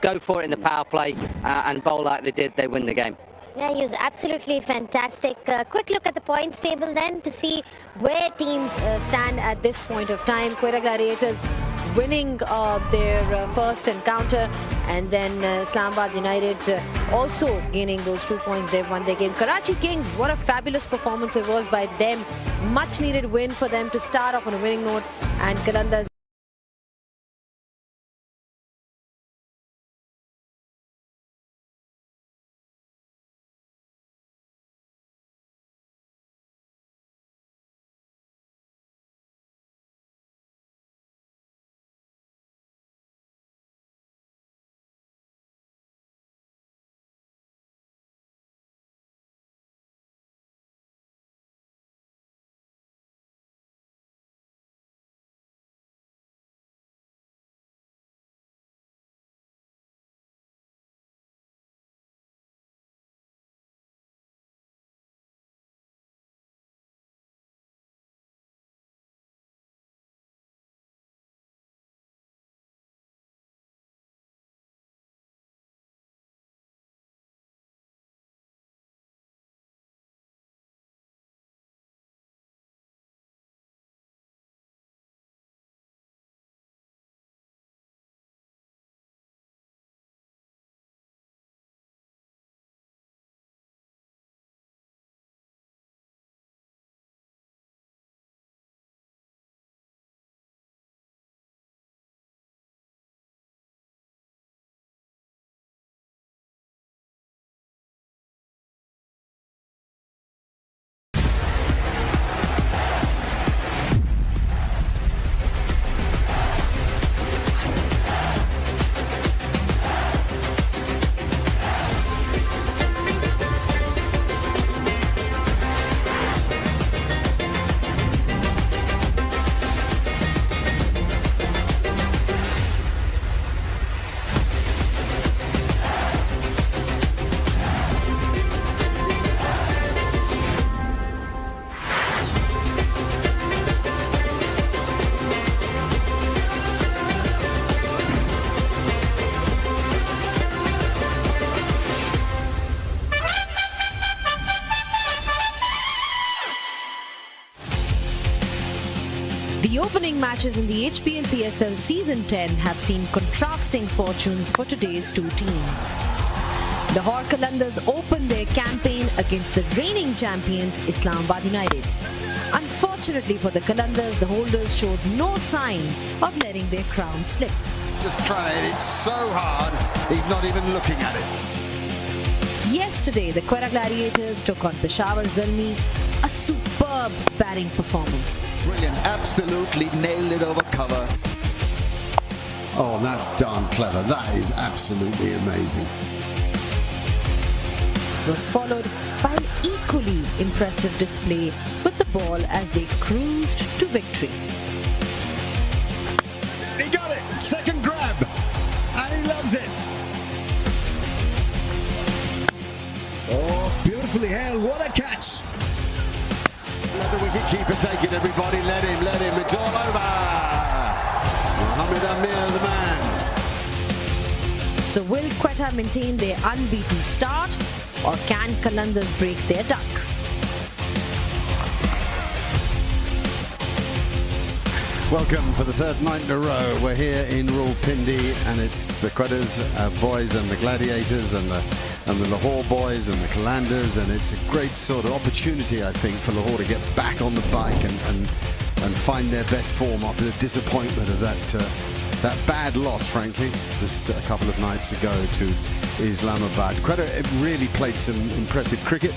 go for it in the power play and bowl like they did, they win the game. Yeah, he was absolutely fantastic. Quick look at the points table then to see where teams stand at this point of time. Quetta Gladiators winning their first encounter, and then Islamabad United also gaining those 2 points. They've won their game. Karachi Kings, what a fabulous performance it was by them. Much needed win for them to start off on a winning note, and Qalandars The opening matches in the HBL PSL Season 10 have seen contrasting fortunes for today's two teams. Lahore Qalandars opened their campaign against the reigning champions Islamabad United. Unfortunately for the Qalandars, the holders showed no sign of letting their crown slip. Just trying to hit it so hard, he's not even looking at it. Yesterday, the Quetta Gladiators took on 𝐄𝐍𝐆𝐋𝐈𝐒𝐇. A superb batting performance. Brilliant, absolutely nailed it over cover. Oh, that's darn clever. That is absolutely amazing. It was followed by an equally impressive display with the ball as they cruised to victory. He got it! Second grab! And he loves it! Oh, beautifully held. What a catch! Let the wicket-keeper take it, everybody. Let him. It's all over. Mohammed Amir, the man. So will Quetta maintain their unbeaten start, or can Qalandars break their duck? Welcome for the third night in a row. We're here in Rawalpindi, and it's the Quetta's boys and the Gladiators and the Lahore boys and the Qalandars, and it's a great sort of opportunity, I think, for Lahore to get back on the bike and find their best form after the disappointment of that bad loss, frankly, just a couple of nights ago to Islamabad. Quetta really played some impressive cricket.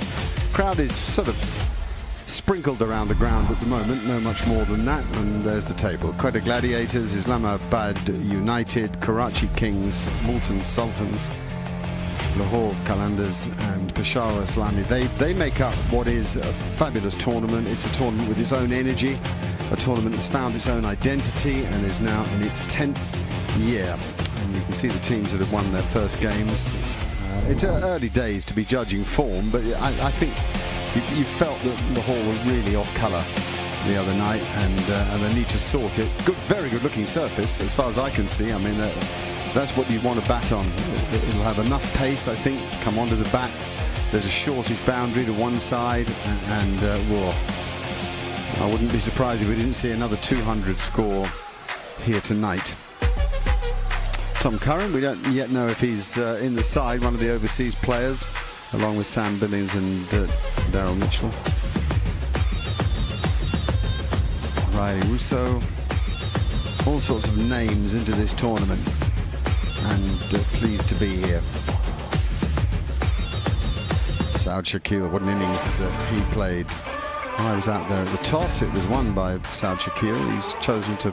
Crowd is sort of sprinkled around the ground at the moment, no much more than that, and there's the table. Quetta Gladiators, Islamabad United, Karachi Kings, Multan Sultans, Lahore Qalandars and Peshawar Islami. They make up what is a fabulous tournament. It's a tournament with its own energy, a tournament that's found its own identity and is now in its 10th year. And you can see the teams that have won their first games. It's early days to be judging form, but I think you felt that Lahore were really off colour the other night, and they need to sort it. Very good looking surface as far as I can see. I mean, that's what you want to bat on. It'll have enough pace, I think, come onto the bat. There's a shortish boundary to one side, and whoa, I wouldn't be surprised if we didn't see another 200 score here tonight. Tom Curran, we don't yet know if he's in the side, one of the overseas players, along with Sam Billings and Daryl Mitchell. Riley Russo, all sorts of names into this tournament, and pleased to be here. Saud Shakil, what an innings he played. I was out there at the toss. It was won by Saud Shakil. He's chosen to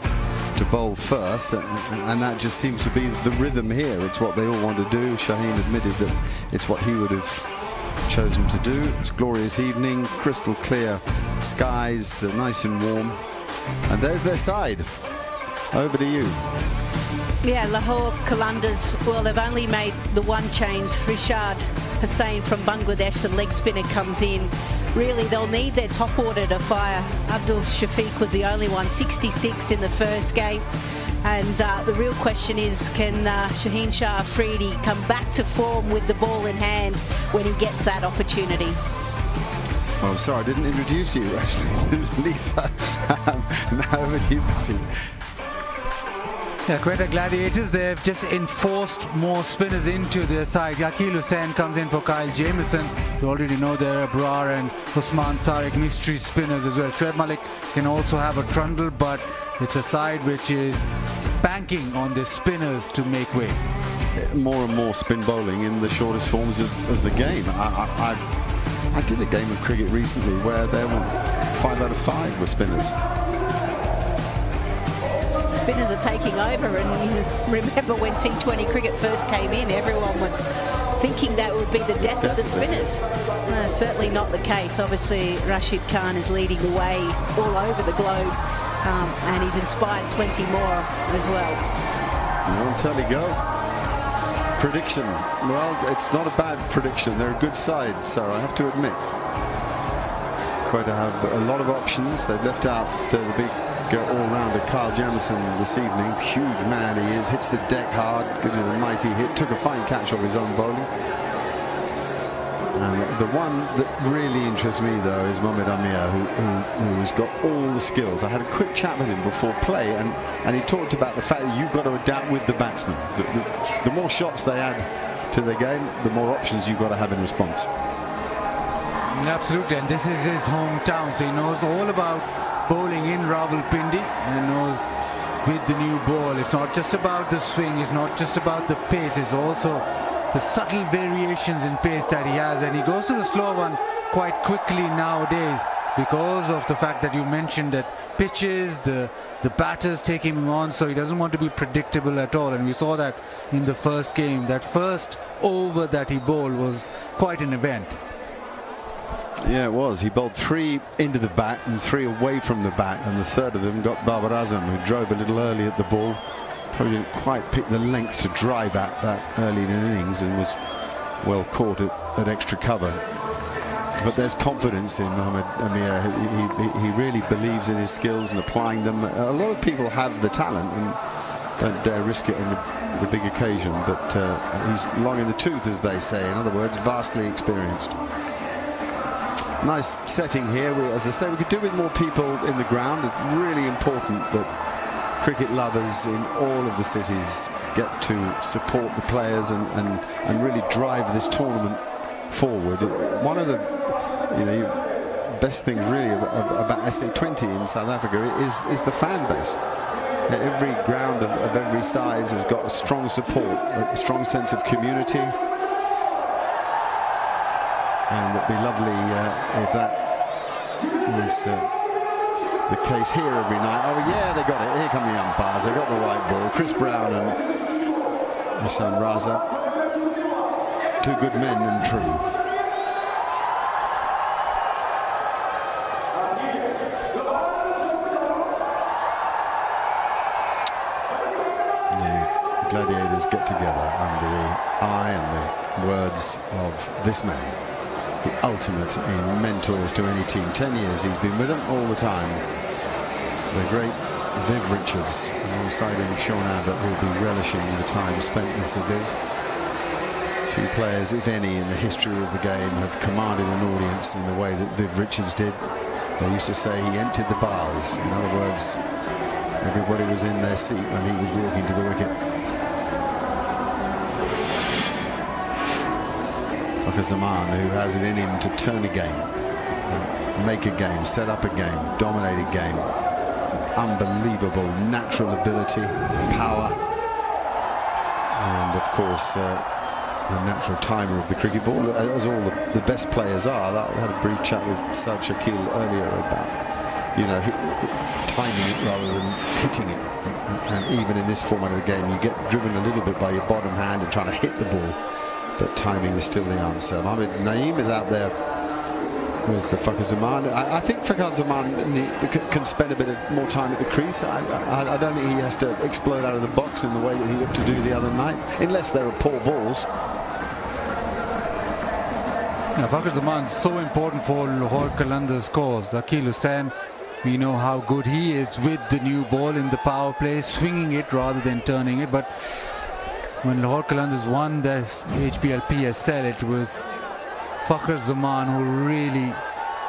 bowl first, and that just seems to be the rhythm here. It's what they all want to do. Shaheen admitted that it's what he would have chosen to do. It's a glorious evening, crystal clear skies, nice and warm, and there's their side. Over to you. Yeah, Lahore Qalandars, well, they've only made the one change. Rishad Hussain from Bangladesh, the leg spinner, comes in. Really, they'll need their top order to fire. Abdul Shafiq was the only one, 66 in the first game. And the real question is, can Shaheen Shah Afridi come back to form with the ball in hand when he gets that opportunity? Oh, I'm sorry, I didn't introduce you, actually. Lisa, now over to you, Basim. Yeah, Quetta Gladiators, they've just enforced more spinners into their side. Aqil Hussain comes in for Kyle Jamieson. You already know there are Abrar and Usman Tariq mystery spinners as well. Shoaib Malik can also have a trundle, but it's a side which is banking on the spinners to make way. More and more spin bowling in the shortest forms of the game. I did a game of cricket recently where there were 5 out of 5 were spinners. Spinners are taking over, and you remember when T20 cricket first came in, everyone was thinking that would be the death of the spinners. Certainly not the case. Obviously, Rashid Khan is leading the way all over the globe, and he's inspired plenty more as well. Well, tell me, girls. Prediction. Well, it's not a bad prediction. They're a good side, so I have to admit. Quetta have a lot of options. They've left out the big all-rounder Kyle Jamieson this evening. Huge man he is, hits the deck hard, gives it a mighty hit, took a fine catch off his own bowling. And the one that really interests me, though, is Mohamed Amir, who's got all the skills. I had a quick chat with him before play, and he talked about the fact that you've got to adapt with the batsman. The more shots they add to the game, the more options you've got to have in response. Absolutely, and this is his hometown, so he knows all about bowling in Rawalpindi, and knows with the new ball, it's not just about the swing, it's not just about the pace, it's also the subtle variations in pace that he has, and he goes to the slow one quite quickly nowadays because of the fact that you mentioned that pitches, the batters take him on, so he doesn't want to be predictable at all, and we saw that in the first game. That first over that he bowled was quite an event. Yeah, it was. He bowled 3 into the bat and 3 away from the bat, and the third of them got Babar Azam, who drove a little early at the ball. Probably didn't quite pick the length to drive at that early in the innings, and was well caught at extra cover. But there's confidence in Mohamed Amir. He really believes in his skills and applying them. A lot of people have the talent and don't dare risk it on the big occasion, but he's long in the tooth, as they say. In other words, vastly experienced. Nice setting here. As I say, we could do with more people in the ground. It's really important that cricket lovers in all of the cities get to support the players and really drive this tournament forward. One of the best things really about SA20 in South Africa is the fan base. Every ground of every size has got a strong support, a strong sense of community. And it'd be lovely if that was the case here every night. Oh yeah, they got it. Here come the umpires. They got the white ball. Chris Brown and Hassan Raza, 2 good men and true. The Gladiators get together under the eye and the words of this man, the ultimate in mentors to any team. 10 years he's been with them all the time. The great Viv Richards alongside him Sean Abbott will be relishing the time spent with Sir Viv. Few players, if any, in the history of the game have commanded an audience in the way that Viv Richards did. They used to say he emptied the bars. In other words, everybody was in their seat when he was walking to the wicket. Fakhar Zaman, who has it in him to turn a game, make a game, set up a game, dominate a game. Unbelievable natural ability, power, and of course a natural timer of the cricket ball, as all the best players are. I had a brief chat with Saad Shakil earlier about, you know, timing it rather than hitting it. And even in this format of the game, you get driven a little bit by your bottom hand and trying to hit the ball, but timing is still the answer. Mohammad Naeem is out there with the Fakhar Zaman. I think Fakhar Zaman can spend a bit more time at the crease. I don't think he has to explode out of the box in the way that he looked to do the other night, unless there are poor balls. Yeah, Fakhar Zaman is so important for Lahore Qalandars' cause. Akeal Hussain, we know how good he is with the new ball in the power play, swinging it rather than turning it. But when Lahore Qalandars won this HBL PSL, it was Fakhar Zaman who really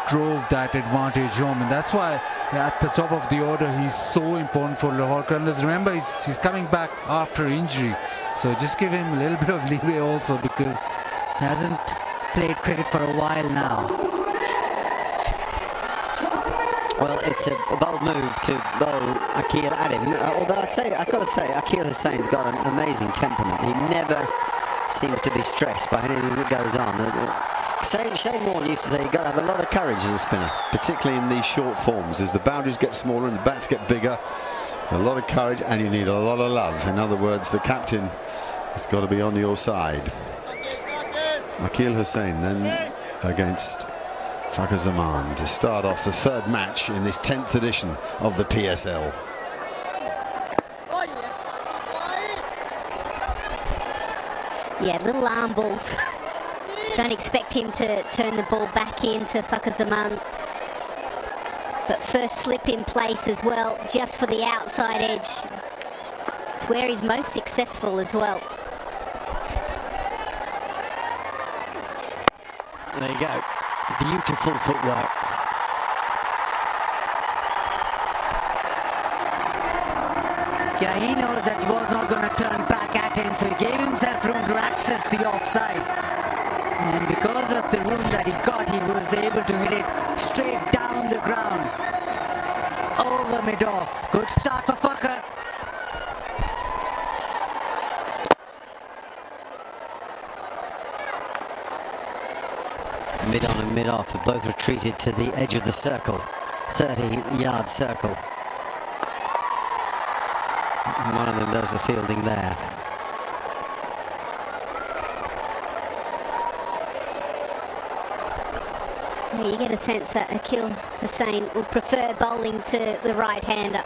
drove that advantage home, and that's why at the top of the order he's so important for Lahore Qalandars. Remember, he's coming back after injury, so just give him a little bit of leeway also, because he hasn't played cricket for a while now. Well, it's a bold move to bowl Akeal at him, although I've got to say Akeal Hussain's got an amazing temperament. He never seems to be stressed by anything that goes on. Shane Warne used to say you've got to have a lot of courage as a spinner, particularly in these short forms. As the boundaries get smaller and the bats get bigger, a lot of courage, and you need a lot of love. In other words, the captain has got to be on your side. Akeal Hussain then against Fakhar Zaman to start off the third match in this 10th edition of the PSL. Yeah, little arm balls. Don't expect him to turn the ball back into Fakhar Zaman. But first slip in place as well, just for the outside edge. It's where he's most successful as well. There you go. Beautiful footwork. Yeah, he knows that he was not going to turn back at him, so he gave himself room to access the offside. And because of the room that he got, he was able to hit it straight down the ground. Over mid-off. Good start for Fakhar. Mid-on and mid-off have both retreated to the edge of the circle. 30-yard circle. And one of them does the fielding there. Yeah, you get a sense that Akeal Hussain would prefer bowling to the right-hander.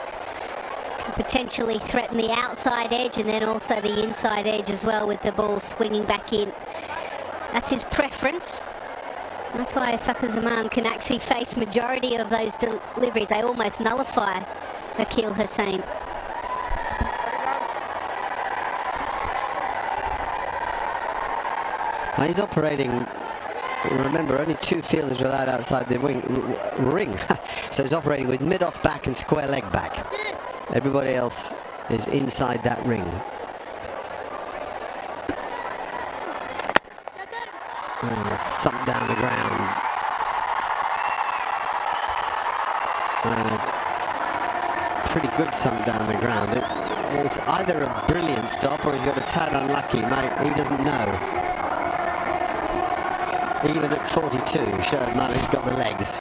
Potentially threaten the outside edge and then also the inside edge as well, with the ball swinging back in. That's his preference. That's why Fakhar Zaman can actually face majority of those deliveries. They almost nullify Akeal Hussain. He's operating, remember, only 2 fielders are allowed outside the ring. So he's operating with mid-off back and square leg back. Everybody else is inside that ring. Thump down the ground. Pretty good thump down the ground. It's either a brilliant stop or he's got a tad unlucky, mate. He doesn't know. Even at 42, Shoaib Malik's got the legs.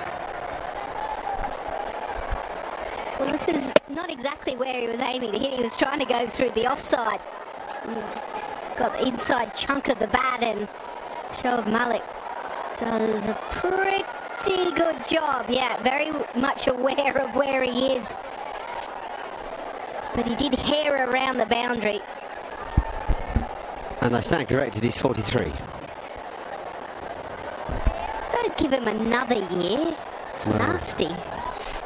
Well, this is not exactly where he was aiming to hit. He was trying to go through the offside. Got the inside chunk of the bat, and Shoaib Malik does a pretty good job. Yeah, very much aware of where he is. But he did hair around the boundary. And I stand corrected, he's 43. Don't give him another year. It's nasty.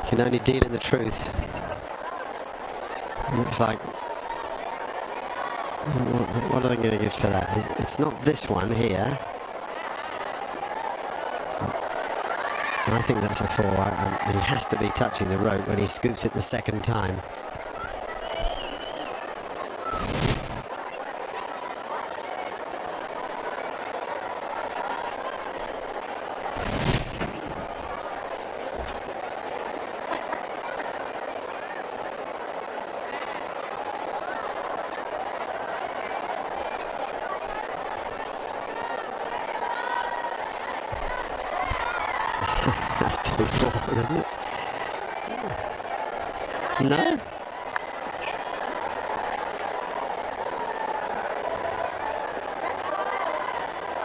Can only deal in the truth. Looks like... What are they going to give for that? It's not this one here. I think that's a 4. He has to be touching the rope when he scoops it the second time. Isn't it? No?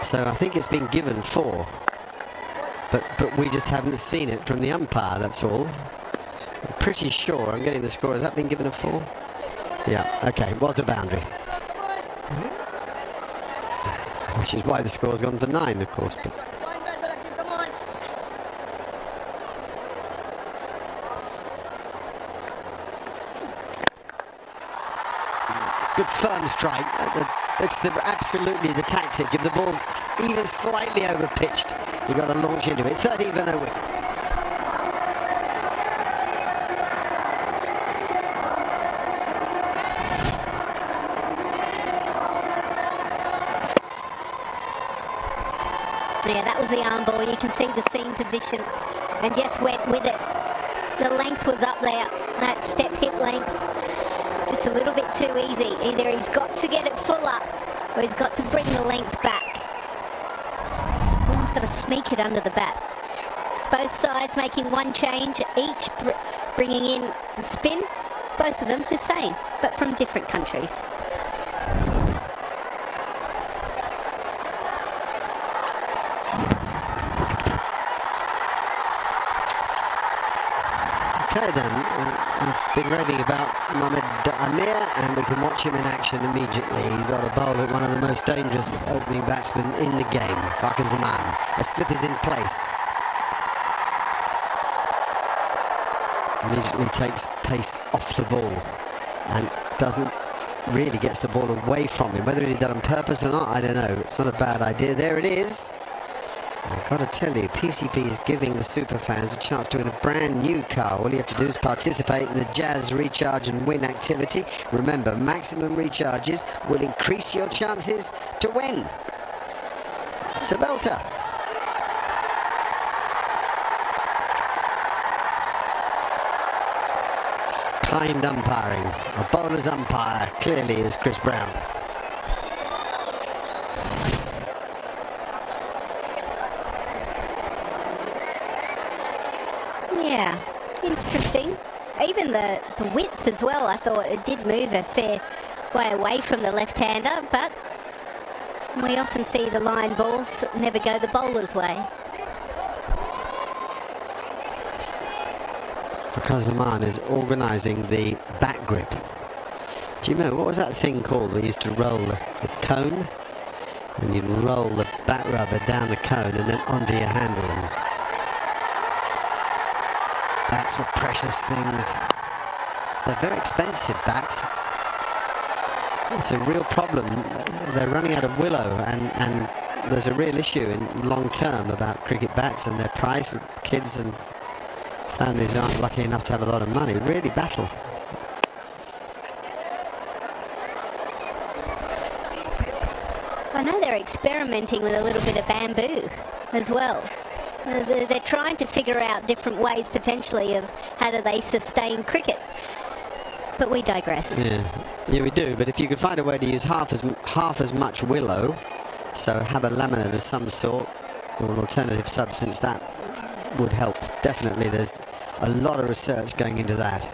So I think it's been given 4. But we just haven't seen it from the umpire, that's all. I'm pretty sure I'm getting the score. Has that been given a 4? Yeah, okay, it was a boundary. Which is why the score's gone for 9, of course. But good firm strike. That's absolutely the tactic. If the ball's even slightly overpitched, you've got to launch into it. 13 for no win. Yeah, that was the arm ball. You can see the seam position and just went with it. The length was up there, that step hip length. It's a little bit too easy. Either he's got to get it full up or he's got to bring the length back. Someone's got to sneak it under the bat. Both sides making one change, each bringing in a spin. Both of them Hussein, but from different countries. Okay then, I've been raving about Mohamed Amir, and we can watch him in action immediately. He got a bowl at one of the most dangerous opening batsmen in the game, Zaman. A slip is in place. Immediately takes pace off the ball and doesn't really gets the ball away from him. Whether he did that on purpose or not, I don't know. It's not a bad idea. There it is. I've got to tell you, PCP is giving the super fans a chance to win a brand new car. All you have to do is participate in the Jazz Recharge and Win activity. Remember, maximum recharges will increase your chances to win. It's a belter. Kind umpiring. A bowler's umpire clearly is Chris Brown. Yeah, interesting. Even the width as well, I thought it did move a fair way away from the left-hander, but we often see the line balls never go the bowler's way. Zaman is organising the back grip. Do you remember, what was that thing called? We used to roll the cone, and you'd roll the back rubber down the cone and then onto your handle. And bats were precious things. They're very expensive bats. It's a real problem. They're running out of willow, and there's a real issue in long term about cricket bats and their price, and kids and families aren't lucky enough to have a lot of money. Really battle. I know they're experimenting with a little bit of bamboo as well. They're trying to figure out different ways potentially of how do they sustain cricket. But we digress. Yeah, we do. But if you could find a way to use half as much willow, so have a laminate of some sort or an alternative substance, that would help. Definitely, there's a lot of research going into that.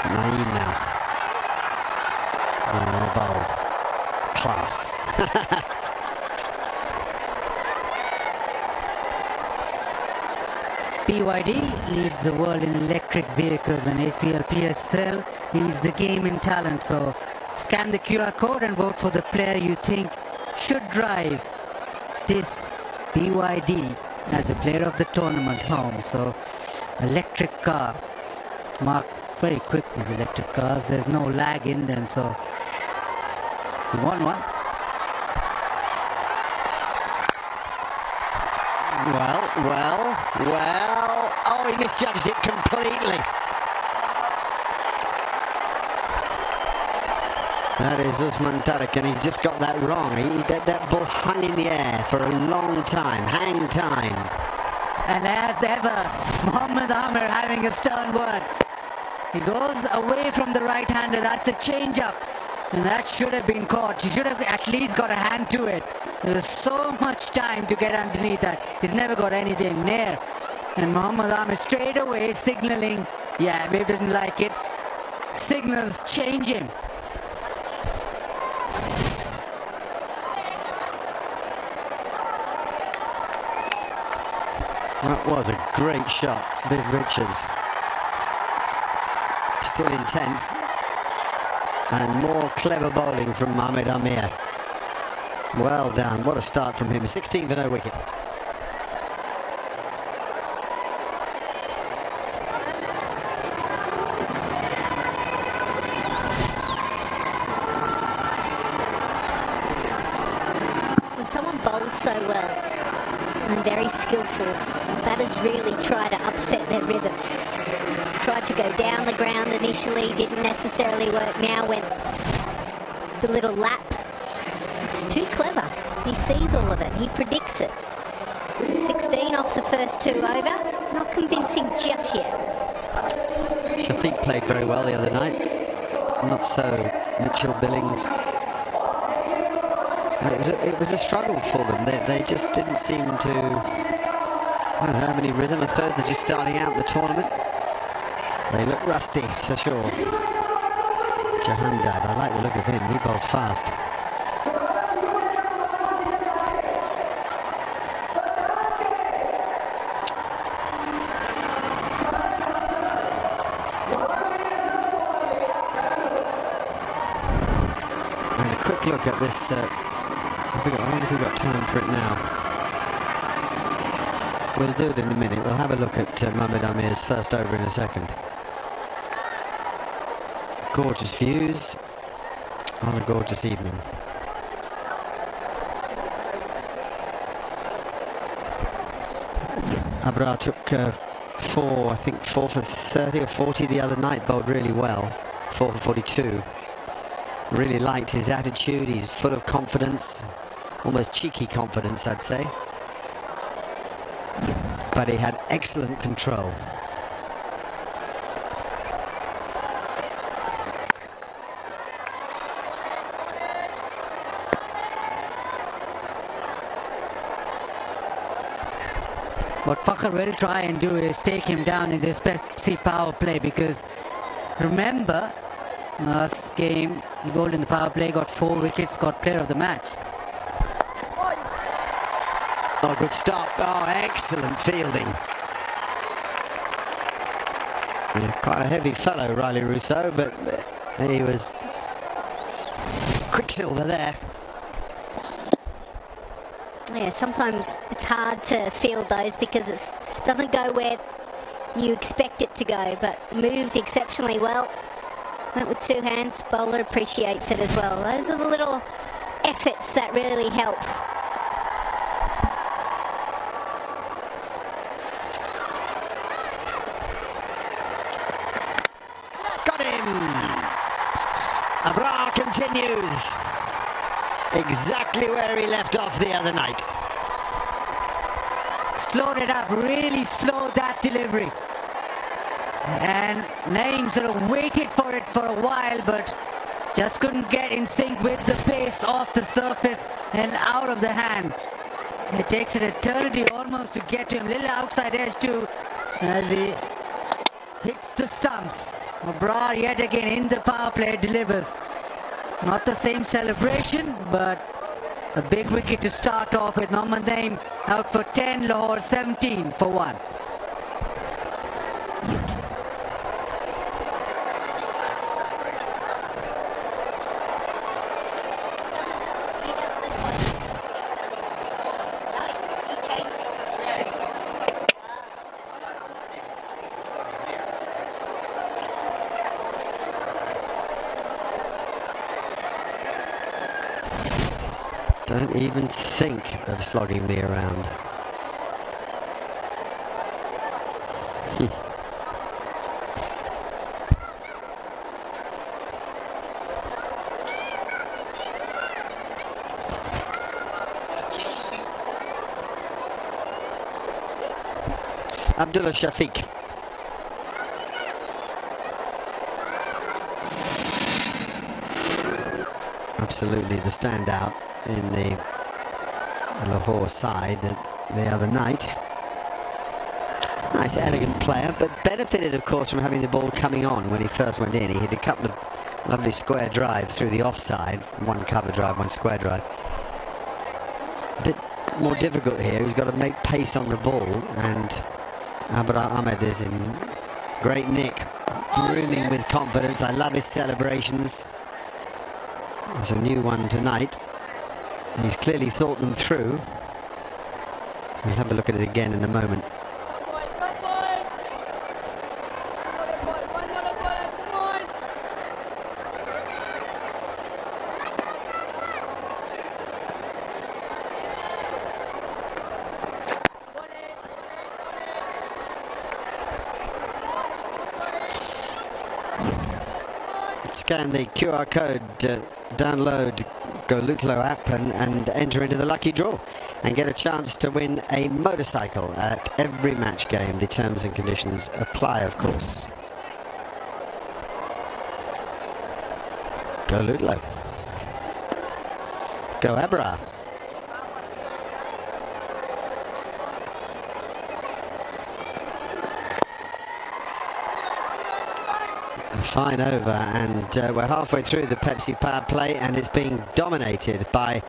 Naeem now. Oh, bowl. Class. BYD leads the world in electric vehicles, and HBL PSL leads the game in talent. So scan the QR code and vote for the player you think should drive this BYD as the player of the tournament home. So electric car. Mark very quick, these electric cars. There's no lag in them, so he won one. Well. Oh, he misjudged it completely. That is Usman Tariq, and he just got that wrong. That ball hung in the air for a long time, hang time. And as ever, Mohammad Amir having a stern word. He goes away from the right-hander. That's a change-up. And that should have been caught. He should have at least got a hand to it. There was so much time to get underneath that. He's never got anything near. And Mohammad Amir straight away signaling, yeah, Babe doesn't like it. Signals change him. That was a great shot, Viv Richards. Still intense. And more clever bowling from Mohammad Amir. Well done, what a start from him. 16 for no wicket. When someone bowls so well and very skillful, batters really try to upset their rhythm. Tried to go down the ground initially, didn't necessarily work. Now went the little lap. It's too clever. He sees all of it. He predicts it. 16 off the first 2 over. Not convincing just yet. Shafiq played very well the other night. Not so Mitchell Billings. It was a struggle for them. They just didn't seem to, I don't know, have any rhythm. I suppose they're just starting out the tournament. They look rusty for sure. Jahandad, I like the look of him. He bowls fast. And a quick look at this. I wonder if we've got time for it now. We'll do it in a minute. We'll have a look at Mohammad Amir's first over in a second. Gorgeous views on a gorgeous evening. Abrar took 4 for 30 or 40 the other night, bowled really well. 4 for 42. Really liked his attitude. He's full of confidence, almost cheeky confidence, I'd say. But he had excellent control. What Fakhr will try and do is take him down in this Pepsi power play, because remember, last game he bowled in the power play, got 4 wickets, got player of the match. Oh, good stop. Oh, excellent fielding. Yeah, quite a heavy fellow, Riley Rousseau, but he was quicksilver there. Yeah, sometimes it's hard to field those because it doesn't go where you expect it to go, but moved exceptionally well. Went with 2 hands. Bowler appreciates it as well. Those are the little efforts that really help. Got him! Abrar continues exactly where he left off the other night. Slowed it up, really slowed that delivery. And Naeem sort of waited for it for a while, but just couldn't get in sync with the pace off the surface and out of the hand. It takes an eternity almost to get to him. Little outside edge too, as he hits the stumps. Abrar yet again in the power play delivers. Not the same celebration, but a big wicket to start off with. Mohammad Naeem out for 10, Lahore 17 for 1. Don't even think of slogging me around. Abdullah Shafiq. Absolutely the standout in the Lahore side the other night. Nice, elegant player, but benefited, of course, from having the ball coming on when he first went in. He had a couple of lovely square drives through the offside. One cover drive, one square drive. A bit more difficult here. He's got to make pace on the ball, and Abrar Ahmed is in great nick, brimming with confidence. I love his celebrations. There's a new one tonight. He's clearly thought them through. We'll have a look at it again in a moment. Scan the QR code, download 𝐑𝐄-𝐋𝐈𝐕𝐄 app and enter into the lucky draw and get a chance to win a motorcycle at every match game. The terms and conditions apply, of course. 𝐑𝐄-𝐋𝐈𝐕𝐄. Go Abrar. A fine over, and we're halfway through the Pepsi power play, and it's being dominated by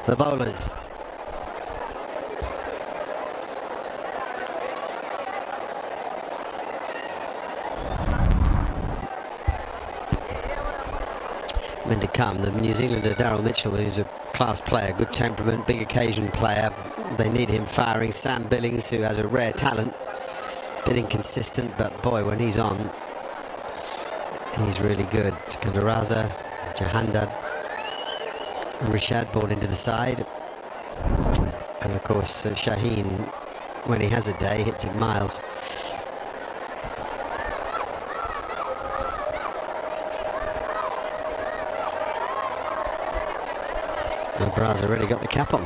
the bowlers. Men to come, the New Zealander Daryl Mitchell, who's a class player, good temperament, big occasion player. They need him firing. Sam Billings, who has a rare talent, a bit inconsistent, but boy, when he's on, he's really good. Kandaraza, Jahandad, Rishad ball into the side. And of course, Shaheen, when he has a day, hits it miles. And Braz already got the cap on.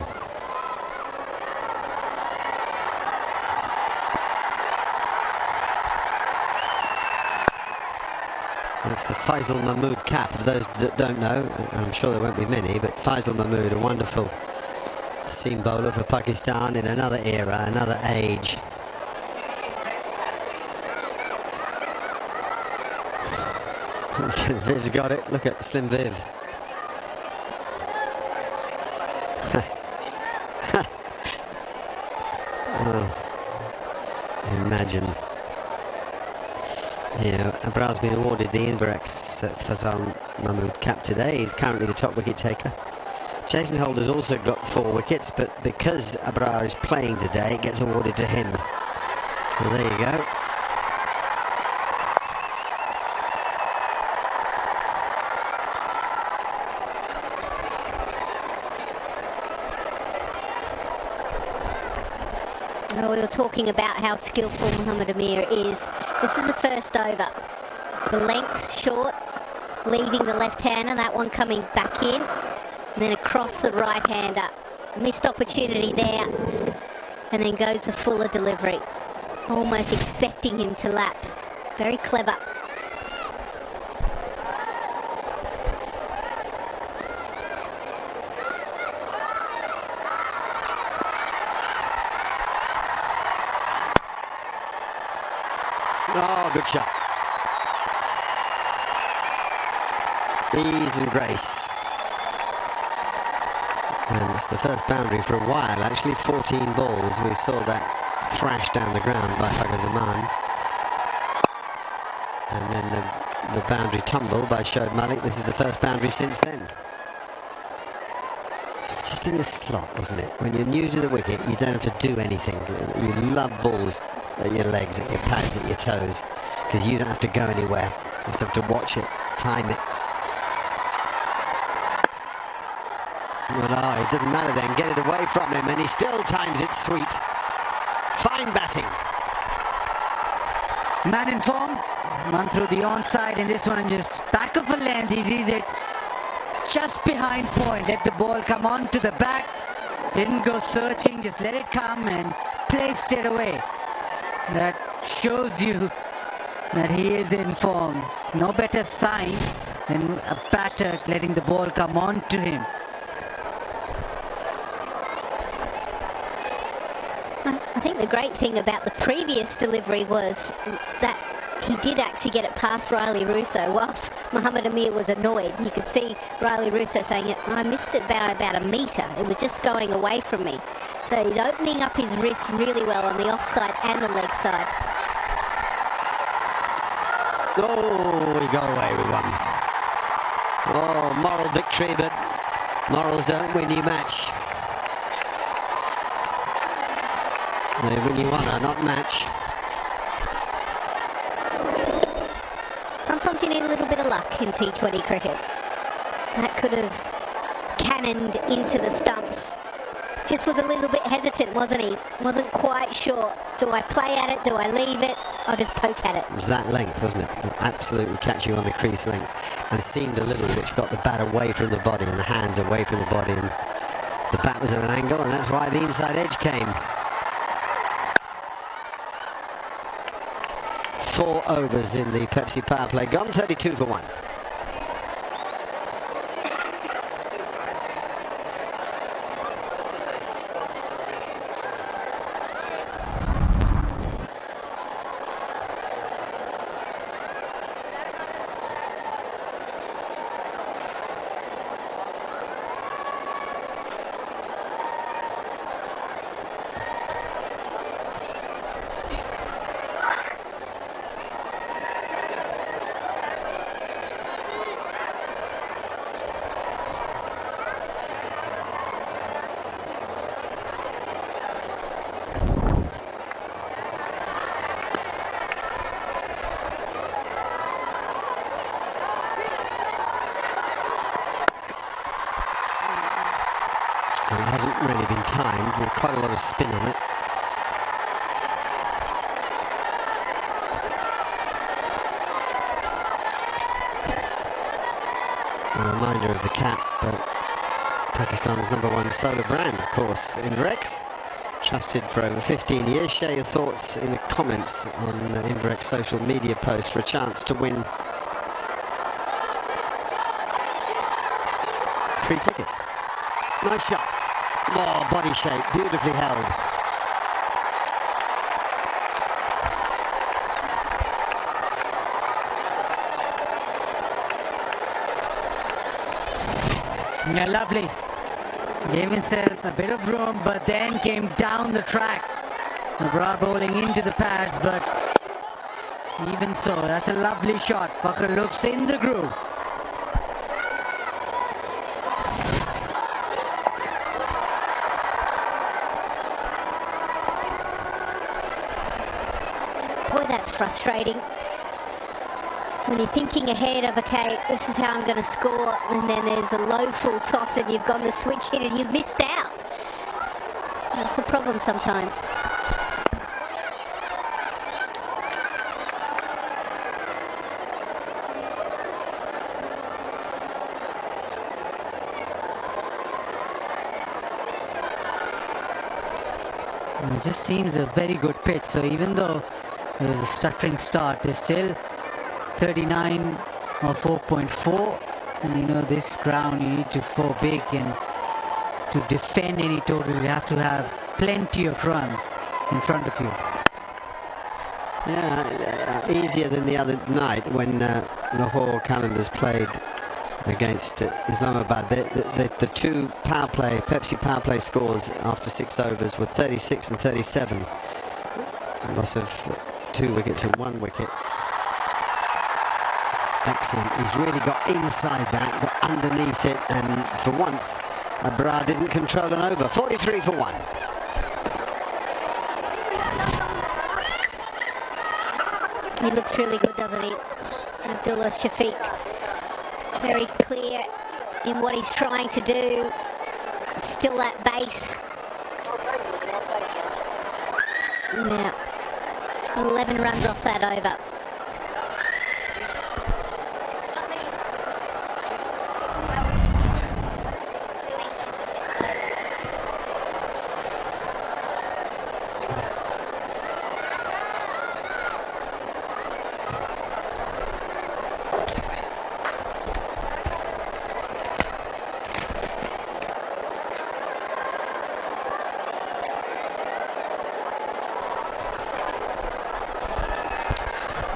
That's the Faisal Mahmood cap. For those that don't know, I'm sure there won't be many, but Faisal Mahmood, a wonderful seam bowler for Pakistan in another era, another age. Viv's got it. Look at Slim Viv. Oh, imagine. Yeah, Abrar's been awarded the Inverex Faisal Mahmood cap today. He's currently the top wicket taker. Jason Holder's also got 4 wickets, but because Abrar is playing today, it gets awarded to him. Well, there you go. We were talking about how skillful Mohammad Amir is. This is the first over. The length short, leaving the left-hander, that one coming back in, and then across the right-hander. Missed opportunity there, and then goes the fuller delivery. Almost expecting him to lap. Very clever. Oh, good shot. Ease and grace. And it's the first boundary for a while, actually. 14 balls. We saw that thrashed down the ground by Fakhar Zaman. And then the boundary tumble by Shoaib Malik. This is the first boundary since then. It's just in the slot, wasn't it? When you're new to the wicket, you don't have to do anything. You love balls at your legs, at your pads, at your toes, because you don't have to go anywhere. You just have to watch it, time it. Well, no, it doesn't matter then. Get it away from him, and he still times it sweet. Fine batting. Man in form. One through the onside, and this one just back of a length. He sees it just behind point. Let the ball come on to the back. Didn't go searching, just let it come and placed it away. That shows you that he is in form. No better sign than a batter letting the ball come on to him. I think the great thing about the previous delivery was that he did actually get it past Riley Russo. Whilst Mohamed Amir was annoyed, you could see Riley Russo saying, I missed it by about a metre. It was just going away from me. So he's opening up his wrist really well on the offside and the leg side. Oh, we got away with one. Oh, moral victory, but morals don't win you match. They win you honour, not match. Sometimes you need a little bit of luck in T20 cricket. That could have cannoned into the stumps. Just was a little bit hesitant, wasn't he? Wasn't quite sure. Do I play at it? Do I leave it? I'll just poke at it. It was that length, wasn't it? Absolutely catch you on the crease length. And seemed a little bit, got the bat away from the body and the hands away from the body. And the bat was at an angle, and that's why the inside edge came. 4 overs in the Pepsi power play. Gone 32 for 1. It hasn't really been timed. There's quite a lot of spin on it. A reminder of the cap, Pakistan's #1 solar brand, of course, Indrex. Trusted for over 15 years. Share your thoughts in the comments on the Indrex social media post for a chance to win 3 tickets. Nice shot. Oh, body shape, beautifully held. Yeah, lovely. Gave himself a bit of room, but then came down the track. Brought bowling into the pads, but even so, that's a lovely shot. Bakr looks in the groove. Boy, that's frustrating. When you're thinking ahead of, okay, this is how I'm going to score, and then there's a low full toss and you've gone to switch in and you've missed out. That's the problem sometimes. It just seems a very good pitch, so even though there was a stuttering start, there's still 39 or 4.4, and you know this ground you need to score big, and to defend any total you have to have plenty of runs in front of you. Yeah, easier than the other night when Lahore Qalandars played against Islamabad. The 2 power play, Pepsi power play scores after 6 overs were 36 and 37. A loss of 2 wickets and 1 wicket. Excellent. He's really got inside that, got underneath it, and for once, Abrar didn't control an over. 43 for 1. He looks really good, doesn't he? Abdullah Shafiq. Very clear in what he's trying to do. Still that base. Yeah. 11 runs off that over.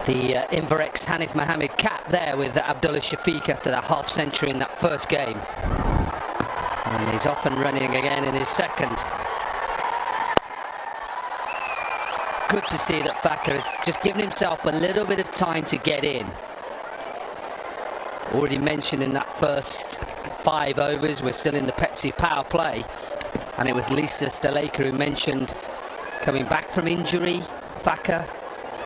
The Inverex Hanif Mohammed cap there with Abdullah Shafiq after that half century in that first game. And he's off and running again in his second. Good to see that Thacker has just given himself a little bit of time to get in. Already mentioned in that first 5 overs, we're still in the Pepsi power play. And it was Lisa Stalaker who mentioned coming back from injury, Thacker.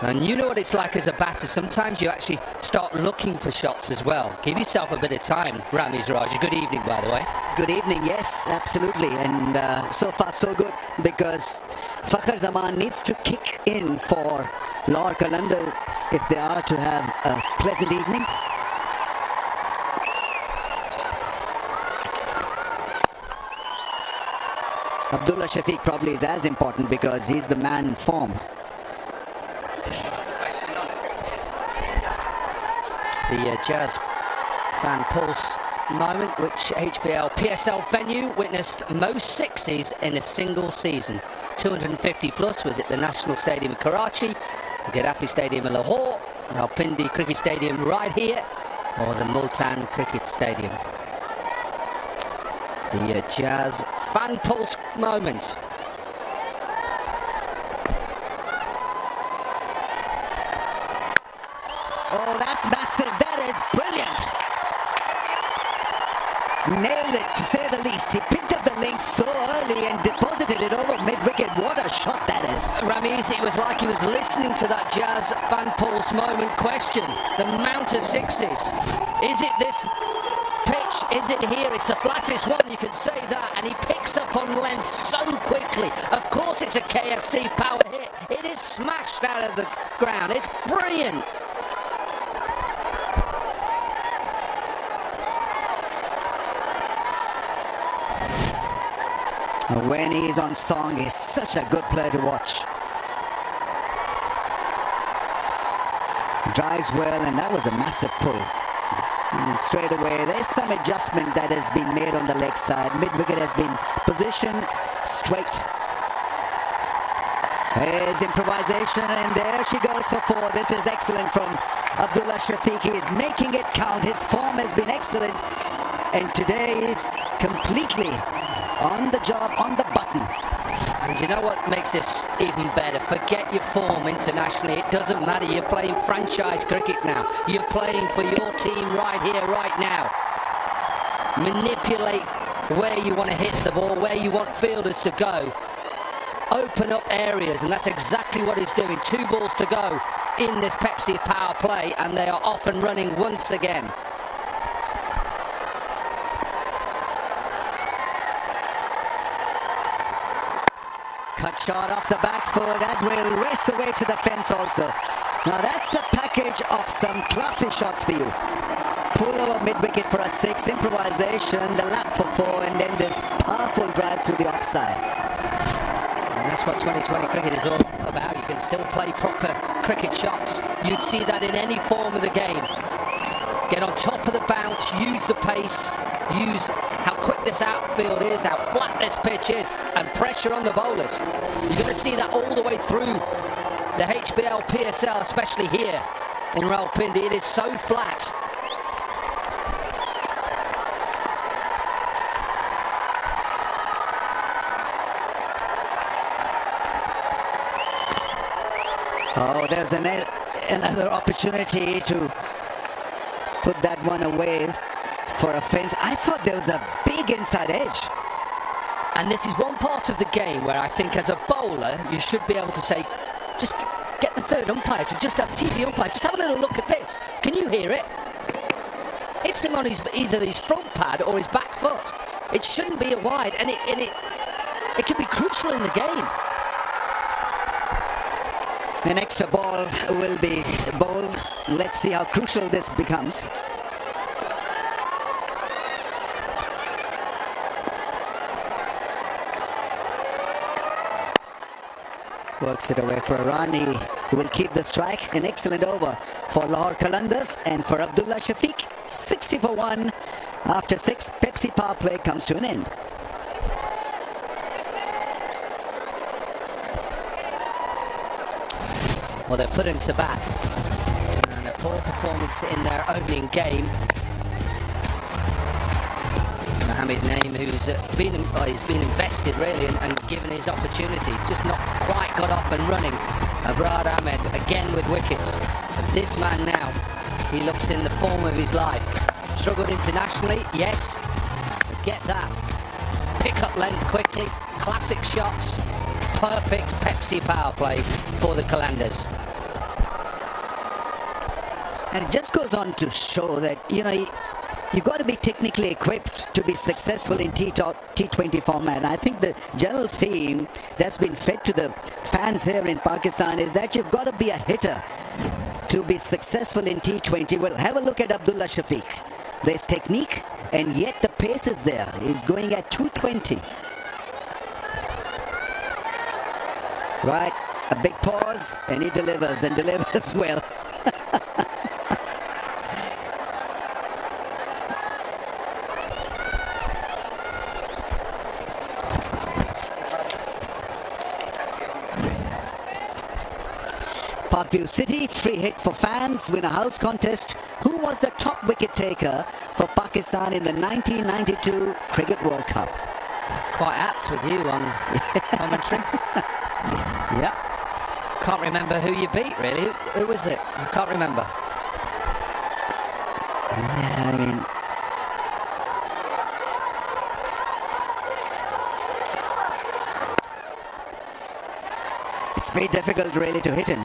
And you know what it's like as a batter, sometimes you actually start looking for shots as well. Give yourself a bit of time, Ramiz Raja. Good evening, by the way. Good evening, yes, absolutely. And so far so good, because Fakhar Zaman needs to kick in for Lahore Qalandars if they are to have a pleasant evening. Abdullah Shafiq probably is as important because he's the man in form. The Jazz fan pulse moment, which HBL PSL venue witnessed most sixes in a single season. 250 plus was at the National Stadium in Karachi, the Gaddafi Stadium in Lahore, Rawalpindi Cricket Stadium right here, or the Multan Cricket Stadium. The Jazz fan pulse moment. Oh, that's massive. That is brilliant. Nailed it, to say the least. He picked up the link so early and deposited it over mid-wicket. What a shot that is. Ramiz, it was like he was listening to that Jazz fan pulse moment question. The amount of sixes. Is it this pitch? Is it here? It's the flattest one, you can say that. And he picks up on length so quickly. Of course it's a KFC power hit. It is smashed out of the ground. It's brilliant. When he is on song, he's such a good player to watch. Drives well, and that was a massive pull. And straight away, there's some adjustment that has been made on the leg side. Mid-wicket has been positioned straight. There's improvisation, and there she goes for 4. This is excellent from Abdullah Shafiq. He is making it count. His form has been excellent, and today is completely on the job, on the button. And you know what makes this even better? Forget your form internationally. It doesn't matter. You're playing franchise cricket now. You're playing for your team right here, right now. Manipulate where you want to hit the ball, where you want fielders to go. Open up areas, and that's exactly what he's doing. 2 balls to go in this Pepsi power play, and they are off and running once again. Cut shot off the back foot. That will race away to the fence also. Now that's a package of some classy shots for you. Pull over mid-wicket for a 6, improvisation, the lap for 4, and then this powerful drive through the offside. And that's what 2020 cricket is all about. You can still play proper cricket shots. You'd see that in any form of the game. Get on top of the bounce, use the pace, use how quick this outfield is, how flat this pitch is, and pressure on the bowlers. You're going to see that all the way through the HBL PSL, especially here in Rawalpindi. It is so flat. Oh, there's another opportunity to put that one away for a fence. I thought there was a big inside edge. And this is one part of the game where I think as a bowler, you should be able to say, just get the third umpire to just have TV umpire. Just have a little look at this. Can you hear it? Hits him on either his front pad or his back foot. It shouldn't be a wide, and it can be crucial in the game. An extra ball will be bowled. Let's see how crucial this becomes. Works it away for a run. He will keep the strike. An excellent over for Lahore Qalandars, and for Abdullah Shafiq, 60 for 1. After 6, Pepsi power play comes to an end. Well, they're put into bat, and a poor performance in their opening game. Mohamed Naeem, who's been invested really and given his opportunity, just not quite got up and running. Abrar Ahmed again with wickets. But this man now, he looks in the form of his life. Struggled internationally, yes, but get that. Pick up length quickly, classic shots, perfect Pepsi power play for the Qalandars. And it just goes on to show that, you know, you've got to be technically equipped to be successful in T20 format. I think the general theme that's been fed to the fans here in Pakistan is that you've got to be a hitter to be successful in T20. Well, have a look at Abdullah Shafiq. There's technique, and yet the pace is there. He's going at 220. Right, a big pause, and he delivers, and delivers well. Parkview City, free hit for fans, win a house contest. Who was the top wicket taker for Pakistan in the 1992 Cricket World Cup? Quite apt with you on commentary. Yeah. Can't remember who you beat, really. Who was it? I can't remember. Yeah, I mean... it's very difficult really to hit him.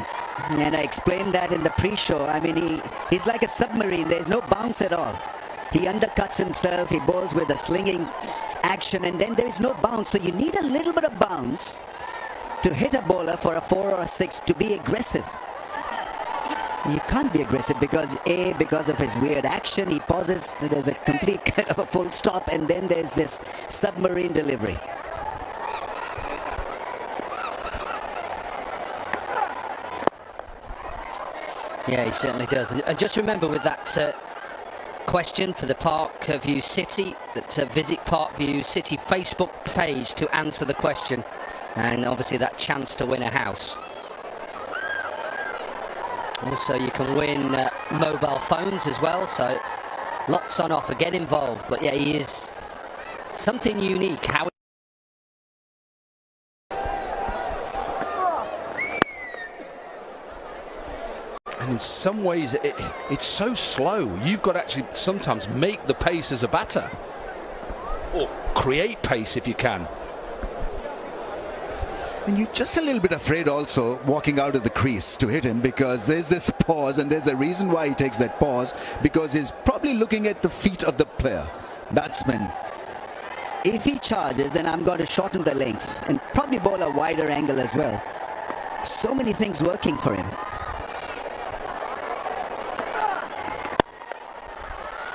And I explained that in the pre-show. I mean, he's like a submarine. There's no bounce at all. He undercuts himself. He bowls with a slinging action, and then there is no bounce. So you need a little bit of bounce to hit a bowler for a 4 or a 6 to be aggressive. You can't be aggressive because of his weird action. He pauses. So there's a complete kind of a full stop, and then there's this submarine delivery. Yeah, he certainly does. And just remember with that question for the Parkview City, that visit Parkview City Facebook page to answer the question, and obviously that chance to win a house. Also, you can win mobile phones as well, so lots on offer. Get involved. But yeah, he is something unique. How and in some ways it's so slow. You've got to actually sometimes make the pace as a batter, or create pace if you can. And you're just a little bit afraid also walking out of the crease to hit him, because there's this pause, and there's a reason why he takes that pause, because he's probably looking at the feet of the player, batsman. If he charges, then I'm going to shorten the length and probably bowl a wider angle as well. So many things working for him.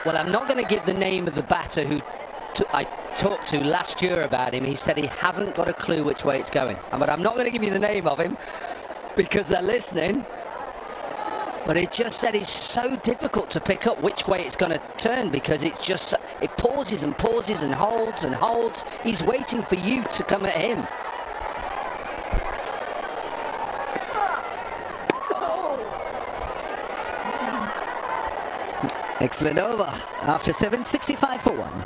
Well, I'm not going to give the name of the batter who I talked to last year about him. He said he hasn't got a clue which way it's going. But I'm not going to give you the name of him because they're listening. But he just said it's so difficult to pick up which way it's going to turn, because it's just, it pauses and pauses and holds and holds. He's waiting for you to come at him. Excellent over. After 7, 65 for 1.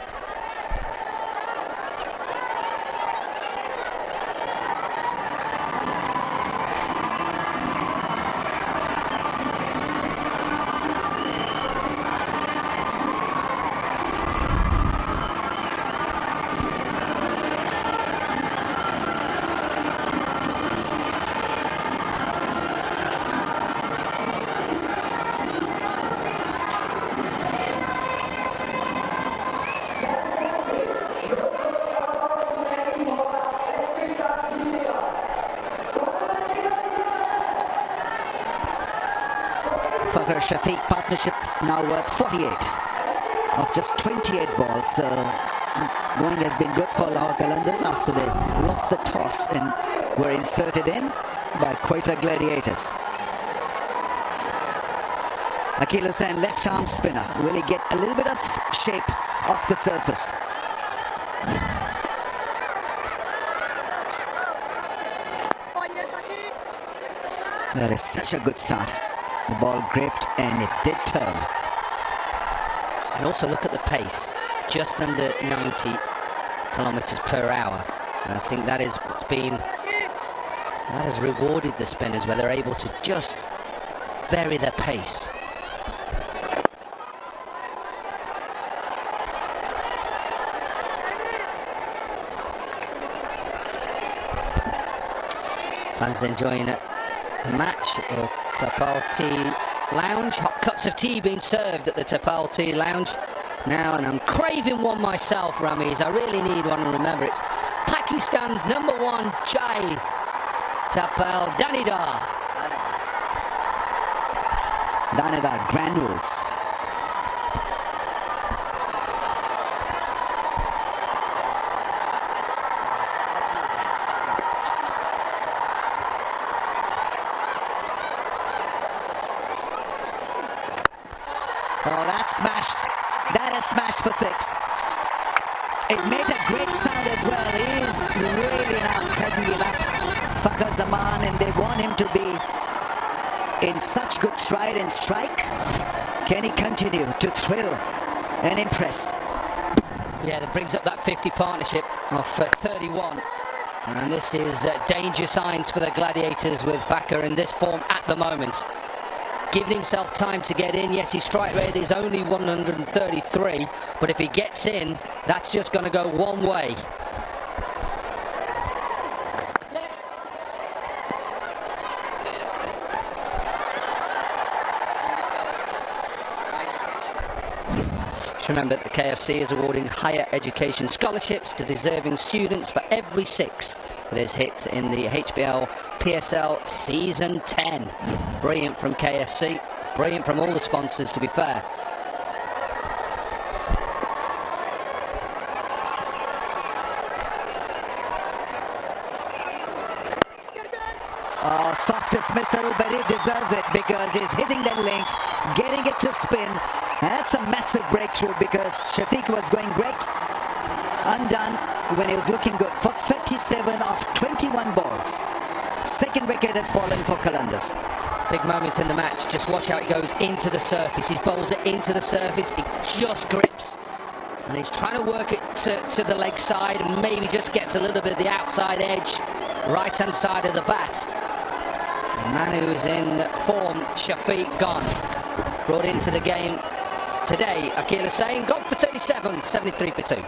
Fakhr-Shafiq partnership now worth 48 of just 28 balls. So going has been good for Lahore Qalandars after they lost the toss and were inserted in by Quetta Gladiators. Akeal Hussain, left arm spinner. Will he get a little bit of shape off the surface? That is such a good start. The ball gripped and it did turn. And also look at the pace, just under 90 kilometers per hour. And I think that is what's been, that has rewarded the spinners, where they're able to just vary their pace. Fans enjoying the match at the Tapal Tea Lounge. Hot cups of tea being served at the Tapal Tea Lounge now, and I'm craving one myself, Ramiz. I really need one, and remember, it's Pakistan's #1 chai, Tapal Danidar. Danidar granules. Oh, that's smashed. That is smashed for 6. It made a great sound as well. He is really not cutting it up. Fakhr Zaman, and they want him to be in such good stride and strike. Can he continue to thrill and impress? Yeah, that brings up that 50 partnership of 31. And this is danger signs for the Gladiators with Fakhr in this form at the moment. Giving himself time to get in. Yes, his strike rate is only 133, but if he gets in, that's just going to go one way. Remember that the KFC is awarding higher education scholarships to deserving students for every 6 that is hit in the HBL PSL Season 10. Brilliant from KFC, brilliant from all the sponsors, to be fair. Oh, soft dismissal, but he deserves it because he's hitting the length, getting it to spin. That's a massive breakthrough because Shafiq was going great. Undone when he was looking good for 37 of 21 balls. Second wicket has fallen for Qalandars. Big moment in the match. Just watch how it goes into the surface. His bowls it into the surface. It just grips. And he's trying to work it to the leg side and maybe just gets a little bit of the outside edge, right-hand side of the bat. The man who's in form, Shafiq, gone. Brought into the game today, Akeal Hussain, gone for 37, 73 for 2.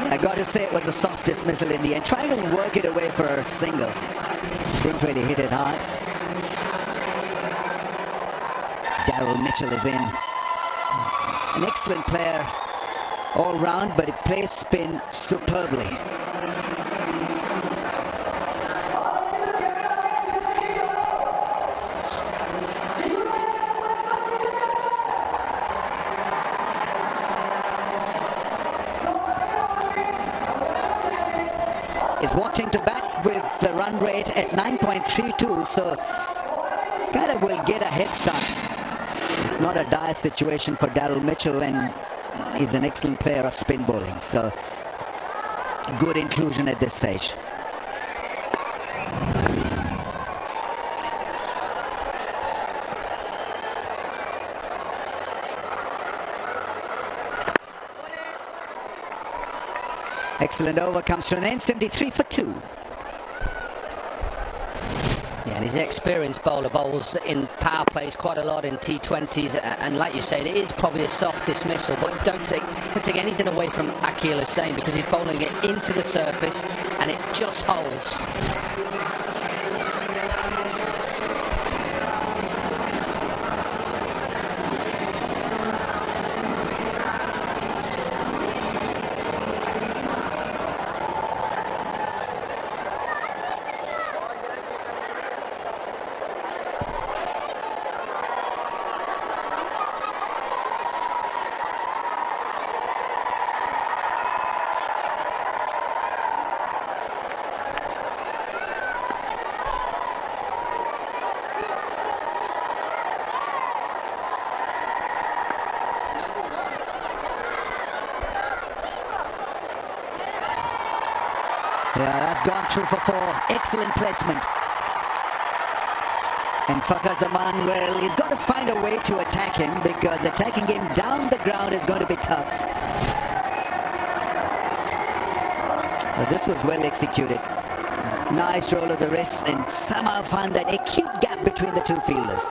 I got to say it was a soft dismissal in the end, trying to work it away for a single. Didn't really hit it hard. Daryl Mitchell is in. An excellent player all round, but he plays spin superbly. Is wanting to bat with the run rate at 9.32, so kind of will get a head start. It's not a dire situation for Daryl Mitchell, and he's an excellent player of spin bowling, so good inclusion at this stage. Excellent over comes to an end, 73 for 2. Yeah, and his experienced bowler bowls in power plays quite a lot in T20s, and like you said, it is probably a soft dismissal, but don't take anything away from Akhil Hussain, because he's bowling it into the surface and it just holds. Yeah, that's gone through for 4. Excellent placement. And Fakhar Zaman, well, he's got to find a way to attack him, because attacking him down the ground is going to be tough. But this was well executed. Nice roll of the wrist, and somehow found that acute gap between the two fielders.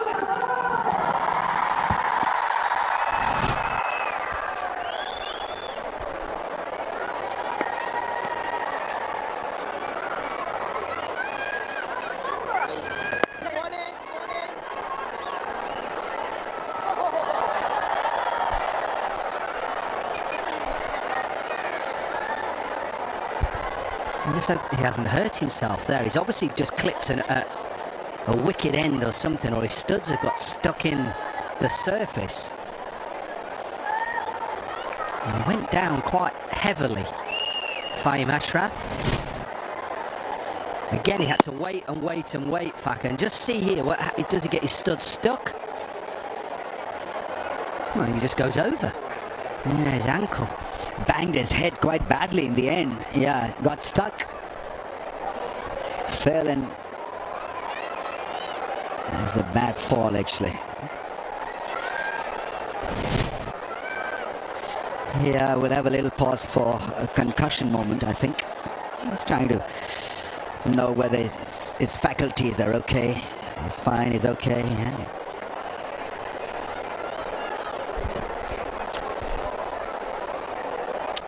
Just hope he hasn't hurt himself there. He's obviously just clipped a wicket end or something, or his studs have got stuck in the surface. And he went down quite heavily, Fahim Ashraf. Again, he had to wait and wait and wait, Fakhar. And just see here, does he get his studs stuck? Well, he just goes over. Yeah, his ankle. Banged his head quite badly in the end. Yeah, got stuck. Fell, and it's a bad fall actually. Yeah, we'll have a little pause for a concussion moment, I think. He's trying to know whether his faculties are okay. He's fine, he's okay. Yeah.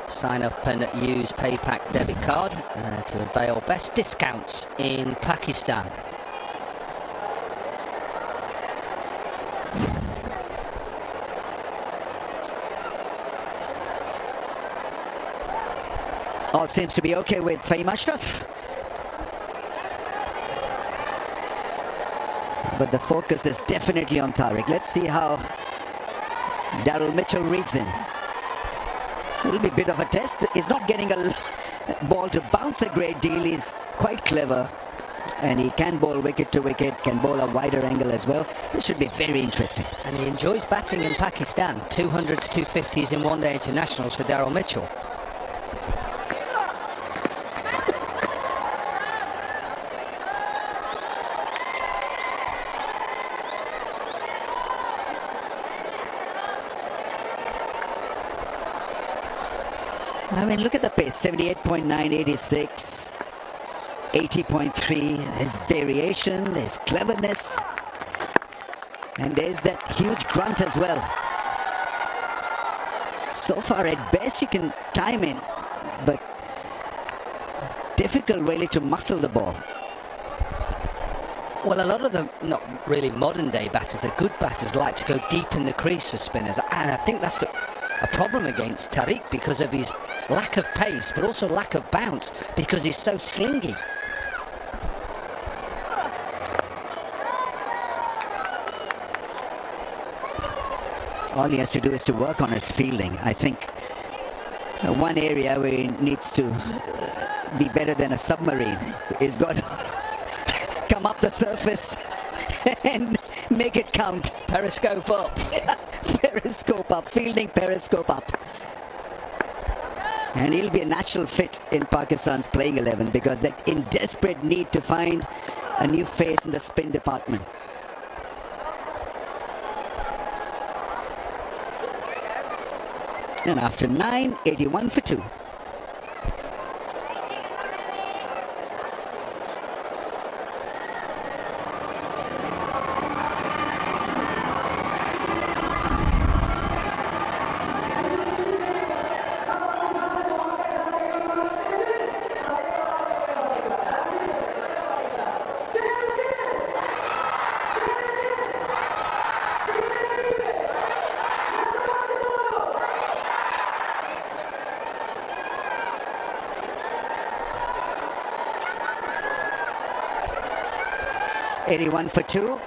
Sign up and use PayPack debit card to avail best discounts in Pakistan. All seems to be okay with Fahim Ashraf. But the focus is definitely on Tariq. Let's see how Daryl Mitchell reads him. It'll be a bit of a test. He's not getting a ball to bounce a great deal. He's quite clever, and he can bowl wicket to wicket, can bowl a wider angle as well. This should be very interesting. And he enjoys batting in Pakistan. 200s, 250s in one-day internationals for Daryl Mitchell. I mean, look at the pace, 78.9, 86, 80.3. There's variation, there's cleverness, and there's that huge grunt as well. So far, at best, you can time in, but difficult really to muscle the ball. Well, a lot of the not really modern day batters, the good batters, like to go deep in the crease for spinners, and I think that's a problem against Tariq because of his lack of pace, but also lack of bounce because he's so slingy. All he has to do is to work on his fielding. I think one area where he needs to be better than a submarine is got to come up the surface and make it count. Periscope up. Periscope up, fielding periscope up. And he'll be a natural fit in Pakistan's playing 11 because they're in desperate need to find a new face in the spin department. And after 9, 81 for 2. 81 for 2.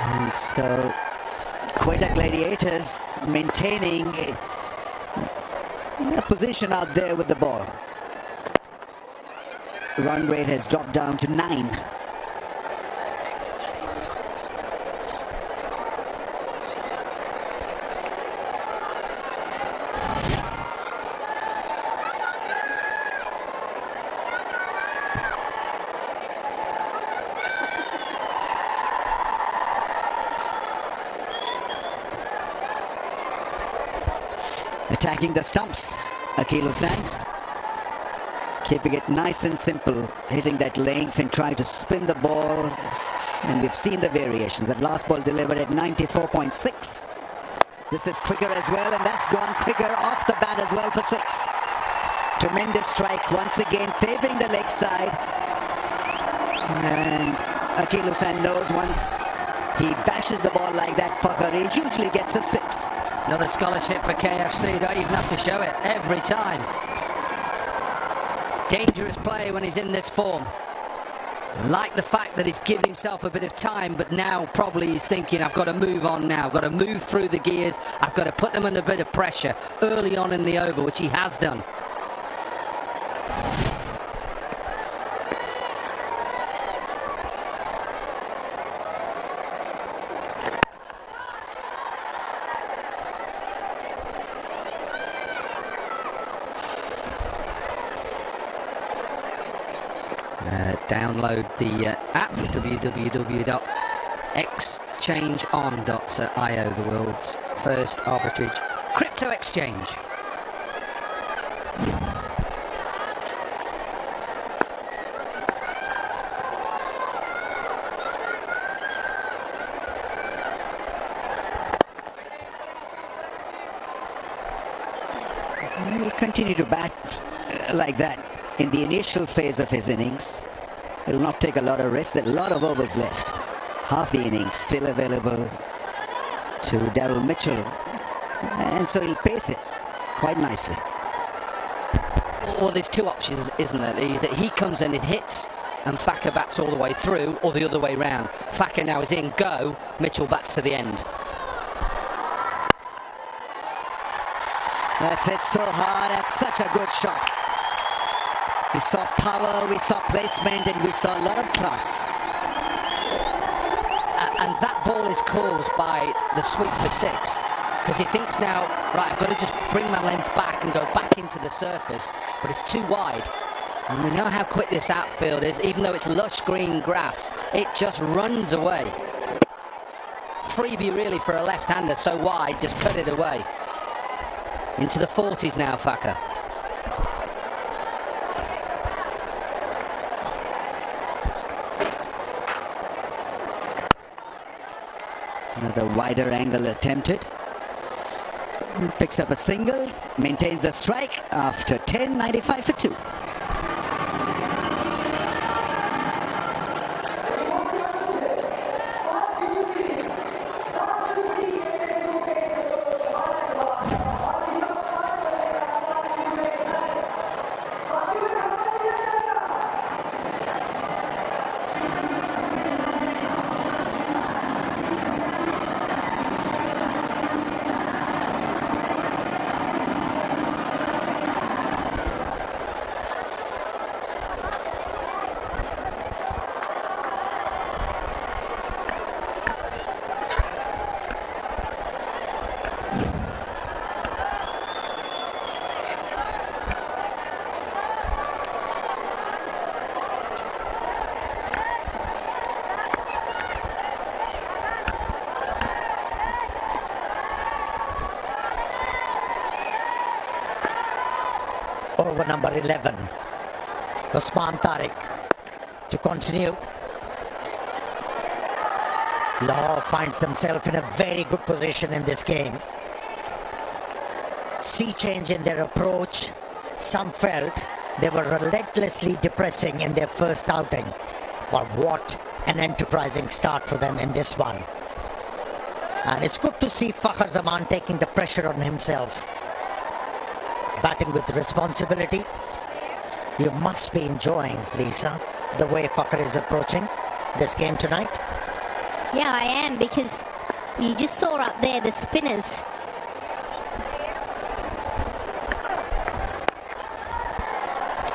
And so Quetta Gladiators maintaining a position out there with the ball. Run rate has dropped down to 9. Attacking the stumps, 𝐄𝐍𝐆𝐋𝐈𝐒𝐇. Keeping it nice and simple, hitting that length and trying to spin the ball. And we've seen the variations. That last ball delivered at 94.6. This is quicker as well, and that's gone quicker off the bat as well for 6. Tremendous strike once again, favoring the leg side. And 𝐄𝐍𝐆𝐋𝐈𝐒𝐇 knows once he bashes the ball like that, fucker, he usually gets a 6. Another scholarship for KFC, don't even have to show it every time. Dangerous play when he's in this form. Like the fact that he's given himself a bit of time, but now probably he's thinking, I've got to move on now. I've got to move through the gears. I've got to put them under a bit of pressure early on in the over, which he has done. Download the app, www.exchangeon.io, the world's first arbitrage crypto exchange. He will continue to bat like that in the initial phase of his innings. He'll not take a lot of risk. There are a lot of overs left. Half the innings still available to Daryl Mitchell. And so he'll pace it quite nicely. Well, there's two options, isn't there? That he comes in and hits and Thacker bats all the way through, or the other way round. Thacker now is in, go, Mitchell bats to the end. That's hit so hard. That's such a good shot. We saw power, we saw placement, and we saw a lot of class. And that ball is caused by the sweep for 6, because he thinks now, right, I've got to just bring my length back and go back into the surface, but it's too wide. And we know how quick this outfield is, even though it's lush green grass, it just runs away. Freebie really for a left-hander, so wide, just cut it away. Into the 40s now, Thacker. Another wider angle attempted. Picks up a single, maintains the strike after 10, 95 for 2. Over number 11, Usman Tariq to continue. Lahore finds themselves in a very good position in this game. Sea change in their approach. Some felt they were relentlessly depressing in their first outing. But what an enterprising start for them in this one. And it's good to see Fakhar Zaman taking the pressure on himself. Batting with responsibility. You must be enjoying, Lisa. the way Fakhr is approaching this game tonight? Yeah, I am, because you just saw up there the spinners.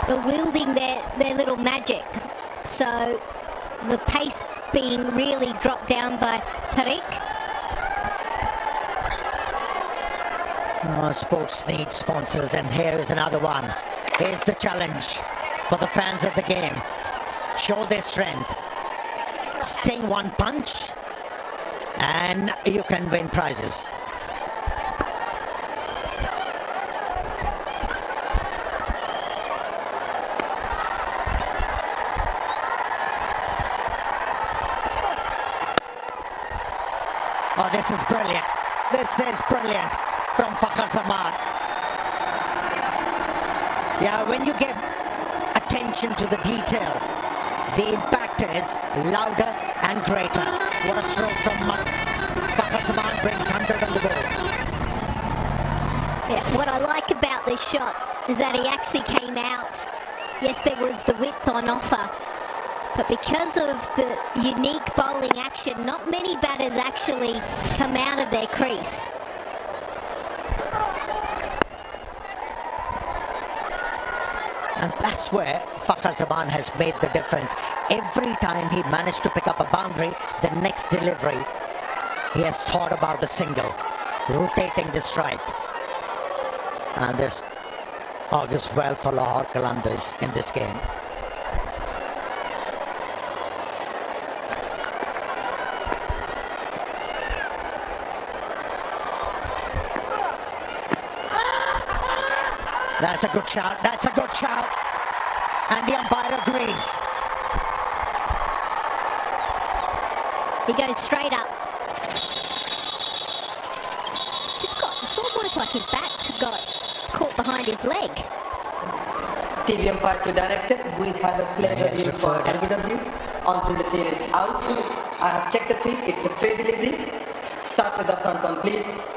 Are wielding their little magic. So the pace being really dropped down by Tariq. Sports need sponsors, and here is another one. Here's the challenge for the fans of the game. Show their strength. Sting one punch and you can win prizes. Oh, this is brilliant. This is brilliant from Fakhr Zaman. Yeah, when you give attention to the detail, the impact is louder and greater. What a stroke from Fakhr Zaman, brings 100 on the board. Yeah, what I like about this shot is that he actually came out. Yes, there was the width on offer, but because of the unique bowling action, not many batters actually come out of their crease. And that's where Fakhr Zaman has made the difference. Every time he managed to pick up a boundary, the next delivery, he has thought about a single, rotating the strike. And this augurs well for Lahore Qalandars in this game. That's a good shout. That's a good shout. And the umpire agrees. He goes straight up. It's almost like his bat got caught behind his leg. TV umpire to director, we have a clear review for LBW. On to the series out. I have checked the field. It's a fair delivery. Start with the front one, please.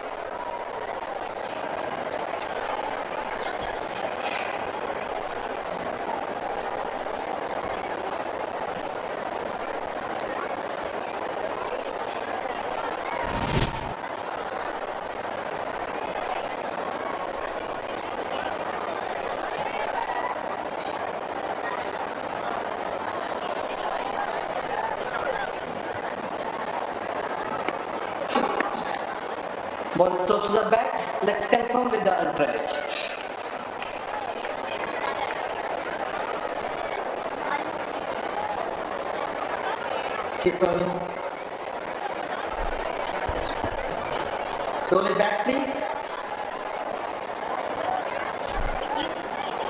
Ball is close to the bat. Let's confirm with the umpire. Keep rolling. Roll it back, please.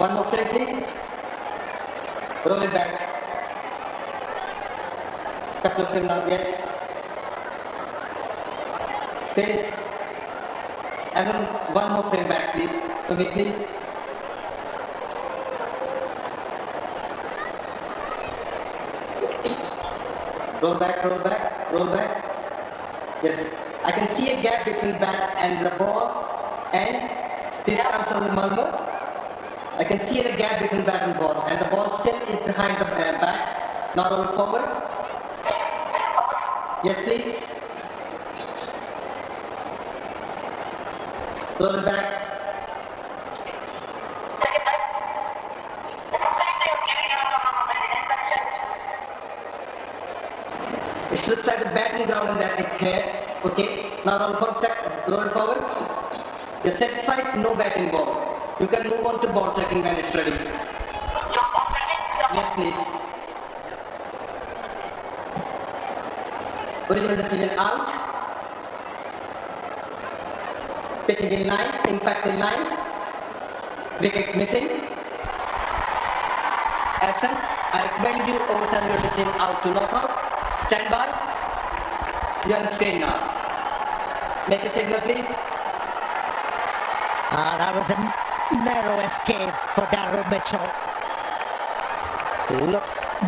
One more frame, please. Roll it back. Couple of frame now, yes. Space. And then one more frame back, please. For me, please. Roll back, roll back, roll back. Yes. I can see a gap between bat and the ball. And this comes as a murmur. I can see the gap between bat and ball. And the ball still is behind the bat. Not roll forward. Yes, please. Roll it back. It looks like the batting ground and that it's here. Okay. Now roll it forward. You're satisfied, no batting ball. You can move on to ball tracking when it's ready. Yes, please. Original decision out. Pitching in line, impact in line, wickets missing. Arslan, I recommend you overturn your decision out to knock out. Stand by. You are staying now. Make a signal, please. That was a narrow escape for Darryl Mitchell. Look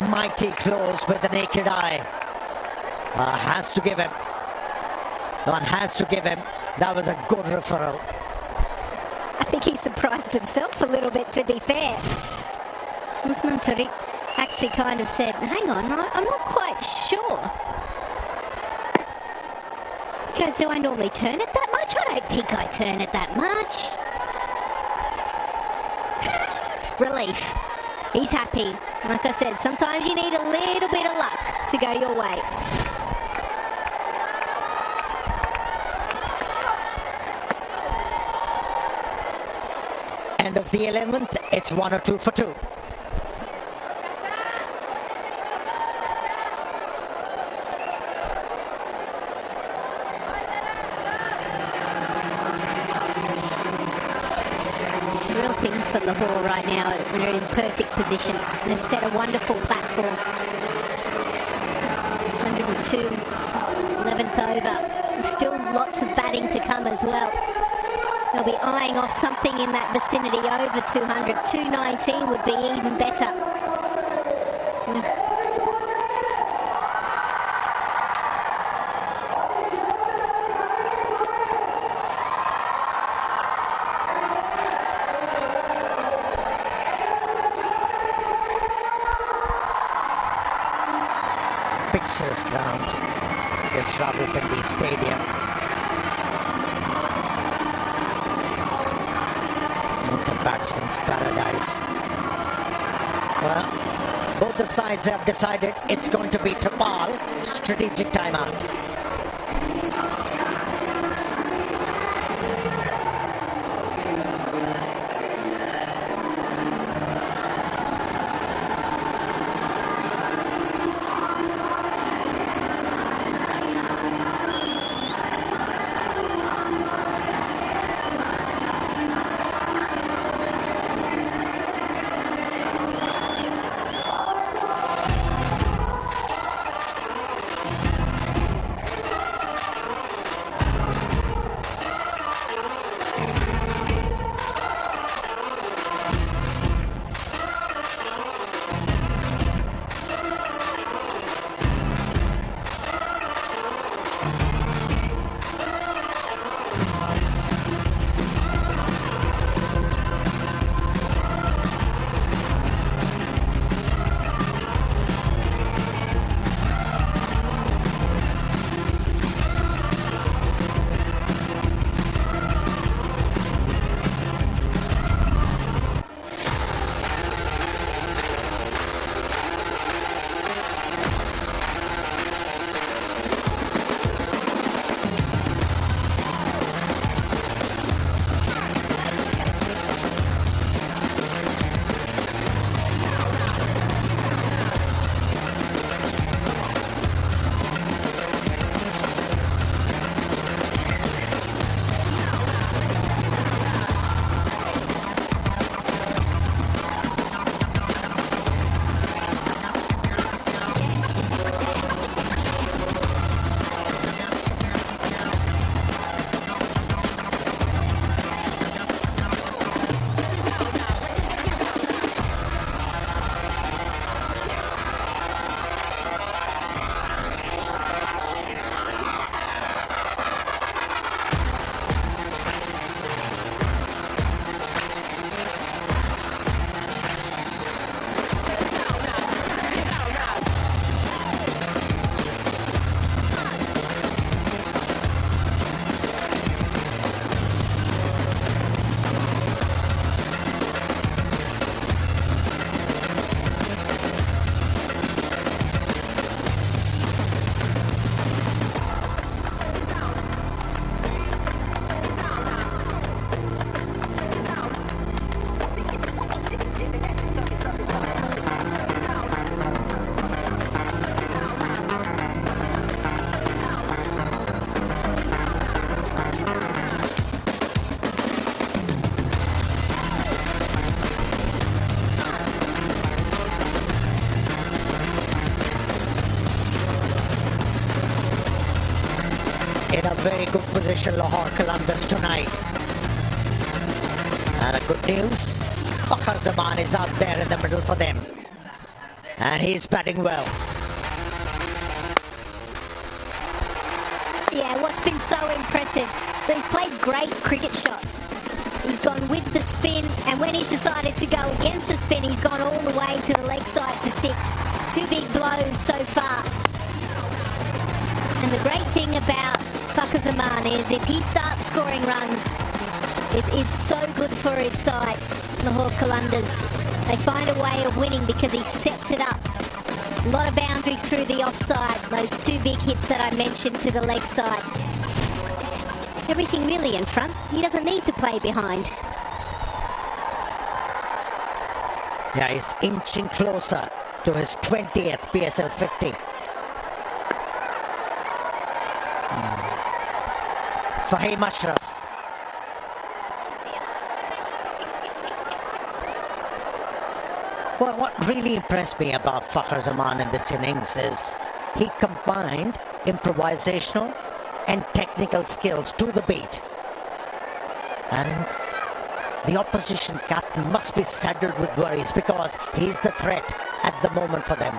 mighty close with the naked eye. Has to give him. One has to give him. That was a good referral. I think he surprised himself a little bit, to be fair. Usman Tariq actually kind of said, hang on, I'm not quite sure. He goes, do I normally turn it that much? I don't think I turn it that much. Relief. He's happy. Like I said, sometimes you need a little bit of luck to go your way. End of the 11th, it's 1 or 2 for 2. Real thing for Lahore right now. They're in perfect position. They've set a wonderful platform. 102, 11th over. Still lots of batting to come as well. They'll be eyeing off something in that vicinity over 200. 219 would be even better. Pictures ground. This Rawalpindi Stadium. It's a batsman's paradise. Well, both the sides have decided it's going to be Tapal, strategic timeout. In a very good position, Lahore Qalandars tonight. And a good news, Fakhar Zaman is out there in the middle for them. And he's batting well. Yeah, what's been so impressive, so he's played great cricket shots. He's gone with the spin, and when he's decided to go against the spin, he's gone all the way to the leg side for 6. 2 big blows so far. And the great thing about Fakhar Zaman is if he starts scoring runs, it is so good for his side, Lahore Qalandars. They find a way of winning because he sets it up. A lot of boundaries through the offside. Those 2 big hits that I mentioned to the leg side. Everything really in front. He doesn't need to play behind. Yeah, he's inching closer to his 20th PSL 50. Fahim Ashraf. Well, what really impressed me about Fakhar Zaman in this innings is he combined improvisational and technical skills to the beat. And the opposition captain must be saddled with worries because he's the threat at the moment for them.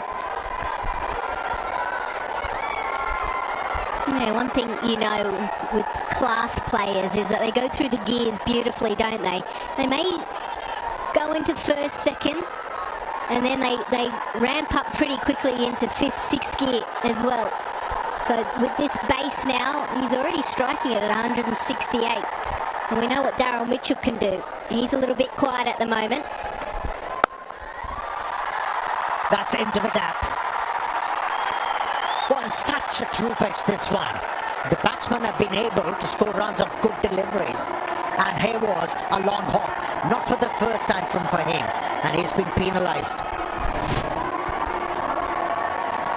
Yeah, one thing you know with class players is that they go through the gears beautifully, don't they? They may go into first, second, and then they ramp up pretty quickly into 5th, 6th gear as well. So with this base now, he's already striking it at 168. And we know what Daryl Mitchell can do. He's a little bit quiet at the moment. That's into the gap. Well, such a true pitch, this one. The batsmen have been able to score runs of good deliveries. And here was a long hop, not for the first time from Fahim, and he's been penalised.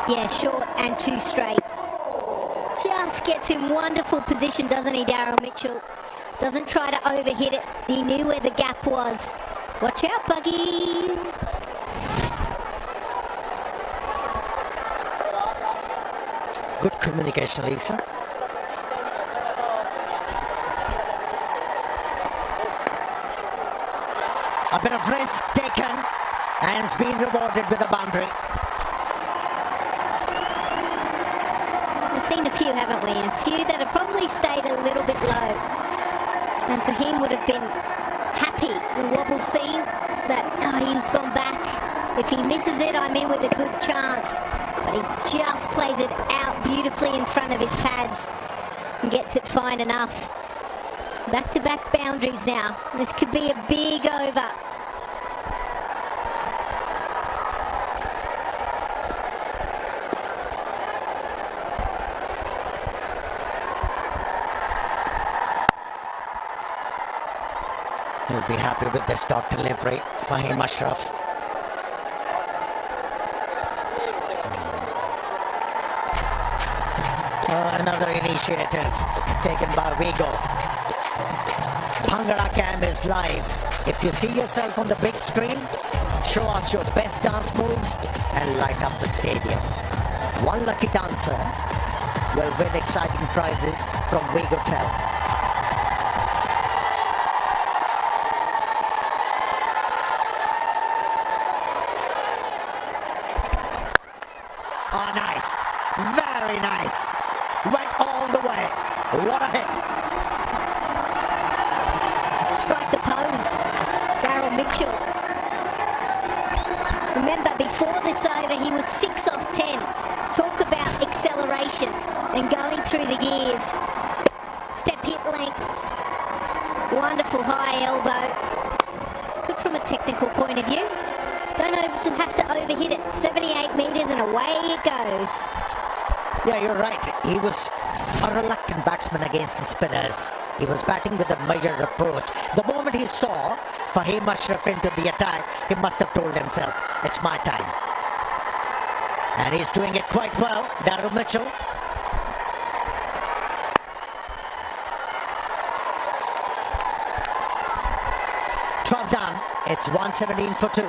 Yeah, short and 2 straight. Just gets in wonderful position, doesn't he, Daryl Mitchell? Doesn't try to overhit it. He knew where the gap was. Watch out, Buggy. Good communication, Lisa. A bit of risk taken, and it's been rewarded with a boundary. We've seen a few, haven't we? A few that have probably stayed a little bit low. And for him would have been happy with Wobble seeing that he's gone back. If he misses it, I'm in with a good chance. But he just plays it out beautifully in front of his pads and gets it fine enough. Back-to-back boundaries now. This could be a big over. He'll be happy with this dot delivery, Fahim Ashraf. Another initiative taken by Vigo. Bhangra Cam is live. If you see yourself on the big screen, show us your best dance moves and light up the stadium. One lucky dancer will win exciting prizes from Vigo Tel. Oh, nice. Very nice. Went all the way. What a hit. Strike the pose. Daryl Mitchell. Remember, before this over, he was 6 off 10. Talk about acceleration and going through the gears. Step hit length. Wonderful high elbow. Good from a technical point of view. Don't have to overhit it. 78 metres and away it goes. Yeah, you're right. He was a reluctant batsman against the spinners. He was batting with a measured approach. The moment he saw Fahim Ashraf into the attack, he must have told himself, it's my time. And he's doing it quite well, Daryl Mitchell. Done. It's 117 for 2.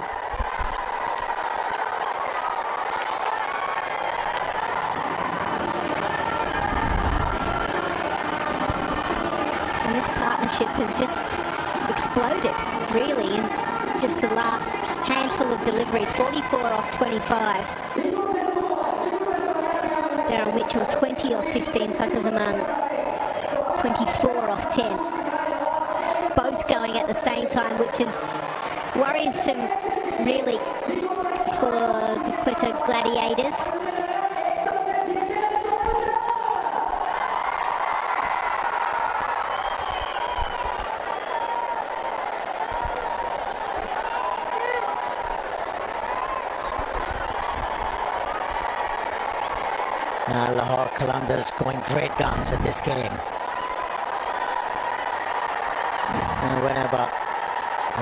And this partnership has just exploded, really, in just the last handful of deliveries. 44 off 25. Daryl Mitchell 20 off 15. Fakhar Zaman 24 off 10. Both going going at the same time, which is worrisome, really, for the Quetta Gladiators. Lahore Qalandars going great guns in this game. And whenever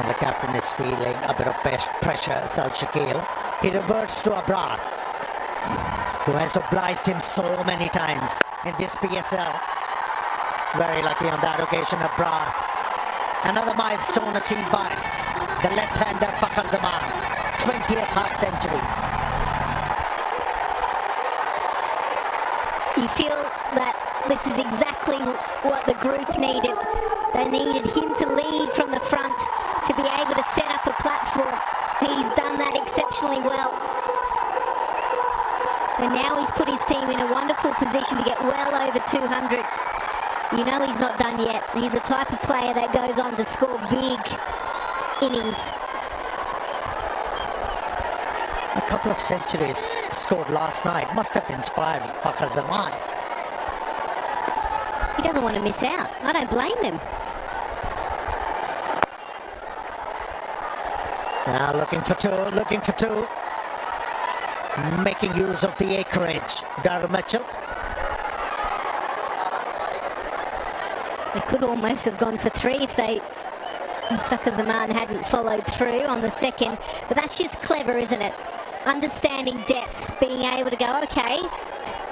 the captain is feeling a bit of pressure, Sal Shakil, he reverts to Abrar, who has obliged him so many times in this PSL. Very lucky on that occasion, Abrar. Another milestone achieved by the left-hander Fakhar Zaman, 20th half century. You feel that this is exactly what the group needed. They needed him to lead from the front, to be able to set up a platform. He's done that exceptionally well. And now he's put his team in a wonderful position to get well over 200. You know he's not done yet. He's a type of player that goes on to score big innings. A couple of centuries scored last night must have inspired Fakhar Zaman. He doesn't want to miss out. I don't blame him. Now looking for two. Making use of the acreage. Darryl Mitchell. They could almost have gone for three if Fakhar Zaman hadn't followed through on the second. But that's just clever, isn't it? Understanding depth, being able to go, okay,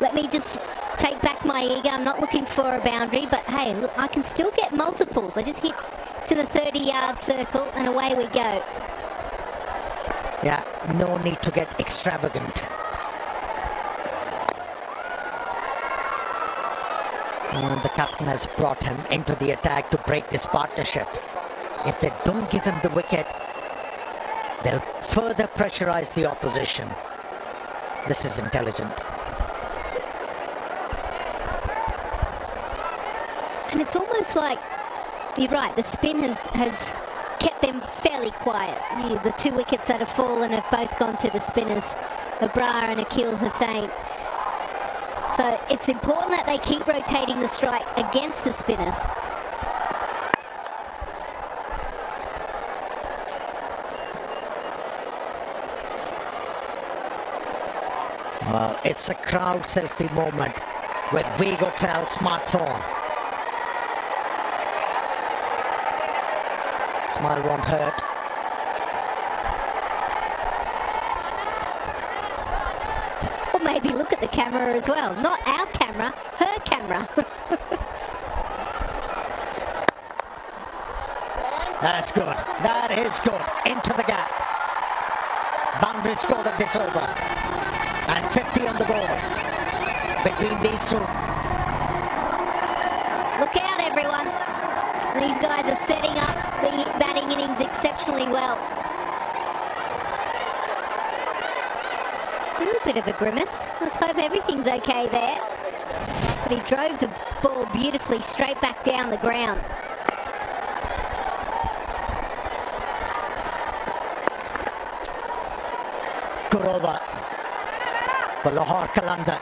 let me just take back my ego. I'm not looking for a boundary, but hey, look, I can still get multiples. I just hit to the 30-yard circle and away we go. Yeah, no need to get extravagant. And the captain has brought him into the attack to break this partnership. If they don't give him the wicket, they'll further pressurize the opposition. This is intelligent. And it's almost like, you're right, the spin has kept them fairly quiet. The two wickets that have fallen have both gone to the spinners, Abrar and Akeal Hussain. So it's important that they keep rotating the strike against the spinners. Well, it's a crowd selfie moment with 𝐑𝐄-𝐍𝐆𝐋𝐈𝐒𝐇 smartphone. Smile won't hurt. Or maybe look at the camera as well. Not our camera, her camera. That's good. That is good. Into the gap. Boundary scored at this over. And 50 on the board between these two. Look out, everyone. These guys are setting up the batting innings exceptionally well. A little bit of a grimace. Let's hope everything's okay there. But he drove the ball beautifully straight back down the ground. Good over for Lahore Qalandars.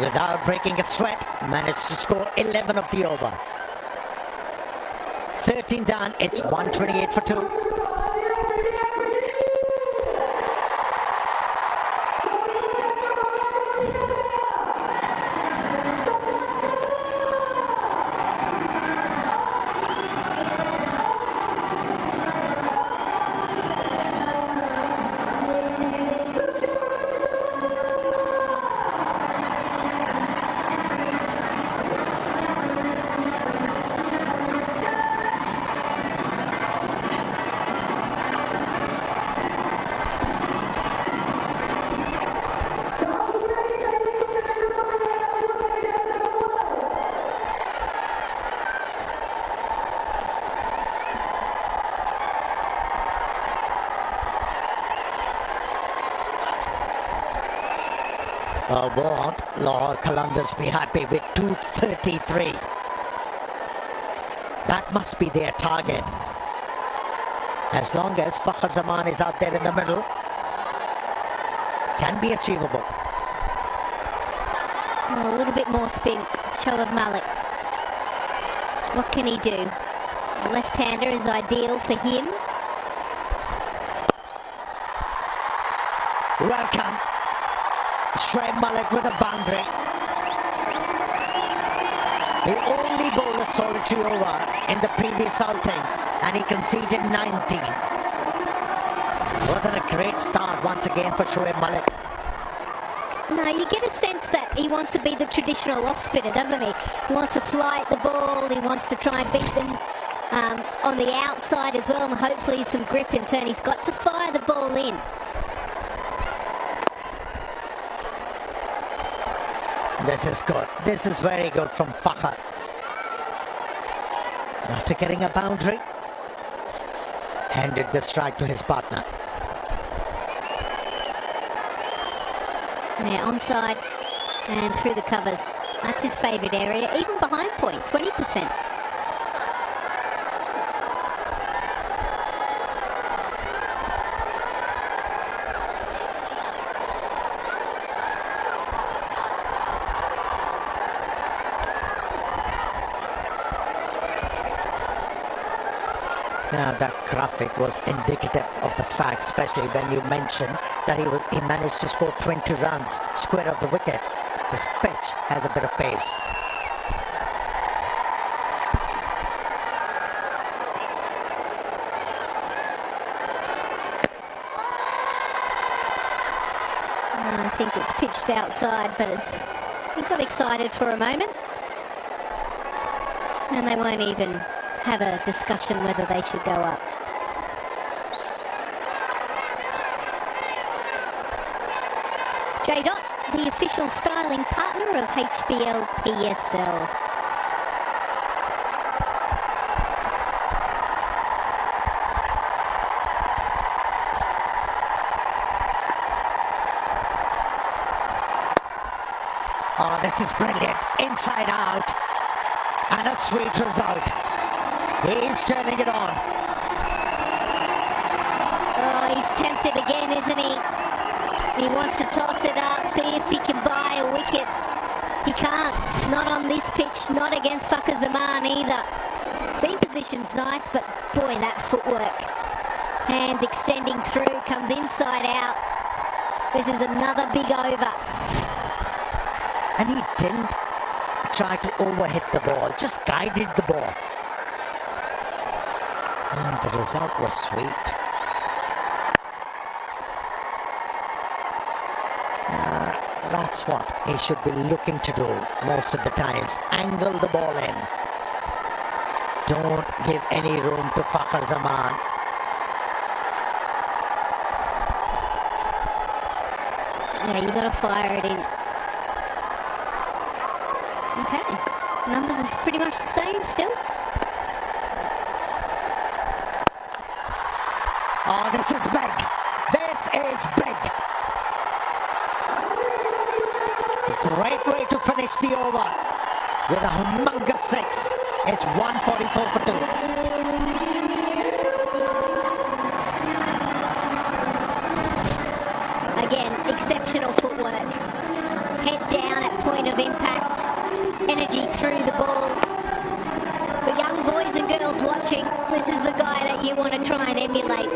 Without breaking a sweat, managed to score 11 of the over. 13 down, it's 128 for 2. Won't Lahore Qalandars be happy with 233? That must be their target. As long as Fakhar Zaman is out there in the middle, can be achievable. Oh, a little bit more spin. 𝐄𝐍𝐆𝐋𝐈𝐒𝐇. What can he do? The left-hander is ideal for him. Welcome. 𝐄𝐍𝐆𝐋𝐈𝐒𝐇 Malik with a boundary. He only bowled a solitary over in the previous outing and he conceded 19. Wasn't a great start once again for 𝐄𝐍𝐆𝐋𝐈𝐒𝐇. No, you get a sense that he wants to be the traditional off-spinner, doesn't he? He wants to fly at the ball, he wants to try and beat them on the outside as well, and hopefully some grip in turn. He's got to fire the ball in. This is good. This is very good from Fakhar. After getting a boundary, handed the strike to his partner. Yeah, onside and through the covers. That's his favourite area, even behind point, 20%. Now that graphic was indicative of the fact, especially when you mentioned that he managed to score 20 runs square of the wicket. This pitch has a bit of pace. I think it's pitched outside, but he got excited for a moment. And they won't even have a discussion whether they should go up. 𝐿, the official styling partner of HBL PSL. Oh, this is brilliant. Inside out. And a sweet result. He's turning it on. Oh, he's tempted again, isn't he? He wants to toss it up, see if he can buy a wicket. He can't. Not on this pitch, not against Fakhar Zaman either. Seam position's nice, but boy, that footwork. Hands extending through, comes inside out. This is another big over. And he didn't try to overhit the ball, just guided the ball. And the result was sweet. That's what he should be looking to do most of the times. Angle the ball in. Don't give any room to Fakhar Zaman. Yeah, you got to fire it in. Okay, numbers is pretty much the same still. Oh, this is big. This is big. Great way to finish the over with a humongous 6. It's 144 for 2. Again, exceptional footwork. Head down at point of impact. Energy through the ball. For young boys and girls watching, this is a guy that you want to try and emulate.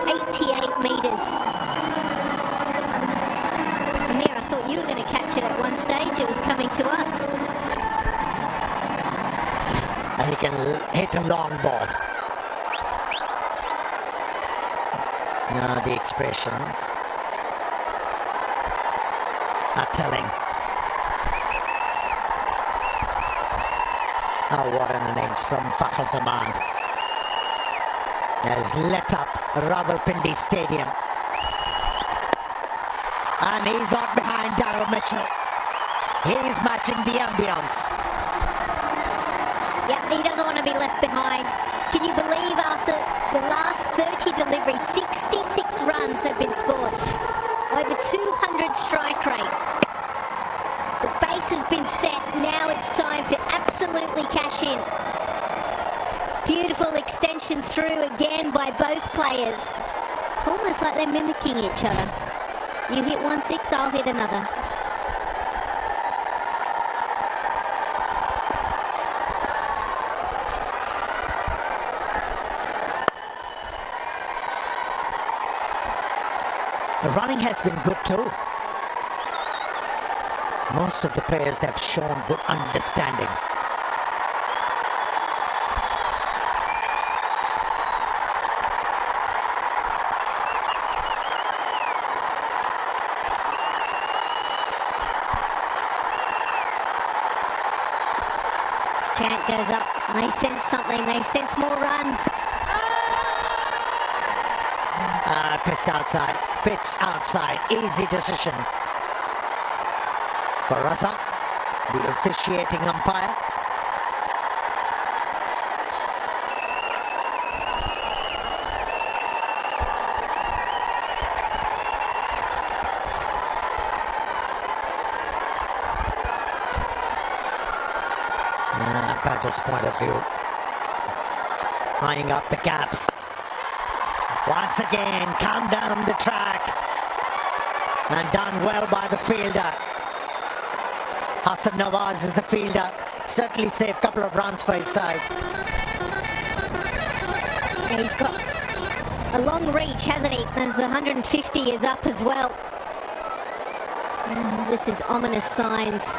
88 metres. Amir, I thought you were going to catch it at one stage. It was coming to us. He can hit a long ball. Now the expressions are telling. Oh, what an innings from Fakhar Zaman. Has lit up Rawalpindi Stadium. And he's not behind Daryl Mitchell. He's matching the ambience. Yeah, he doesn't want to be left behind. Can you believe after the last 30 deliveries, 66 runs have been scored. Over 200 strike rate. The base has been set. Now it's time to absolutely cash in. Beautiful extension through again by both players. It's almost like they're mimicking each other. You hit 1-6, I'll hit another. The running has been good too. Most of the players have shown good understanding. Chant goes up. They sense something. They sense more runs. Pitched outside. Pitched outside. Easy decision for Raza, the officiating umpire. Batter's point of view, eyeing up the gaps. Once again, come down the track and done well by the fielder. Hassan Nawaz is the fielder. Certainly saved a couple of runs for his side. Yeah, he's got a long reach, hasn't he? As the 150 is up as well. This is ominous signs.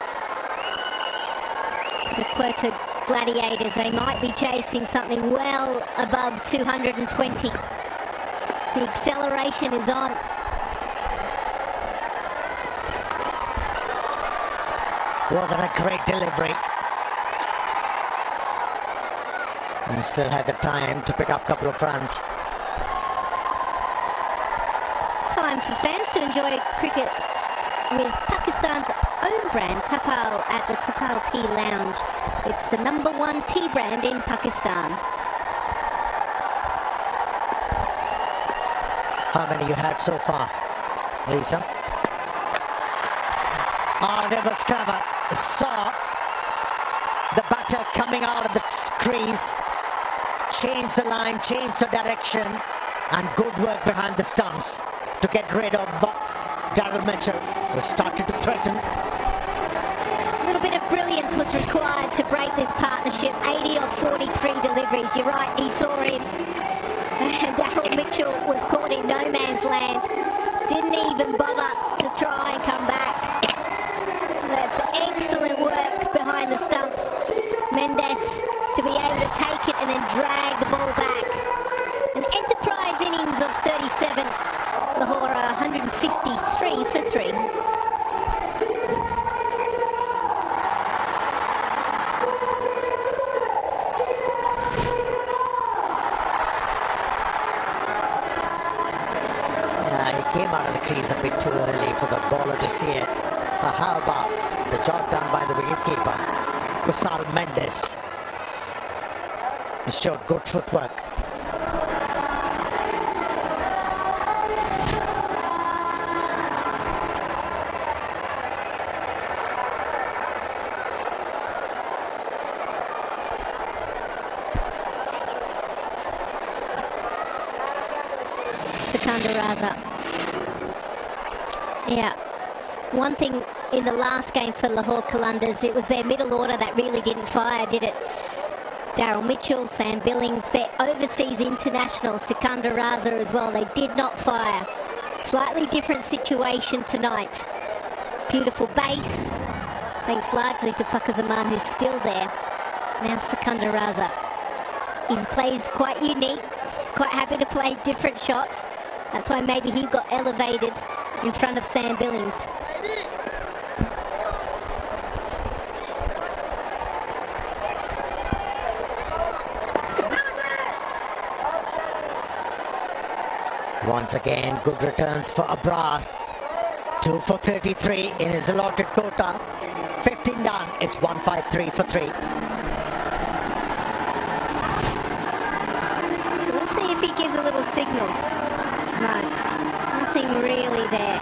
The Quetta Gladiators, they might be chasing something well above 220. The acceleration is on. Wasn't a great delivery. And still had the time to pick up a couple of runs. Time for fans to enjoy cricket with Pakistan's own brand, Tapal, at the Tapal Tea Lounge. It's the #1 tea brand in Pakistan. How many you had so far, Lisa? Oh, that was clever. Saw the batter coming out of the crease, changed the line, changed the direction, and good work behind the stumps to get rid of Daryl Mitchell, who started to threaten. A little bit of brilliance was required to break this partnership. 80 of 43 deliveries. You're right, he saw it. Daryl Mitchell was caught in no man's land. Didn't even bother to try and come back. That's excellent work behind the stumps. Mendes to be able to take it and then drag the ball back. An enterprise innings of 37. Lahore 153 for 3. Came out of the crease a bit too early for the bowler to see it. But how about the job done by the wicketkeeper, Kusal Mendes? He showed good footwork. Sikandar Raza. Yeah, one thing in the last game for Lahore Qalandars, it was their middle order that really didn't fire, did it? Daryl Mitchell, Sam Billings, their overseas international, Sikandar Raza as well, they did not fire. Slightly different situation tonight. Beautiful base, thanks largely to Fakhar Zaman, who's still there. Now Sikandar Raza. His play is quite unique, he's quite happy to play different shots. That's why maybe he got elevated in front of Sam Billings. Once again, good returns for Abrar. 2 for 33 in his allotted quota. 15 done. It's 153 for 3. So let's see if he gives a little signal. No, nothing really there.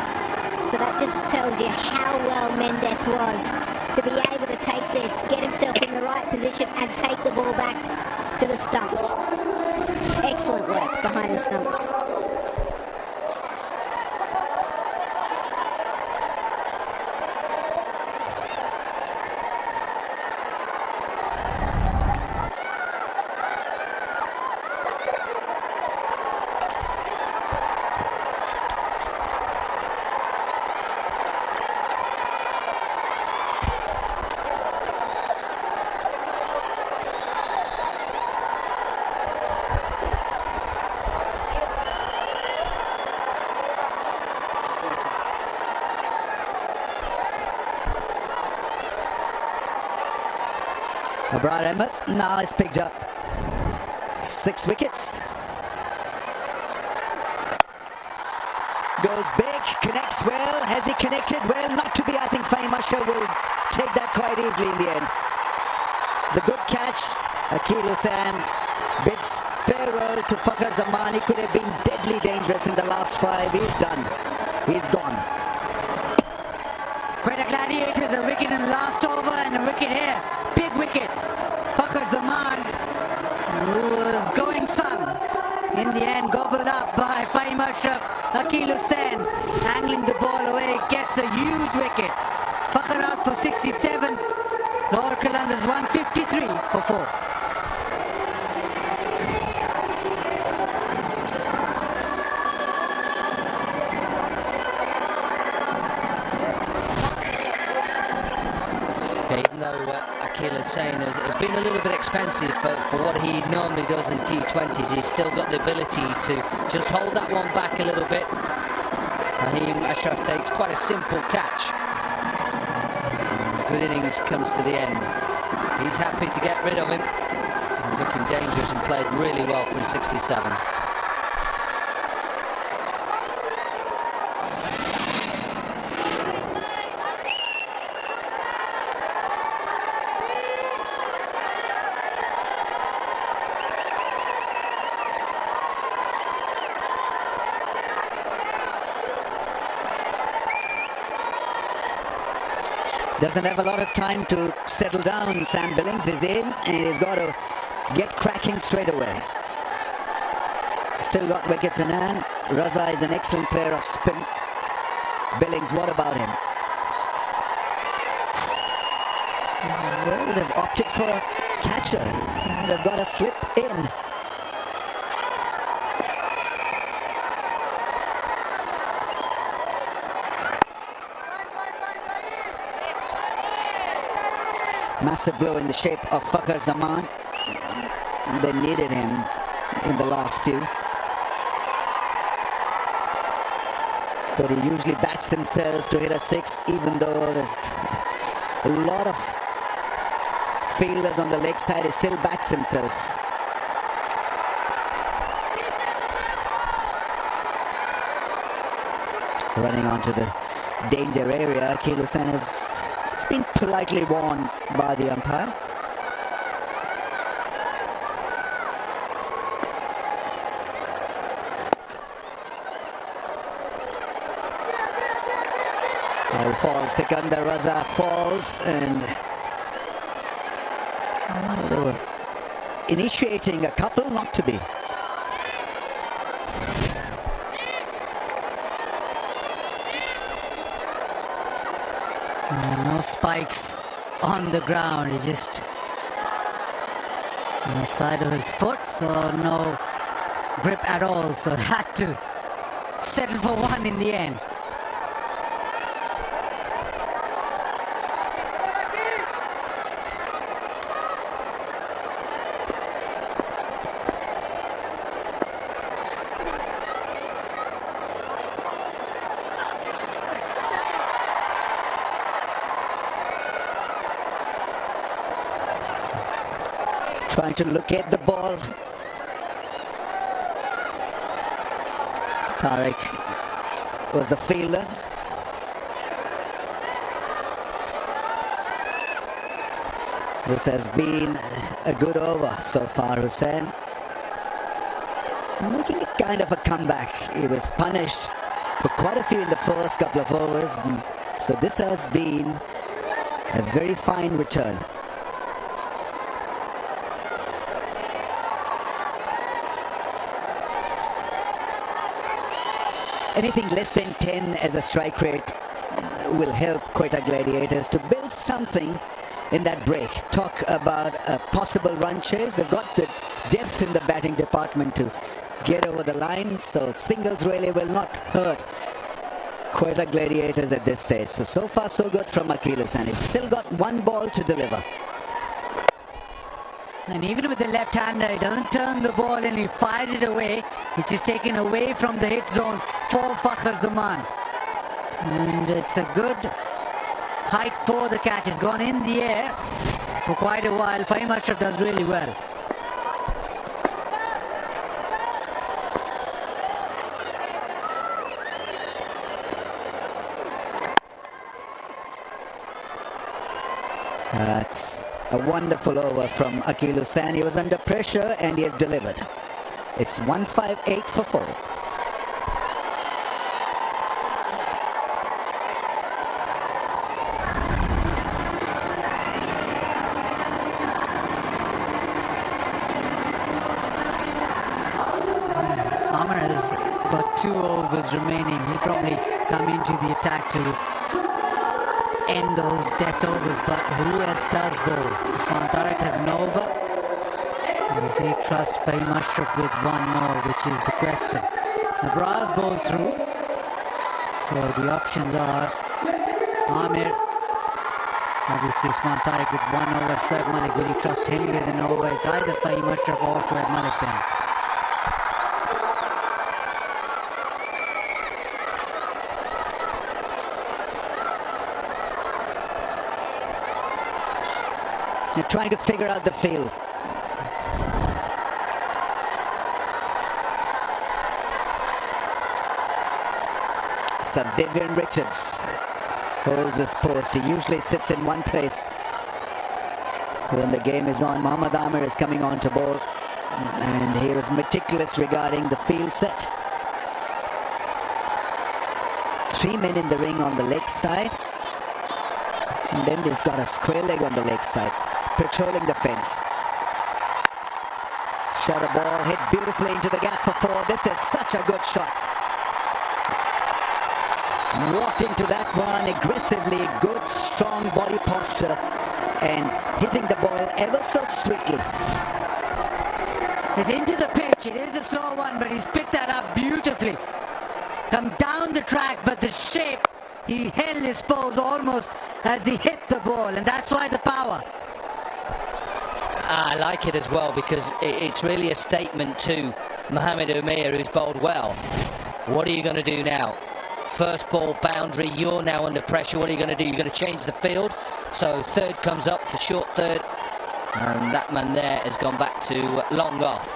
So that just tells you how well Mendes was to be able to take this, get himself in the right position and take the ball back to the stumps. Excellent work behind the stumps. Abrar Ahmed now has picked up 6 wickets. Goes big, connects well. Has he connected well? Not to be. I think Fahim Ashraf will take that quite easily in the end. It's a good catch. Akeal Hussain bids farewell to Fakhar Zaman. He could have been deadly dangerous in the last 5. He's done. He's gone. Quetta Gladiators, a wicket in the last over and a wicket here. Big wicket. Fakhar Zaman, who was going some, in the end gobbled up by Fahim Ashraf. Akeal Hussain angling the ball away, gets a huge wicket. Fakhar out for 67. Lahore Qalandars 153 for 4. Even though Akeal Hussain has been a little bit expensive for what he normally does in T20s, he's still got the ability to just hold that one back a little bit. Fahim Ashraf takes quite a simple catch. Good innings comes to the end. He's happy to get rid of him. Looking dangerous and played really well from 67. Doesn't have a lot of time to settle down. Sam Billings is in and he's got to get cracking straight away. Still got wickets in hand. Raza is an excellent player of spin. Billings, what about him? Well, they've opted for a catcher. They've got to slip in. Massive blow in the shape of Fakhar Zaman. They needed him in the last few. But he usually backs himself to hit a 6, even though there's a lot of fielders on the leg side. He still backs himself. Running onto the danger area, Akeal Hussain has been politely warned by the umpire. Ball falls, Sikandar Raza falls, and they were initiating a couple, not to be. No spikes on the ground, he just on the side of his foot, so no grip at all, so had to settle for 1 in the end. Trying to locate the ball. Tariq was the fielder. This has been a good over so far, Hussain. Making it kind of a comeback. He was punished for quite a few in the first couple of overs. And so this has been a very fine return. anything less than 10 as a strike rate will help Quetta Gladiators to build something in that break. Talk about a possible run chase. They've got the depth in the batting department to get over the line, so singles really will not hurt Quetta Gladiators at this stage. So far so good from Achilles, and he's still got one ball to deliver. And even with the left-hander, he doesn't turn the ball and he fires it away, which is taken away from the hit zone for Fakhar Zaman. And it's a good height for the catch. It's gone in the air for quite a while. Fahim Ashraf does really well. That's a wonderful over from Akeel Hussain. He was under pressure and he has delivered. It's 158 for 4. Amar has got 2 overs remaining. He'll probably come into the attack to end those death overs, but who else does bowl? Usman Tariq has an over. Does he trust Fahim Ashraf with one more, which is the question. Nabraz bowled through, so the options are Amir, obviously Usman Tariq with one over. Shoaib Malik, will you trust him with an over? It's either Fahim Ashraf or Shoaib Malik then. You're trying to figure out the field. So Vivian Richards holds his post. He usually sits in one place when the game is on. Mohammad Amir is coming on to bowl, and he was meticulous regarding the field set. 3 men in the ring on the leg side, and then he's got a square leg on the leg side, patrolling the fence. Shot a ball, hit beautifully into the gap for 4. This is such a good shot. Walked into that one aggressively, good strong body posture, and hitting the ball ever so sweetly. It's into the pitch. It is a slow one, but he's picked that up beautifully. Come down the track, but the shape, he held his pose almost as he hit the ball, and that's why the power. I like it as well, because it's really a statement to Mohamed Umair, who's bowled well. What are you going to do now? First ball boundary, you're now under pressure. What are you going to do? You're going to change the field. So third comes up to short third, and that man there has gone back to long off.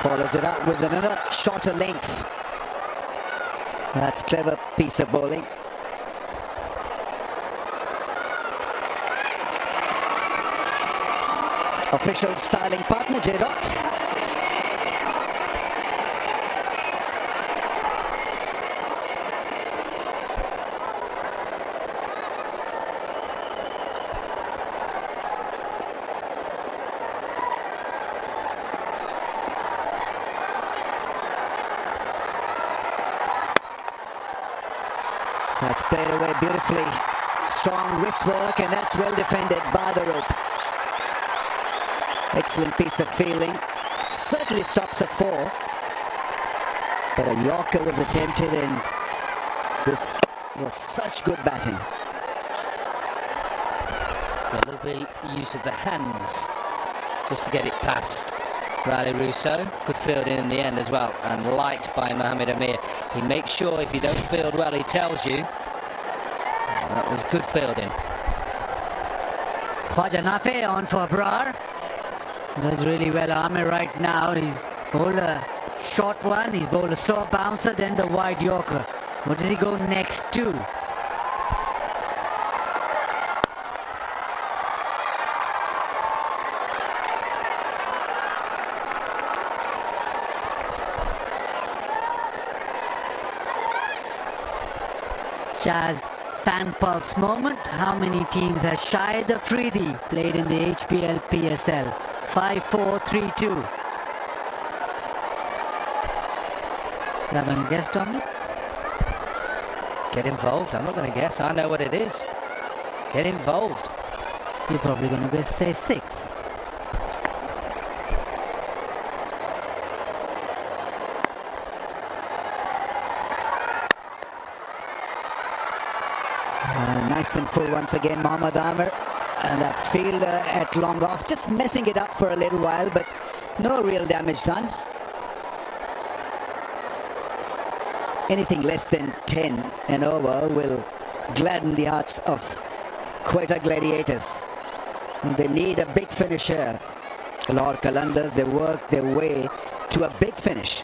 Follows it up with another shorter length. That's clever piece of bowling. Official styling partner, J-Dot. That's played away beautifully. Strong wrist work, and that's well defended by the rope. Excellent piece of fielding. Certainly stops at 4. But a Yorker was attempted, and this was such good batting. A little bit use of the hands just to get it past Riley Russo. Good fielding in the end as well, and liked by Mohamed Amir. He makes sure if you don't field well, he tells you. That was good fielding. Khwaja Nafe on for Brar. Does really well. Amir right now, he's bowled a short one, he's bowled a slow bouncer, then the wide Yorker. What does he go next to? Shah's fan pulse moment. How many teams has Shahid Afridi played in the HBL PSL? 5-4-3-2. You have any guess, Dominic? Get involved. I'm not going to guess. I know what it is. Get involved. You're probably going to say 6. Nice and full once again, Mohammad Amir. And that fielder at long off, just messing it up for a little while, but no real damage done. Anything less than 10 and over will gladden the hearts of Quetta Gladiators. They need a big finish here. Lahore Qalandars, they work their way to a big finish.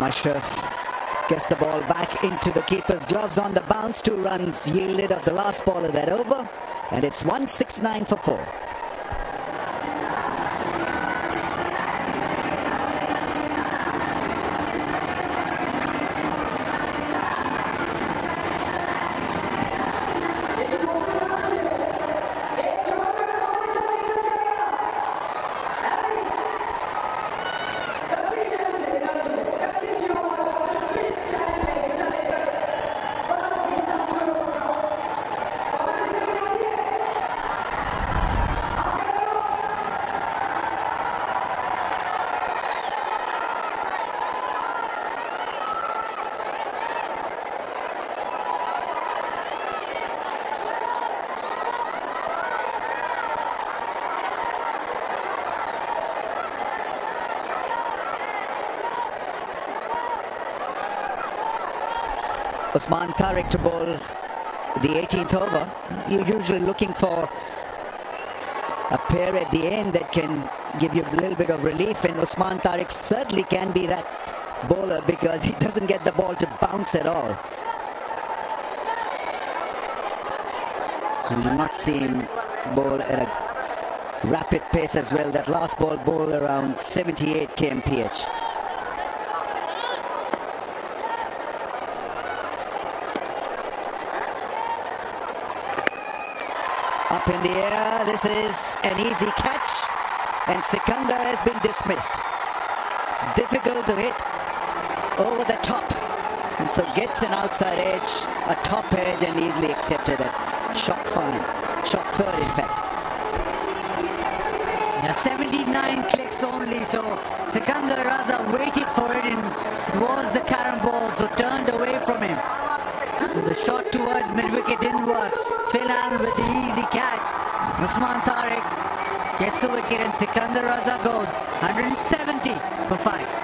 Ashraf gets the ball back into the keeper's gloves on the bounce. 2 runs yielded of the last ball of that over, and it's 169 for 4. Usman Tariq to bowl the 18th over. You're usually looking for a pair at the end that can give you a little bit of relief, and Usman Tariq certainly can be that bowler because he doesn't get the ball to bounce at all. You do not see him bowl at a rapid pace as well. That last ball bowled around 78 kmph. Up in the air, this is an easy catch, and Sikandar has been dismissed. Difficult to hit over the top, and so gets an outside edge, a top edge, and easily accepted it. Shot fine, shot third in fact. Yeah, 79 clicks only, so Sikandar Raza waited for it, and it was the carom ball, so turned away from him. The shot towards mid-wicket didn't work. Phil Allen with the easy catch. Usman Tariq gets the wicket, and Sikandar Raza goes 170 for 5.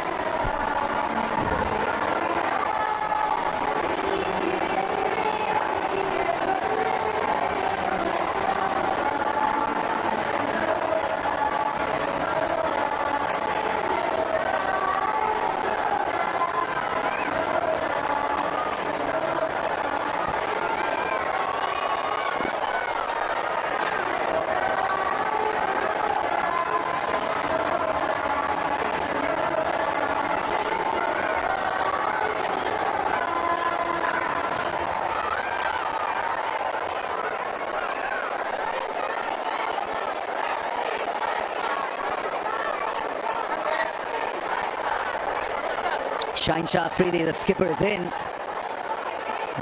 Shaheen Shah Afridi, the skipper, is in.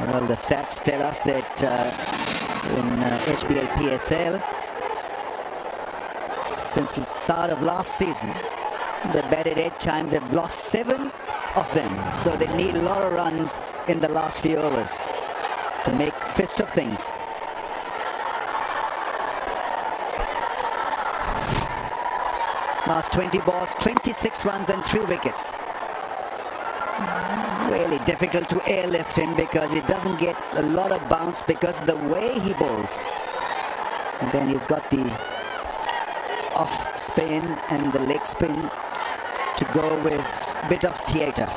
Well, the stats tell us that in HBL PSL, since the start of last season, they batted 8 times, they've lost 7 of them. So they need a lot of runs in the last few overs to make fist of things. Last 20 balls, 26 runs and 3 wickets. Really difficult to airlift him because he doesn't get a lot of bounce because of the way he bowls. And then he's got the off spin and the leg spin to go with a bit of theatre.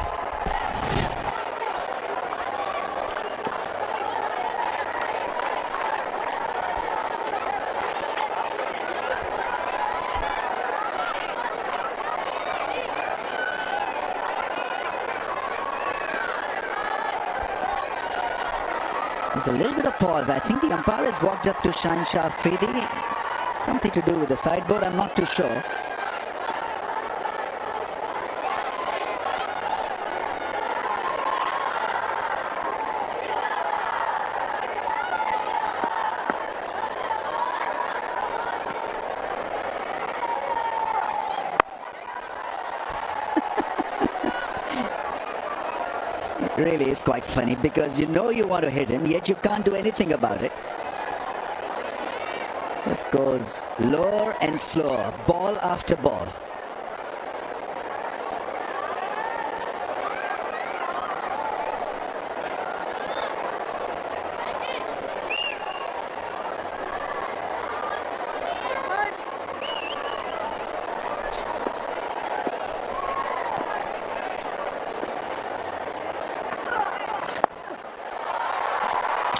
There's a little bit of pause. I think the umpire has walked up to Shahinshah Afridi. Something to do with the sideboard, I'm not too sure. It really is quite funny because you know you want to hit him, yet you can't do anything about it. Just goes lower and slower, ball after ball.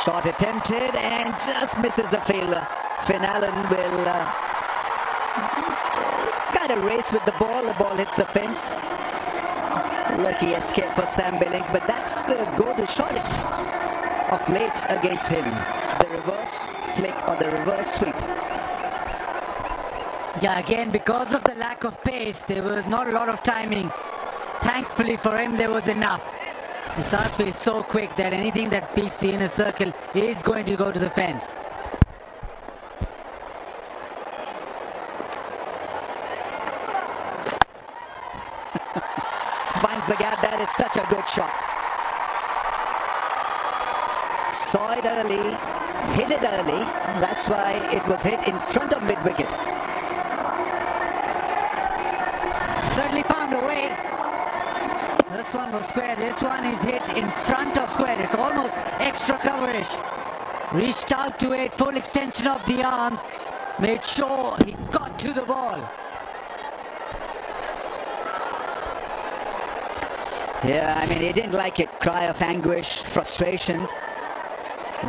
Shot attempted and just misses the fielder. Finn Allen will kind of race with the ball hits the fence. Lucky escape for Sam Billings, but that's the go-to shot of late against him. The reverse flick or the reverse sweep. Yeah, again, because of the lack of pace, there was not a lot of timing. Thankfully for him, there was enough. The southfield is so quick that anything that beats the inner circle is going to go to the fence. Finds the gap. That is such a good shot. Saw it early, hit it early. That's why it was hit in front of mid-wicket. Certainly found a way. This one was square. This one is hit in front of square. It's almost extra coverage. Reached out to it, full extension of the arms. Made sure he got to the ball. Yeah, I mean, he didn't like it. Cry of anguish, frustration.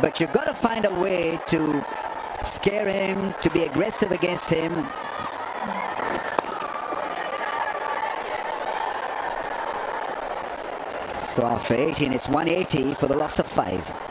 But you've got to find a way to scare him, to be aggressive against him. So after 18, it's 180 for the loss of 5.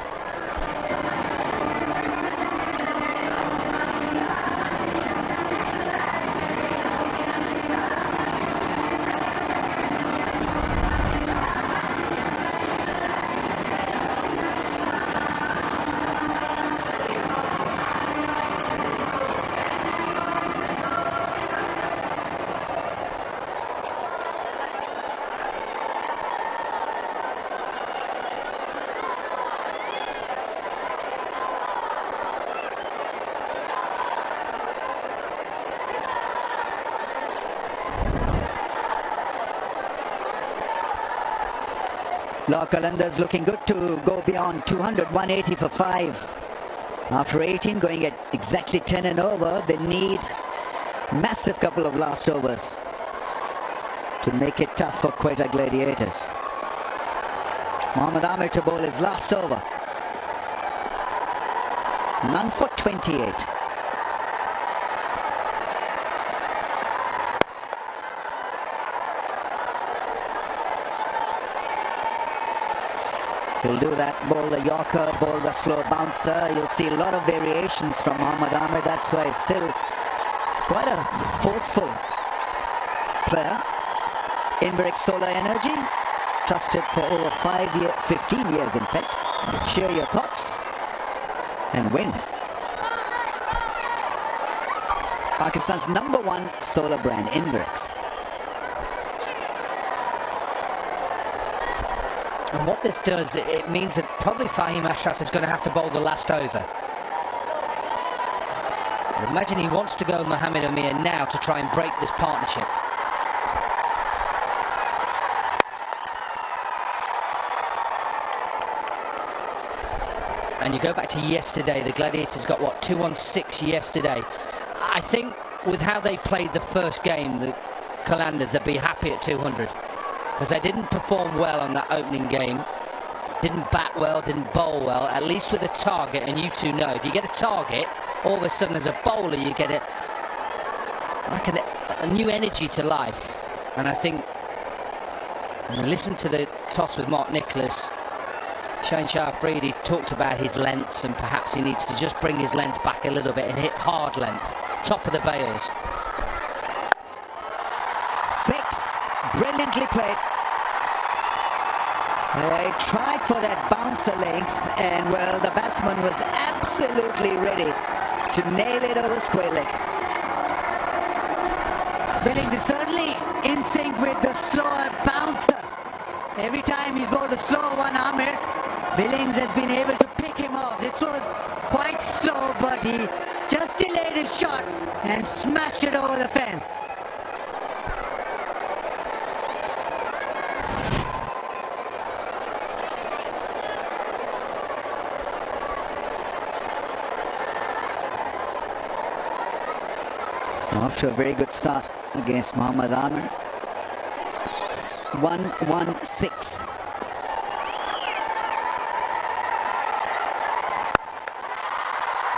Lahore Qalandars looking good to go beyond 200, 180 for 5. After 18, going at exactly 10 and over, they need massive couple of last overs to make it tough for Quetta Gladiators. Mohammad Amir to bowl his last over. None for 28. He'll do that, bowl the Yorker, bowl the slow bouncer. You'll see a lot of variations from Mohammad Amir. That's why it's still quite a forceful player. Inveric Solar Energy, trusted for over 15 years in fact. Share your thoughts and win. Pakistan's #1 solar brand, Inveric. And what this does, it means that probably Fahim Ashraf is going to have to bowl the last over. I imagine he wants to go Mohammad Amir now to try and break this partnership. And you go back to yesterday, the Gladiators got what, 2 on 6 yesterday. I think with how they played the first game, the Qalandars, they'd be happy at 200. Because they didn't perform well on that opening game, didn't bat well, didn't bowl well, at least with a target. And you two know, if you get a target, all of a sudden as a bowler you get it like a new energy to life. And I think, when you listen to the toss with Mark Nicholas, Shah Afridi talked about his lengths, and perhaps he needs to just bring his length back a little bit and hit hard length. Top of the bails. 6. Brilliantly played. He tried for that bouncer length, and well, the batsman was absolutely ready to nail it over square leg. Billings is certainly in sync with the slower bouncer. Every time he's bowled the slower one, Amir, Billings has been able to pick him off. This was quite slow, but he just delayed his shot and smashed it over the fence. So off to a very good start against Mohammad Amir. 1-1-6.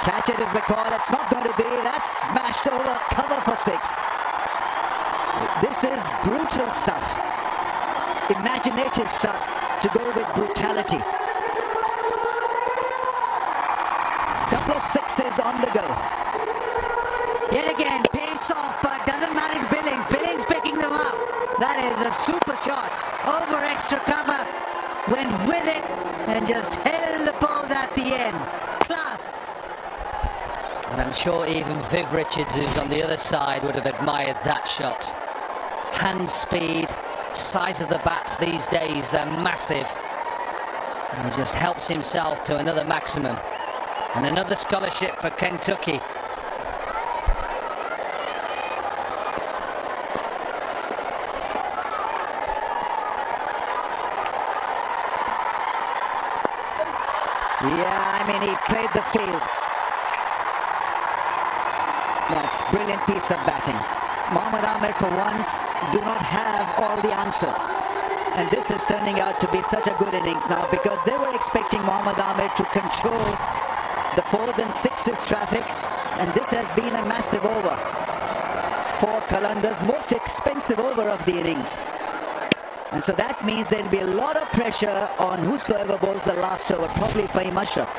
Catch it is the call. It's not going to be. That's smashed over. Cover for 6. This is brutal stuff. Imaginative stuff to go with brutality. Couple of 6s on the go. Yet again, pace off, but doesn't matter to Billings. Billings picking them up. That is a super shot. Over extra cover. Went with it and just held the pose at the end. Class. And I'm sure even Viv Richards, who's on the other side, would have admired that shot. Hand speed, size of the bats these days, they're massive. And he just helps himself to another maximum. And another scholarship for Kentucky. Yeah, I mean, he played the field. That's a brilliant piece of batting. Mohammad Amir, for once, do not have all the answers. And this is turning out to be such a good innings now, because they were expecting Mohammad Amir to control the 4s and 6s traffic. And this has been a massive over for Qalandars, most expensive over of the innings. And so that means there'll be a lot of pressure on whosoever bowls the last over, probably Fahim Ashraf.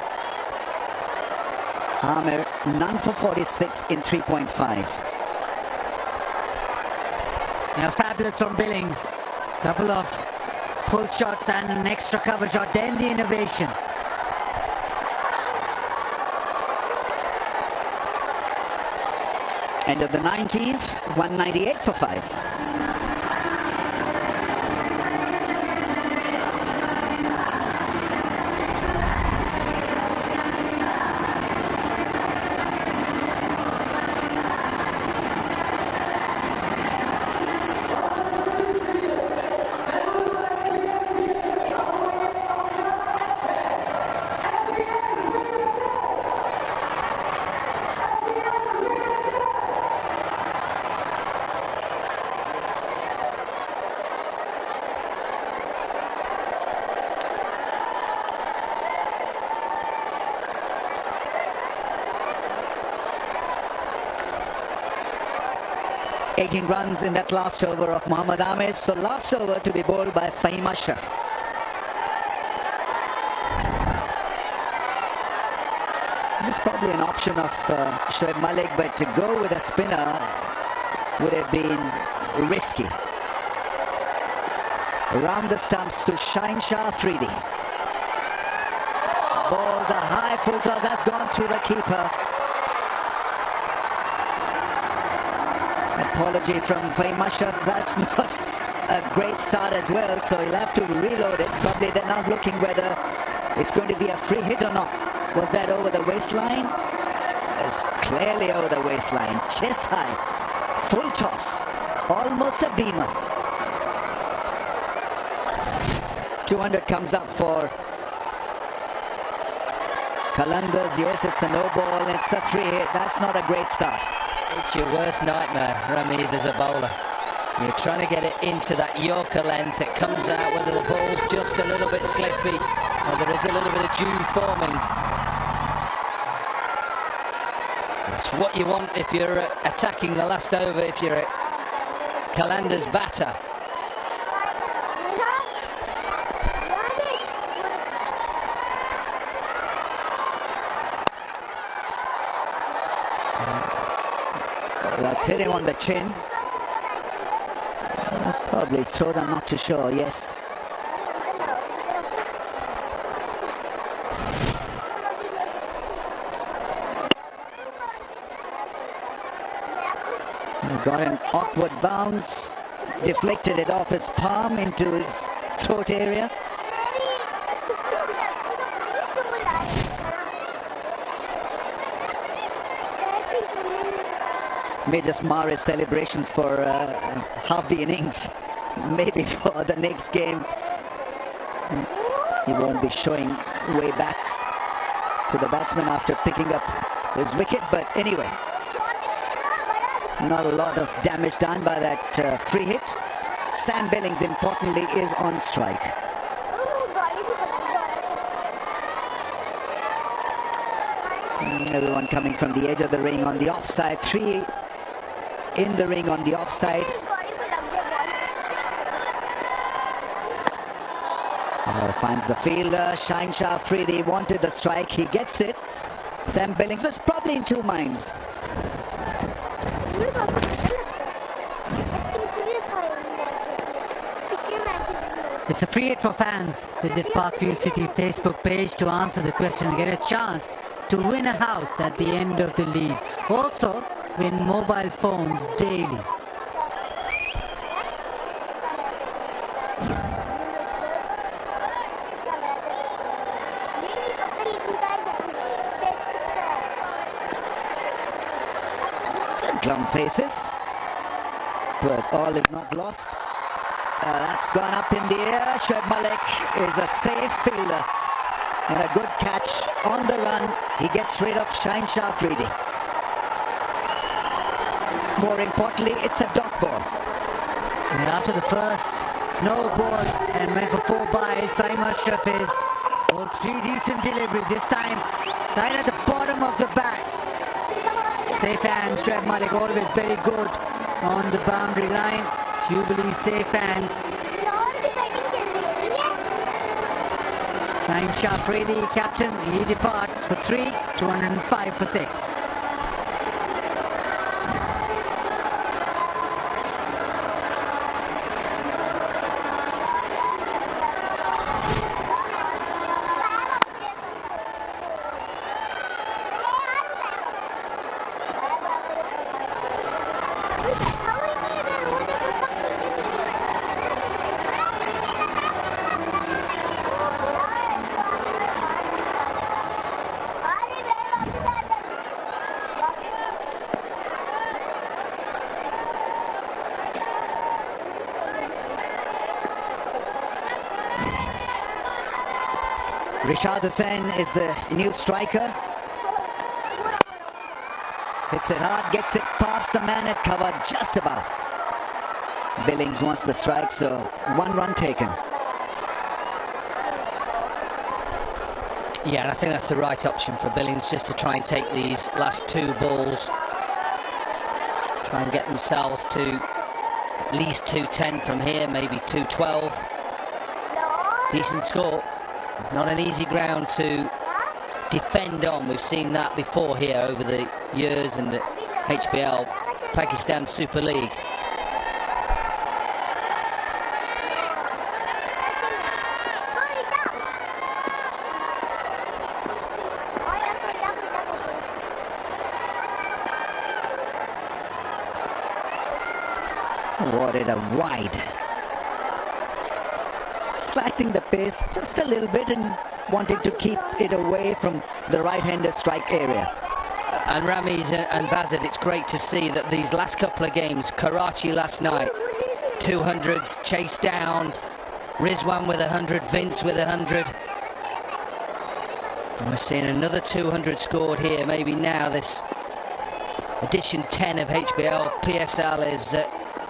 Amir, none for 46 in 3.5. Now fabulous from Billings. Couple of pull shots and an extra cover shot, then the innovation. End of the 19th, 198 for 5. Runs in that last over of Mohammad Amir. So last over to be bowled by Fahim Ashraf. It's probably an option of Shoaib Malik, but to go with a spinner would have been risky. Around the stumps to Shah Afridi. Balls a high full toss. That's gone through the keeper. Apology from Fahim Ashraf. That's not a great start as well, so he'll have to reload it. Probably they're now looking whether it's going to be a free hit or not. Was that over the waistline? It's clearly over the waistline. Chest high. Full toss. Almost a beamer. 200 comes up for Qalandars. Yes, it's a no ball. It's a free hit. That's not a great start. It's your worst nightmare, Ramiz, as a bowler. You're trying to get it into that Yorker length. It comes out whether the ball's just a little bit slippy or there is a little bit of dew forming. It's what you want if you're attacking the last over, if you're a Qalandars batter. it's hit him on the chin. Probably his throat, I'm not too sure, yes. He got an awkward bounce, deflected it off his palm into his throat area. May just mar his celebrations for half the innings. Maybe for the next game he won't be showing way back to the batsman after picking up his wicket, but anyway, not a lot of damage done by that free hit. Sam Billings, importantly, is on strike. Everyone coming from the edge of the ring on the offside. 3 in the ring on the offside. Finds the fielder. Shine Shah Afridi wanted the strike. He gets it. Sam Billings was probably in two minds. It's a free hit for fans. Visit Parkview City Facebook page to answer the question and get a chance to win a house at the end of the league. Also, win mobile phones daily. Glum faces, but all is not lost. That's gone up in the air. Shoaib Malik is a safe fielder and a good catch on the run. He gets rid of Shine Shah Afridi. More importantly, it's a dot ball. And after the first no ball and went for 4 byes, Time Ashraf is 3 decent deliveries this time, right at the bottom of the bat. Safe hands, Shoaib Malik always very good on the boundary line. Jubilee safe hands. Shine Shah Afridi, captain, he departs for 3, 205 for 6. Rishad Hussain is the new striker. Hits it hard, gets it past the man at cover just about. Billings wants the strike, so 1 run taken. Yeah, and I think that's the right option for Billings, just to try and take these last 2 balls. Try and get themselves to at least 210 from here, maybe 212. Decent score. Not an easy ground to defend on. We've seen that before here over the years in the HBL Pakistan Super League. Awarded a wide. Slacking the pace just a little bit and wanting to keep it away from the right-hander strike area. And Ramiz and Bazid, it's great to see that these last couple of games, Karachi last night, 200s chased down, Rizwan with 100, Vince with 100. And we're seeing another 200 scored here. Maybe now this edition 10 of HBL PSL is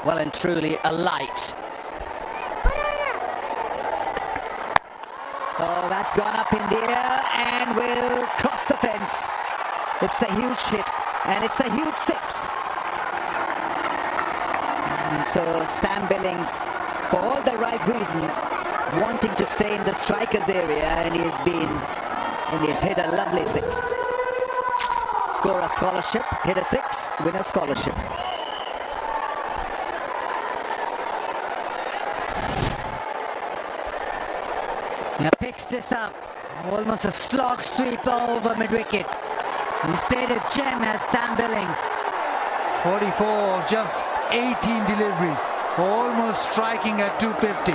well and truly alight. Oh, that's gone up in the air and will cross the fence. It's a huge hit and it's a huge 6. And so Sam Billings, for all the right reasons, wanting to stay in the striker's area, and he's hit a lovely 6. Score a scholarship, hit a 6, win a scholarship. He picks this up. Almost a slog sweep over mid-wicket. He's played a gem as Sam Billings. 44 of just 18 deliveries. Almost striking at 250.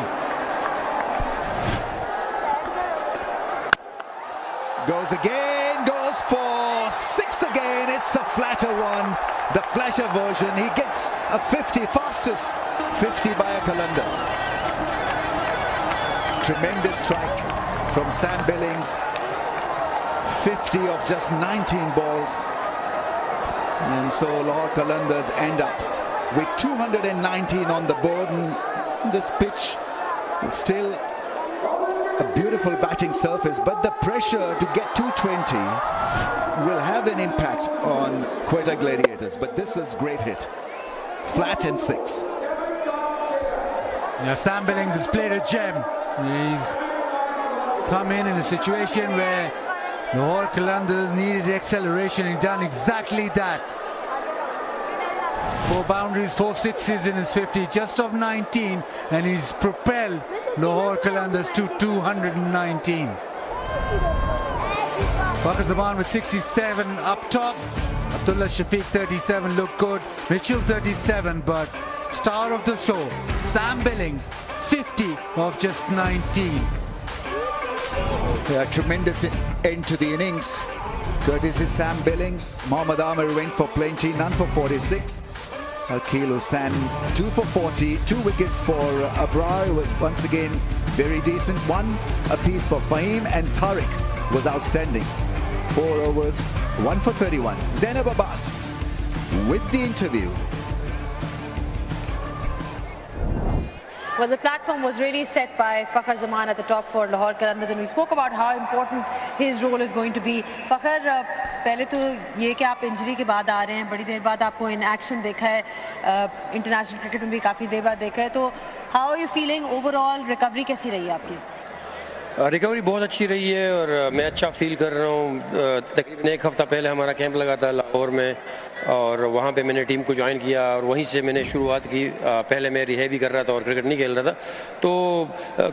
Goes again, goes for 6 again. It's the flatter one, the flatter version. He gets a 50, fastest 50 by Qalandars. Tremendous strike from Sam Billings. 50 of just 19 balls. And so Lahore Qalandars end up with 219 on the board. And this pitch is still a beautiful batting surface, but the pressure to get 220 will have an impact on Quetta Gladiators. But this is great hit. Flat and 6. Yeah, Sam Billings has played a gem. He's come in a situation where Lahore Qalandars needed acceleration and done exactly that. 4 boundaries, 4 sixes in his 50, just of 19, and he's propelled Lahore Qalandars to 219. Fakhar Zaman with 67 up top. Abdullah Shafiq 37 looked good. Mitchell 37, but star of the show, Sam Billings 50 of just 19. Yeah, tremendous end to the innings. Courtesy Sam Billings. Mohammad Amir went for plenty, none for 46. Aqil Hussain 2 for 40, 2 wickets for Abrar was once again very decent. 1 apiece for Fahim, and Tariq was outstanding. 4 overs, 1 for 31. Zainab Abbas with the interview. Well, the platform was really set by Fakhar Zaman at the top for Lahore Qalandars, and we spoke about how important his role is going to be. Fakhar, पहले तो ये कि आप injury के बाद आ रहे हैं, बड़ी देर बाद आपको इन एक्शन देखा है, इंटरनेशनल क्रिकेट में भी काफ़ी देर बाद देखा है, तो how are you feeling overall, recovery कैसी रही है आपकी? रिकवरी बहुत अच्छी रही है और मैं अच्छा फील कर रहा हूँ। तकरीबन 1 हफ़्ता पहले हमारा कैंप लगा था लाहौर में और वहाँ पे मैंने टीम को ज्वाइन किया और वहीं से मैंने शुरुआत की। पहले मैं रिहे भी कर रहा था और क्रिकेट नहीं खेल रहा था, तो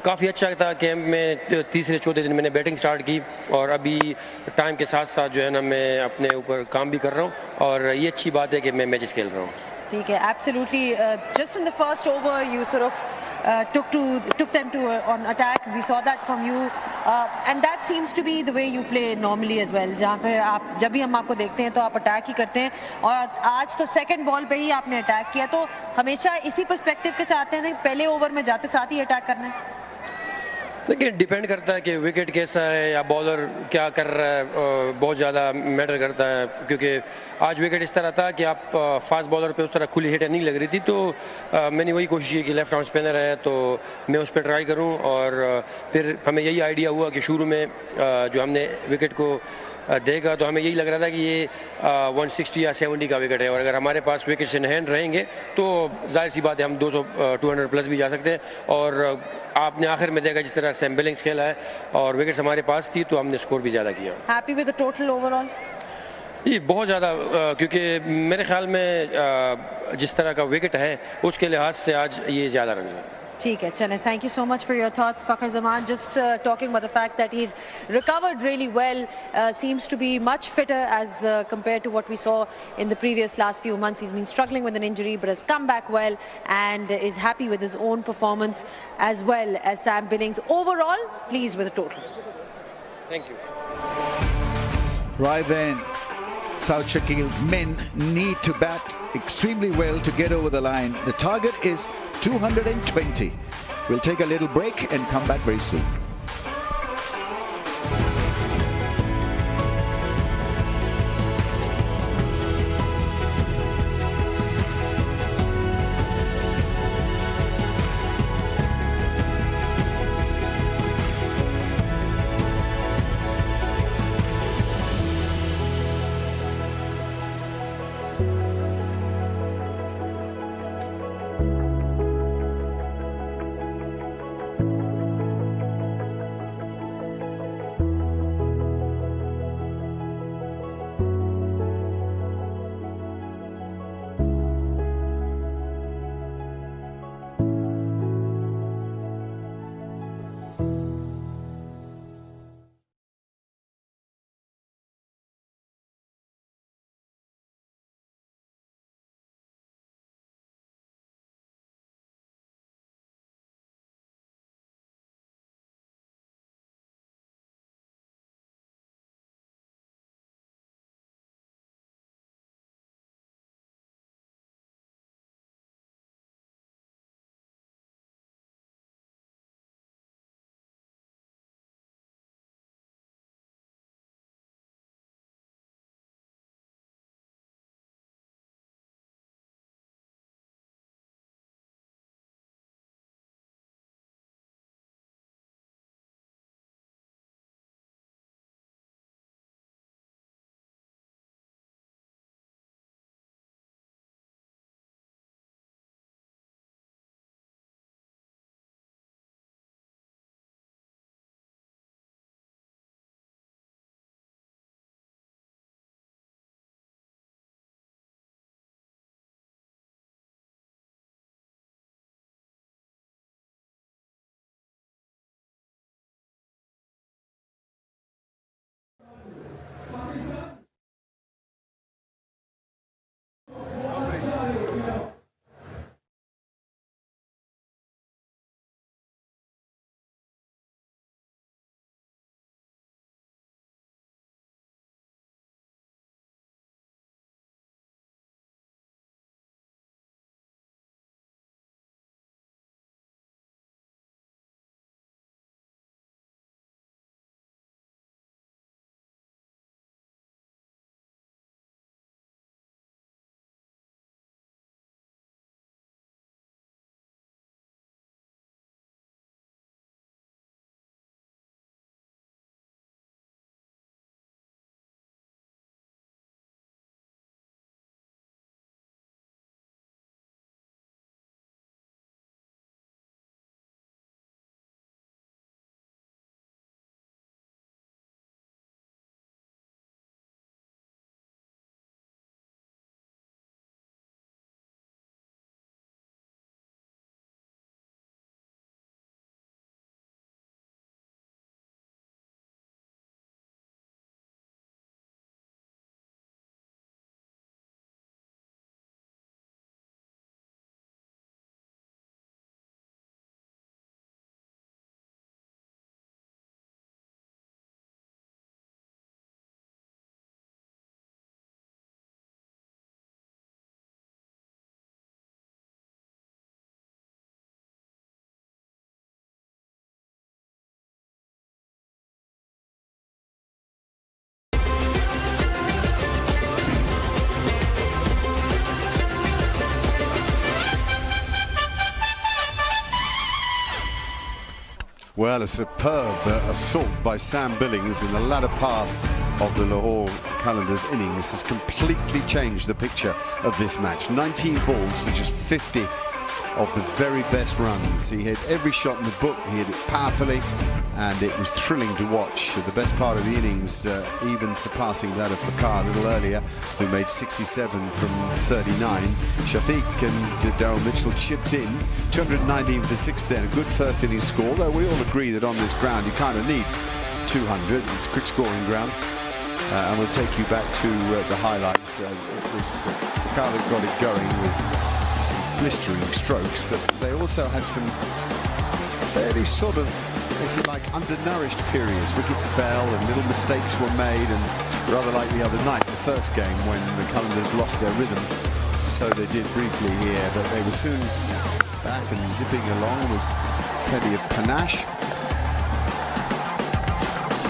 काफ़ी अच्छा था कैंप में। तीसरे चौथे दिन मैंने बैटिंग स्टार्ट की और अभी टाइम के साथ साथ जो है ना मैं अपने ऊपर काम भी कर रहा हूँ और ये अच्छी बात है कि मैं मैचेस खेल रहा हूँ। ठीक है, absolutely. Just in the first over you sort of took them to on attack. We saw that from you, and that seems to be the way you play normally as well. जहाँ पे आप जब भी हम आपको देखते हैं तो आप अटैक ही करते हैं और आज तो सेकंड बॉल पे ही आपने अटैक किया, तो हमेशा इसी पर्सपेक्टिव के साथ हैं पहले ओवर में जाते साथ ही अटैक करना है। देखिए डिपेंड करता है कि विकेट कैसा है या बॉलर क्या कर रहा है, बहुत ज़्यादा मैटर करता है, क्योंकि आज विकेट इस तरह था कि आप फास्ट बॉलर पे उस तरह खुली हिट नहीं लग रही थी, तो मैंने वही कोशिश की कि लेफ्ट आर्म स्पिनर है तो मैं उस पर ट्राई करूं और फिर हमें यही आइडिया हुआ कि शुरू में जो हमने विकेट को देगा तो हमें यही लग रहा था कि ये 160 या 70 का विकेट है और अगर हमारे पास विकेट्स इन हैंड रहेंगे तो जाहिर सी बात है हम 200 प्लस भी जा सकते हैं। और आपने आखिर में देखा जिस तरह सैम बिलिंग्स खेला है और विकेट्स हमारे पास थी तो हमने स्कोर भी ज़्यादा किया। Happy with the total overall? ये बहुत ज़्यादा, क्योंकि मेरे ख्याल में जिस तरह का विकेट है उसके लिहाज से आज ये ज़्यादा रन है। ठीक है, चलें, thank you so much for your thoughts Fakhar Zaman. Just talking about the fact that he's recovered really well, seems to be much fitter as compared to what we saw in the previous last few months. He's been struggling with an injury but has come back well and is happy with his own performance as well as Sam Billings. Overall, pleased with the total. Thank you. Right then, South Shakil's men need to bat extremely well to get over the line. The target is 220. We'll take a little break and come back very soon. Well, a superb assault by Sam Billings in the latter part of the Lahore Qalandars innings has completely changed the picture of this match. 19 balls for just 50 of the very best runs. He hit every shot in the book, he hit it powerfully, and it was thrilling to watch. The best part of the innings, even surpassing that of Fakar a little earlier, who made 67 from 39. Shafiq and Daryl Mitchell chipped in, 219 for 6 then, a good first innings score, though we all agree that on this ground you kind of need 200. It's a quick scoring ground. And we'll take you back to the highlights. It was Fakar that got it going with some blistering strokes, but they also had some fairly sort of, if you like, undernourished periods. Wickets fell and little mistakes were made, and rather like the other night, the first game, when the Qalandars lost their rhythm. So they did briefly here, but they were soon back and zipping along with plenty of panache.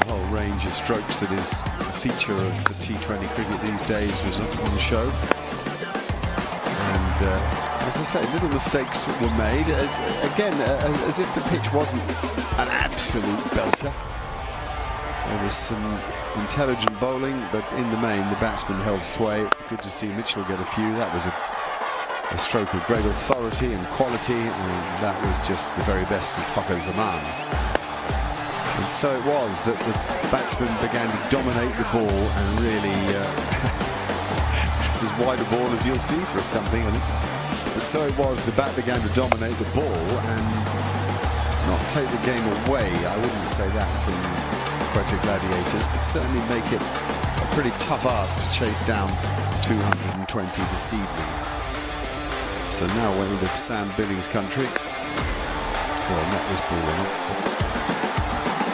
The whole range of strokes that is a feature of the T20 cricket these days was on show. And as I say, little mistakes were made. Again, as if the pitch wasn't an absolute belter. There was some intelligent bowling, but in the main, the batsman held sway. Good to see Mitchell get a few. That was a stroke of great authority and quality, and that was just the very best of Fakhar Zaman. And so it was that the batsman began to dominate the ball and really... it's as wide a ball as you'll see for a stumping, I think. But so it was, the bat began to dominate the ball and not take the game away. I wouldn't say that from Quetta Gladiators, but certainly make it a pretty tough ask to chase down 220 this evening. So now we're into Sam Billings' country. Well, not this ball, not.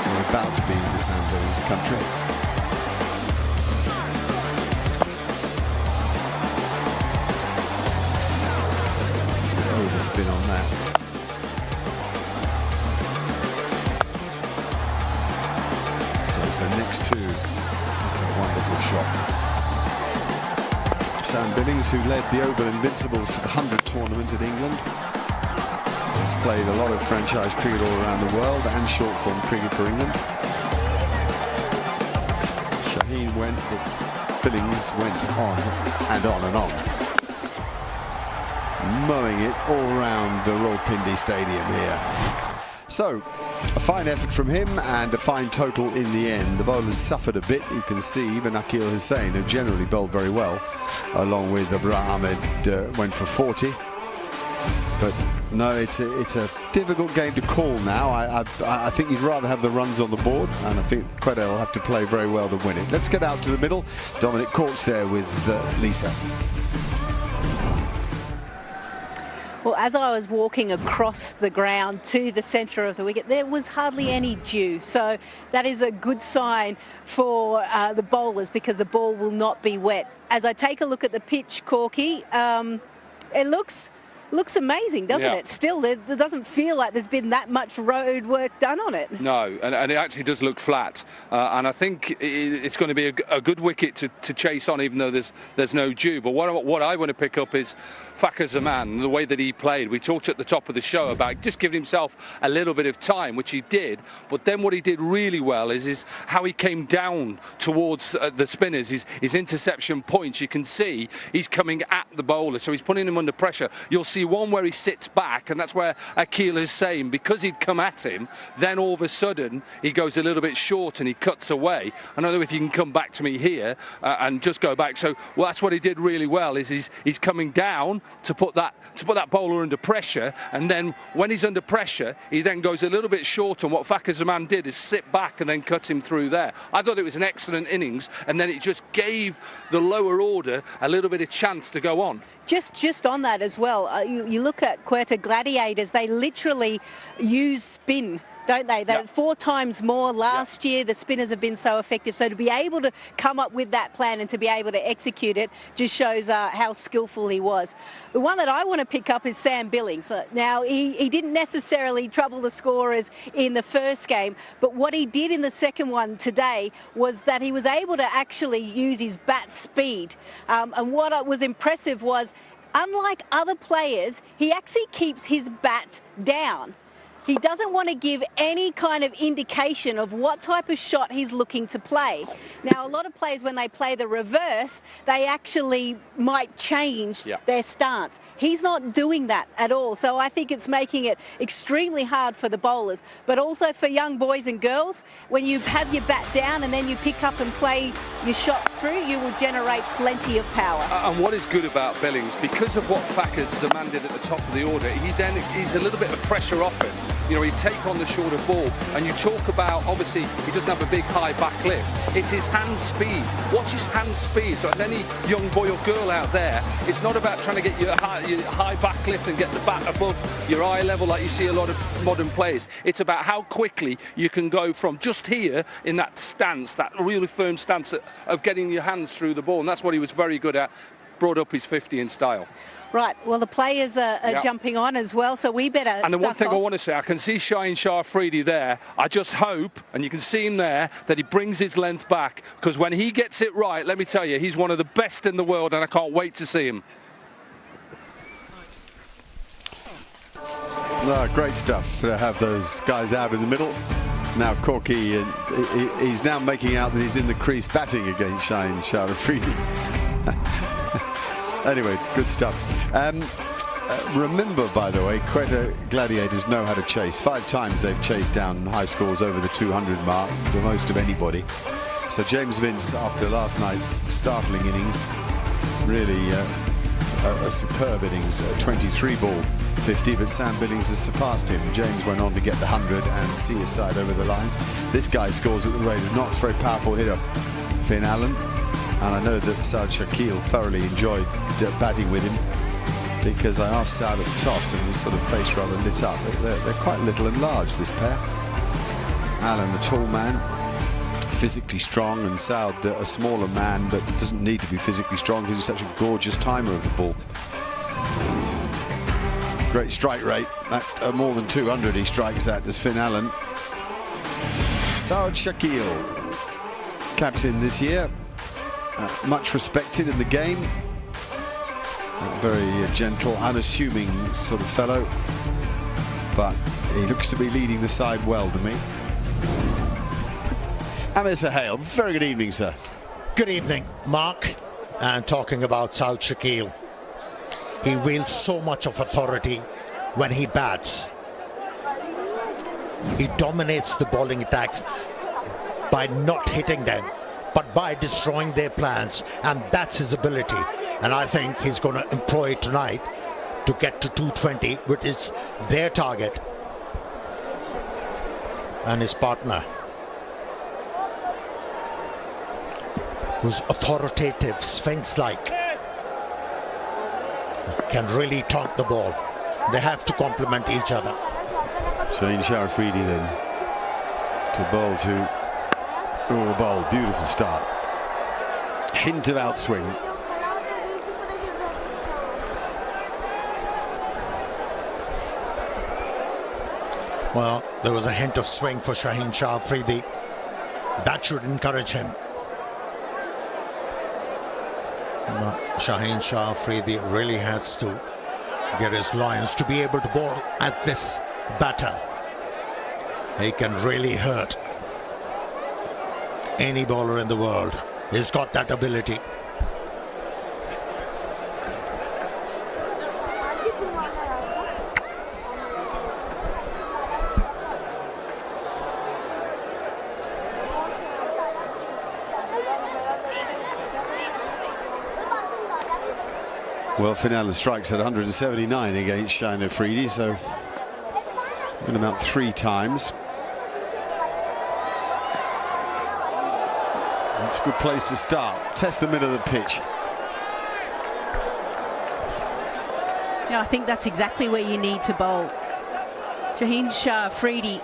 We're about to be into Sam Billings' country. Spin on that. So it's the next two. That's a wonderful shot. Sam Billings, who led the Oval Invincibles to the 100 tournament in England, has played a lot of franchise cricket all around the world and short form cricket for England. Shaheen went, but Billings went on and on and on, mowing it all around the Rawalpindi Stadium here. So, a fine effort from him and a fine total in the end. The bowlers suffered a bit, you can see. Even Aqil Hussain, who generally bowled very well, along with Abrar Ahmed, went for 40. But no, it's a difficult game to call now. I think you'd rather have the runs on the board, and I think Quetta will have to play very well to win it. Let's get out to the middle. Dominic Corks there with Lisa. Well, as I was walking across the ground to the centre of the wicket, there was hardly any dew. So that is a good sign for the bowlers, because the ball will not be wet. As I take a look at the pitch, Corky, it looks amazing, doesn't it? Still, it doesn't feel like there's been that much road work done on it. No, and it actually does look flat. And I think it's going to be a good wicket to chase on, even though there's no dew. But what I want to pick up is Fakhar Zaman, the way that he played. We talked at the top of the show about just giving himself a little bit of time, which he did. But then what he did really well is how he came down towards the spinners, his interception points. You can see he's coming at the bowler, so he's putting him under pressure. You'll see one where he sits back, and that's where Aqil is saying, because he'd come at him, then all of a sudden he goes a little bit short and he cuts away. I don't know if you can come back to me here and just go back. So, well, that's what he did really well, is he's coming down to put that bowler under pressure, and then when he's under pressure, he then goes a little bit short, and what Fakhar Zaman did is sit back and then cut him through there. I thought it was an excellent innings, and then it just gave the lower order a little bit of chance to go on. Just on that as well, you look at Quetta Gladiators, they literally use spin, don't they? They 4 times more last year. The spinners have been so effective. So to be able to come up with that plan and to be able to execute it just shows how skillful he was. The one that I want to pick up is Sam Billings. Now, he didn't necessarily trouble the scorers in the first game, but what he did in the second one today was that he was able to actually use his bat speed. And what was impressive was, unlike other players, he actually keeps his bat down. he doesn't want to give any kind of indication of what type of shot he's looking to play. Now, a lot of players, when they play the reverse, they actually might change their stance. He's not doing that at all. So I think it's making it extremely hard for the bowlers, but also for young boys and girls. When you have your bat down and then you pick up and play your shots through, you will generate plenty of power. And what is good about Billings, because of what Thacker demanded at the top of the order, he's a little bit of pressure off him. You know, he'd take on the shorter ball, and you talk about, obviously, he doesn't have a big high back lift. It's his hand speed. Watch his hand speed. So as any young boy or girl out there, it's not about trying to get your high back lift and get the bat above your eye level like you see a lot of modern players. It's about how quickly you can go from just here in that stance, that really firm stance of getting your hands through the ball, and that's what he was very good at. Brought up his 50 in style. Right, well, the players are jumping on as well, so we better. And the one thing I want to say, I can see Shaheen Shah Afridi there. I just hope, and you can see him there, that he brings his length back, because when he gets it right, let me tell you, he's one of the best in the world, and I can't wait to see him. Great stuff to have those guys out in the middle. Now Corky, he's now making out that he's in the crease batting against Shaheen Shah Afridi. Anyway, good stuff. Remember, by the way, Quetta Gladiators know how to chase. 5 times they've chased down high scores over the 200 mark, the most of anybody. So James Vince, after last night's startling innings, really a superb innings, a 23 ball 50, but Sam Billings has surpassed him. James went on to get the 100 and see his side over the line. This guy scores at the rate of knots, very powerful hitter, Finn Allen. And I know that Saad Shakil thoroughly enjoyed batting with him, because I asked Saad at the toss and his sort of face rather lit up. They're quite little and large, this pair. Allen, a tall man, physically strong, and Saad, a smaller man, but doesn't need to be physically strong because he's such a gorgeous timer of the ball. Great strike rate. At more than 200 he strikes that, does Finn Allen. Saad Shakil, captain this year. Much respected in the game. A very gentle, unassuming sort of fellow, but he looks to be leading the side well to me. Amir Sahel, very good evening, sir. Good evening, Mark. And talking about Saad Shakil, he wields so much of authority when he bats. He dominates the bowling attacks by not hitting them, but by destroying their plans, and that's his ability. And I think he's going to employ it tonight to get to 220, which is their target. And his partner, who's authoritative, Sphinx-like, can really taunt the ball. They have to complement each other. Shaheen Shah Afridi then to bowl to bowl, beautiful start. Hint of outswing. Well, there was a hint of swing for Shaheen Shah Afridi. That should encourage him. But Shaheen Shah Afridi really has to get his Lions to be able to bowl at this batter. He can really hurt any bowler in the world. He's got that ability. Well, Finn Allen strikes at 179 against Shaheen Afridi, so in about 3 times. It's a good place to start. Test the middle of the pitch. Yeah, I think that's exactly where you need to bowl. Shaheen Shah Afridi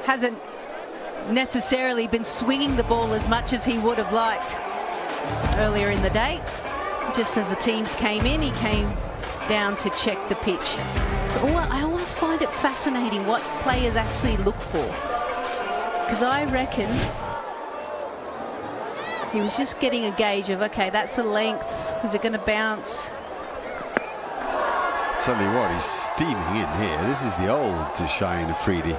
hasn't necessarily been swinging the ball as much as he would have liked earlier in the day. Just as the teams came in, he came down to check the pitch. So I always find it fascinating what players actually look for, because I reckon he was just getting a gauge of, okay, that's the length, is it going to bounce? Tell you what, he's steaming in here. This is the old Shaheen Afridi,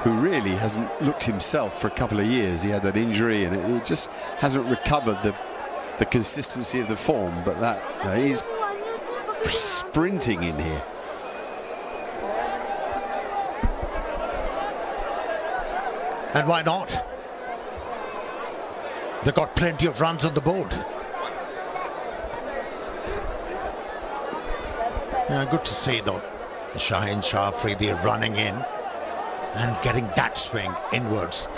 who really hasn't looked himself for a couple of years. He had that injury and it just hasn't recovered the consistency of the form, but he's sprinting in here. And why not? They got plenty of runs on the board. Yeah, good to see though, Shaheen Afridi running in and getting that swing inwards.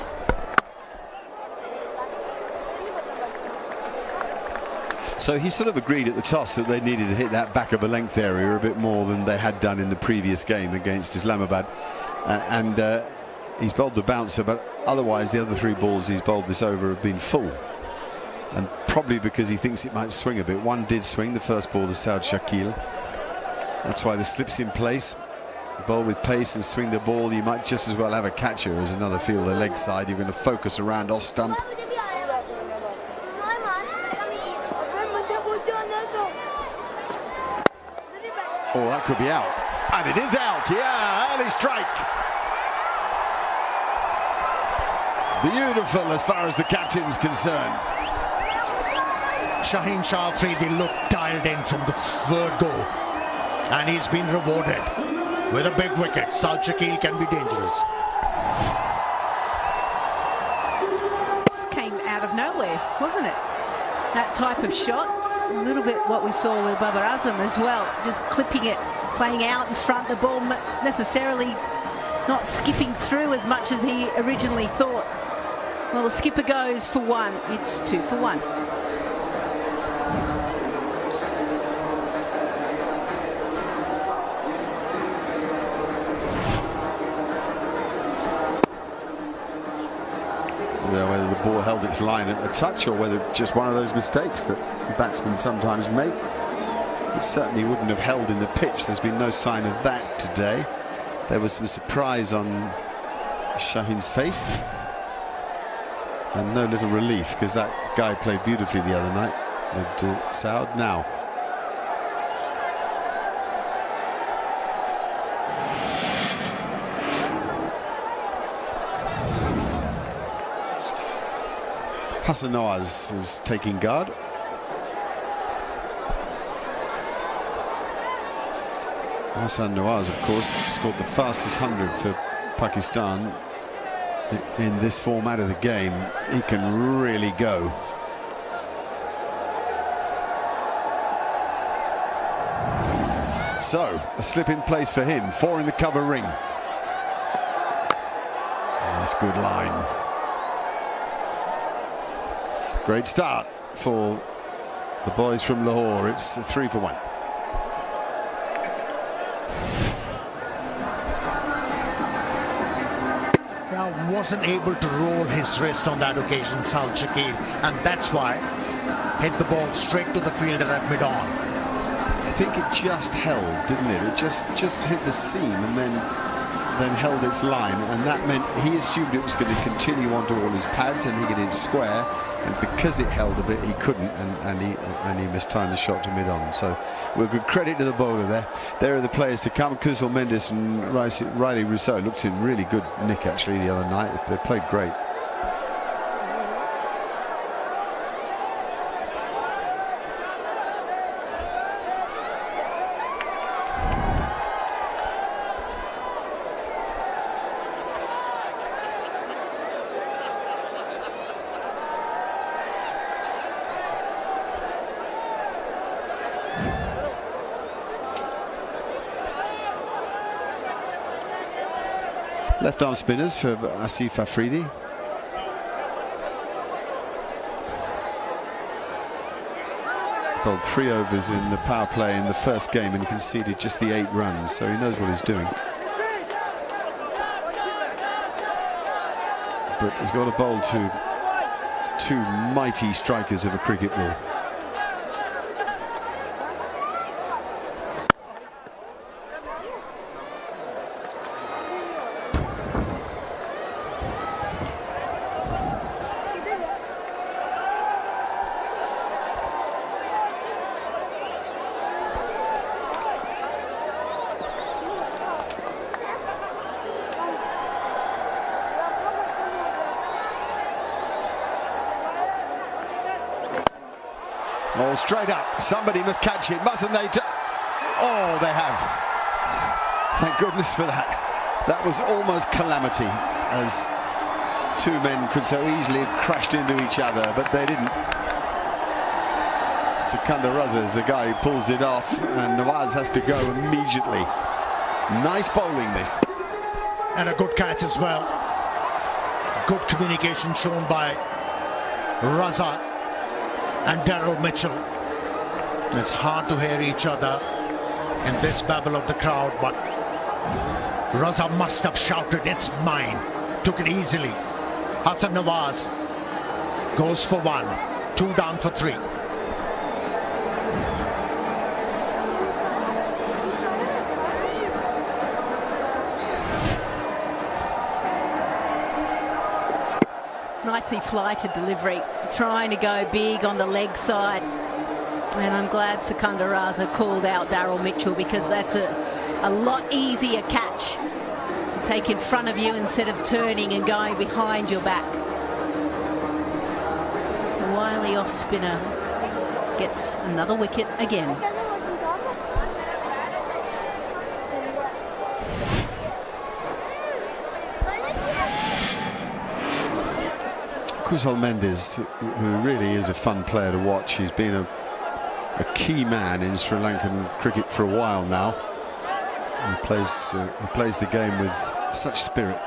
So he sort of agreed at the toss that they needed to hit that back of a length area a bit more than they had done in the previous game against Islamabad. He's bowled the bouncer, but otherwise the other 3 balls he's bowled this over have been full. And probably because he thinks it might swing a bit. One did swing, the first ball to Saud Shakil. That's why the slip's in place. Bowl with pace and swing the ball. You might just as well have a catcher as another fielder leg side. You're going to focus around off stump. Oh, that could be out. And it is out. Yeah, early strike. Beautiful as far as the captain's concerned. Shaheen Afridi looked dialed in from the third go, and he's been rewarded with a big wicket. Saud Shakil can be dangerous. Just came out of nowhere, wasn't it? That type of shot. A little bit what we saw with Babar Azam as well, just clipping it, playing out in front, the ball necessarily not skipping through as much as he originally thought. Well, the skipper goes for 1. It's 2 for 1. Whether the ball held its line at a touch or whether just one of those mistakes that batsmen sometimes make. It certainly wouldn't have held in the pitch. There's been no sign of that today. There was some surprise on Shaheen's face and no little relief, because that guy played beautifully the other night with Saud. Now Hassan Nawaz is taking guard. Hassan Nawaz, of course, scored the fastest 100 for Pakistan in this format of the game. He can really go. So, a slip in place for him. 4 in the cover ring. That's good line. Great start for the boys from Lahore. It's 3 for 1. Now wasn't able to roll his wrist on that occasion, Saud Shakil, and that's why hit the ball straight to the fielder at mid-on. I think it just held, didn't it? It just hit the seam and then held its line, and that meant he assumed it was going to continue onto all his pads and he could hit square, and because it held a bit he couldn't, and he mistimed the shot to mid-on. So we'll give credit to the bowler there. There are the players to come. Quetta Mendes and Riley Rousseau looked in really good nick actually the other night. They played great. Left arm spinners for Asif Afridi. Bowled 3 overs in the power play in the first game and conceded just the 8 runs, so he knows what he's doing. But he's got to bowl to 2 mighty strikers of a cricket ball. Oh, straight up. Somebody must catch it, mustn't they? Oh, they have. Thank goodness for that. That was almost calamity, as two men could so easily have crashed into each other, but they didn't. Sikandar Raza is the guy who pulls it off, and Nawaz has to go immediately. Nice bowling, this. And a good catch as well. Good communication shown by Raza and Daryl Mitchell. It's hard to hear each other in this babble of the crowd, but Raza must have shouted, "It's mine." Took it easily. Hassan Nawaz goes for 1, 2 down for 3. Nicely flighted delivery, trying to go big on the leg side. And I'm glad Sikandar Raza called out Daryl Mitchell, because that's a lot easier catch to take in front of you instead of turning and going behind your back. The wily off spinner gets another wicket again. Quetta Mendes, who really is a fun player to watch. He's been a key man in Sri Lankan cricket for a while now. He plays the game with such spirit.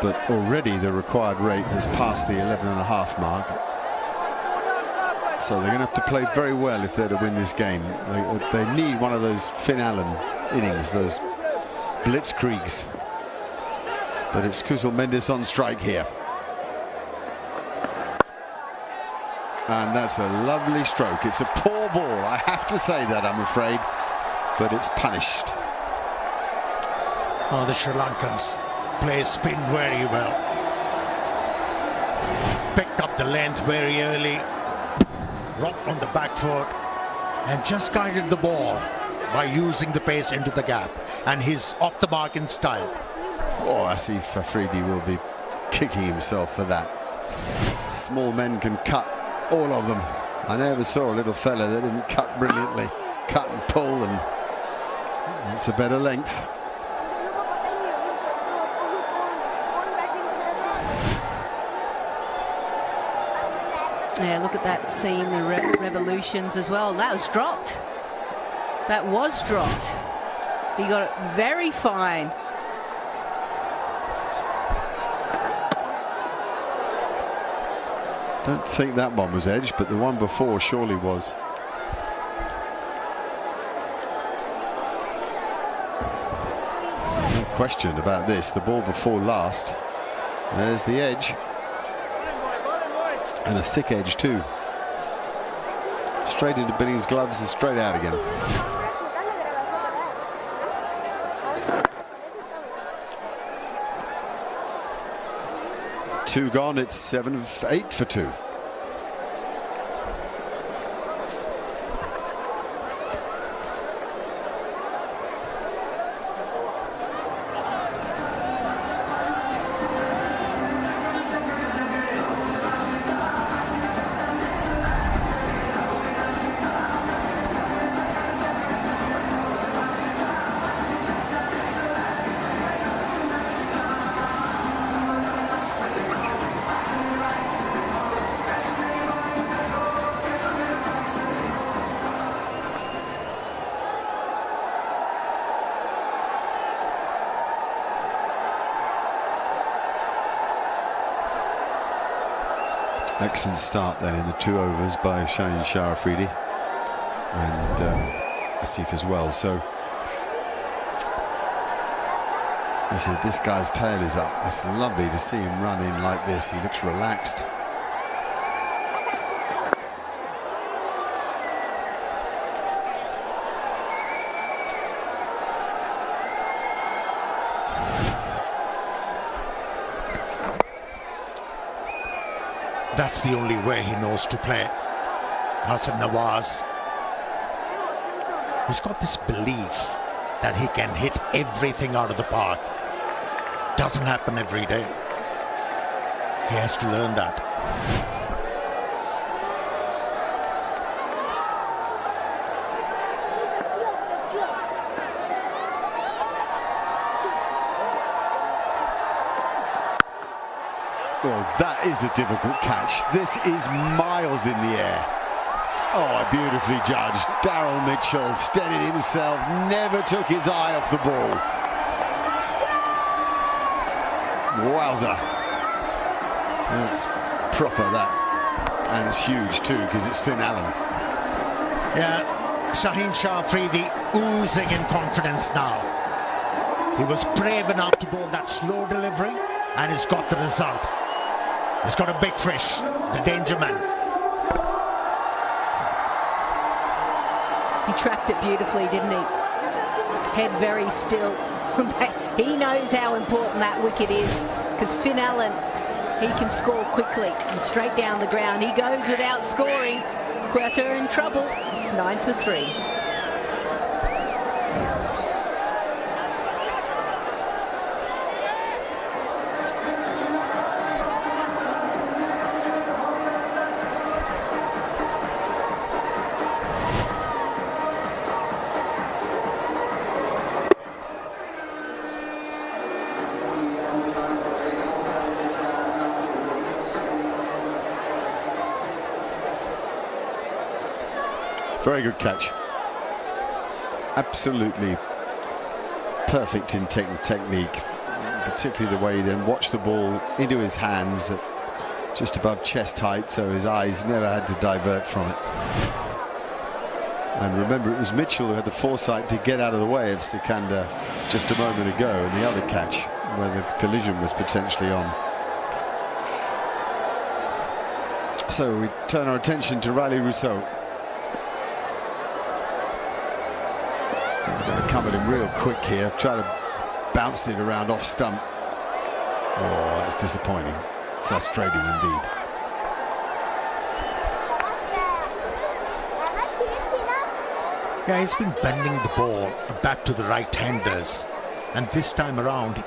But already the required rate has passed the 11.5 mark. So they're going to have to play very well if they're to win this game. They need one of those Finn Allen innings, those blitzkriegs. But it's Quetta Mendes on strike here. And that's a lovely stroke. It's a poor ball, I have to say that, I'm afraid. But it's punished. Oh, the Sri Lankans play spin very well. Picked up the length very early. Rocked on the back foot and just guided the ball by using the pace into the gap, and he's off the mark in style. Oh, Asif Afridi will be kicking himself for that. Small men can cut, all of them. I never saw a little fella that didn't cut brilliantly. Cut and pull, and it's a better length. Yeah, look at that seam, the revolutions as well. That was dropped. That was dropped. He got it very fine. Don't think that one was edged, but the one before surely was. No question about this. The ball before last. There's the edge. And a thick edge too. Straight into Billings' gloves and straight out again. Two gone, it's 7 of 8 for 2. Excellent start then in the 2 overs by Shaheen Shah Afridi and Asif as well. So this guy's tail is up. It's lovely to see him run in like this. He looks relaxed. That's the only way he knows to play. Hassan Nawaz, he's got this belief that he can hit everything out of the park. doesn't happen every day. He has to learn that. Oh, that is a difficult catch. This is miles in the air. Oh, beautifully judged. Daryl Mitchell steadied himself, never took his eye off the ball. Wowza. That's proper, that. And it's huge too, because it's Finn Allen. Yeah, Shaheen Shah Afridi oozing in confidence now. He was brave enough to bowl that slow delivery, and he's got the result. He's got a big fish, the danger man. He tracked it beautifully, didn't he? Head very still. He knows how important that wicket is, because Finn Allen, he can score quickly and straight down the ground. He goes without scoring. Quetta in trouble. It's 9 for 3. Very good catch. Absolutely perfect in technique, particularly the way he then watched the ball into his hands at just above chest height, so his eyes never had to divert from it. And remember, it was Mitchell who had the foresight to get out of the way of Sikandar just a moment ago in the other catch, where the collision was potentially on. So we turn our attention to Riley Rousseau. Come at him real quick here, try to bounce it around off stump. Oh, that's disappointing. Frustrating indeed. Yeah, he's been bending the ball back to the right-handers, and this time around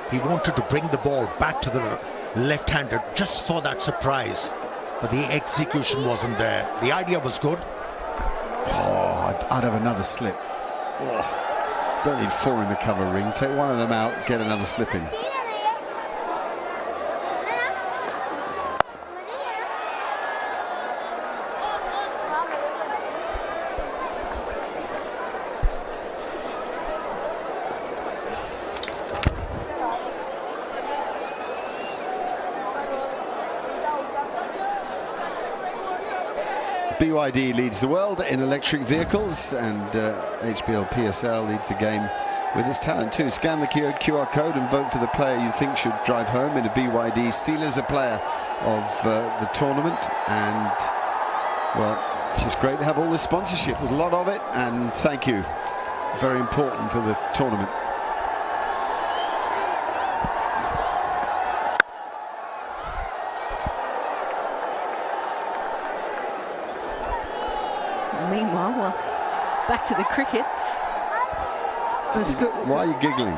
he wanted to bring the ball back to the left-hander just for that surprise, but the execution wasn't there. The idea was good. Oh, I'd have another slip. Oh. Don't need 4 in the cover ring. Take one of them out, get another slip in. BYD leads the world in electric vehicles, and HBL PSL leads the game with its talent too. Scan the QR code and vote for the player you think should drive home in a BYD. Sealer's a player of the tournament, and well, it's just great to have all this sponsorship. There's a lot of it, and thank you. Very important for the tournament. Meanwhile, well, back to the cricket. Why are you giggling?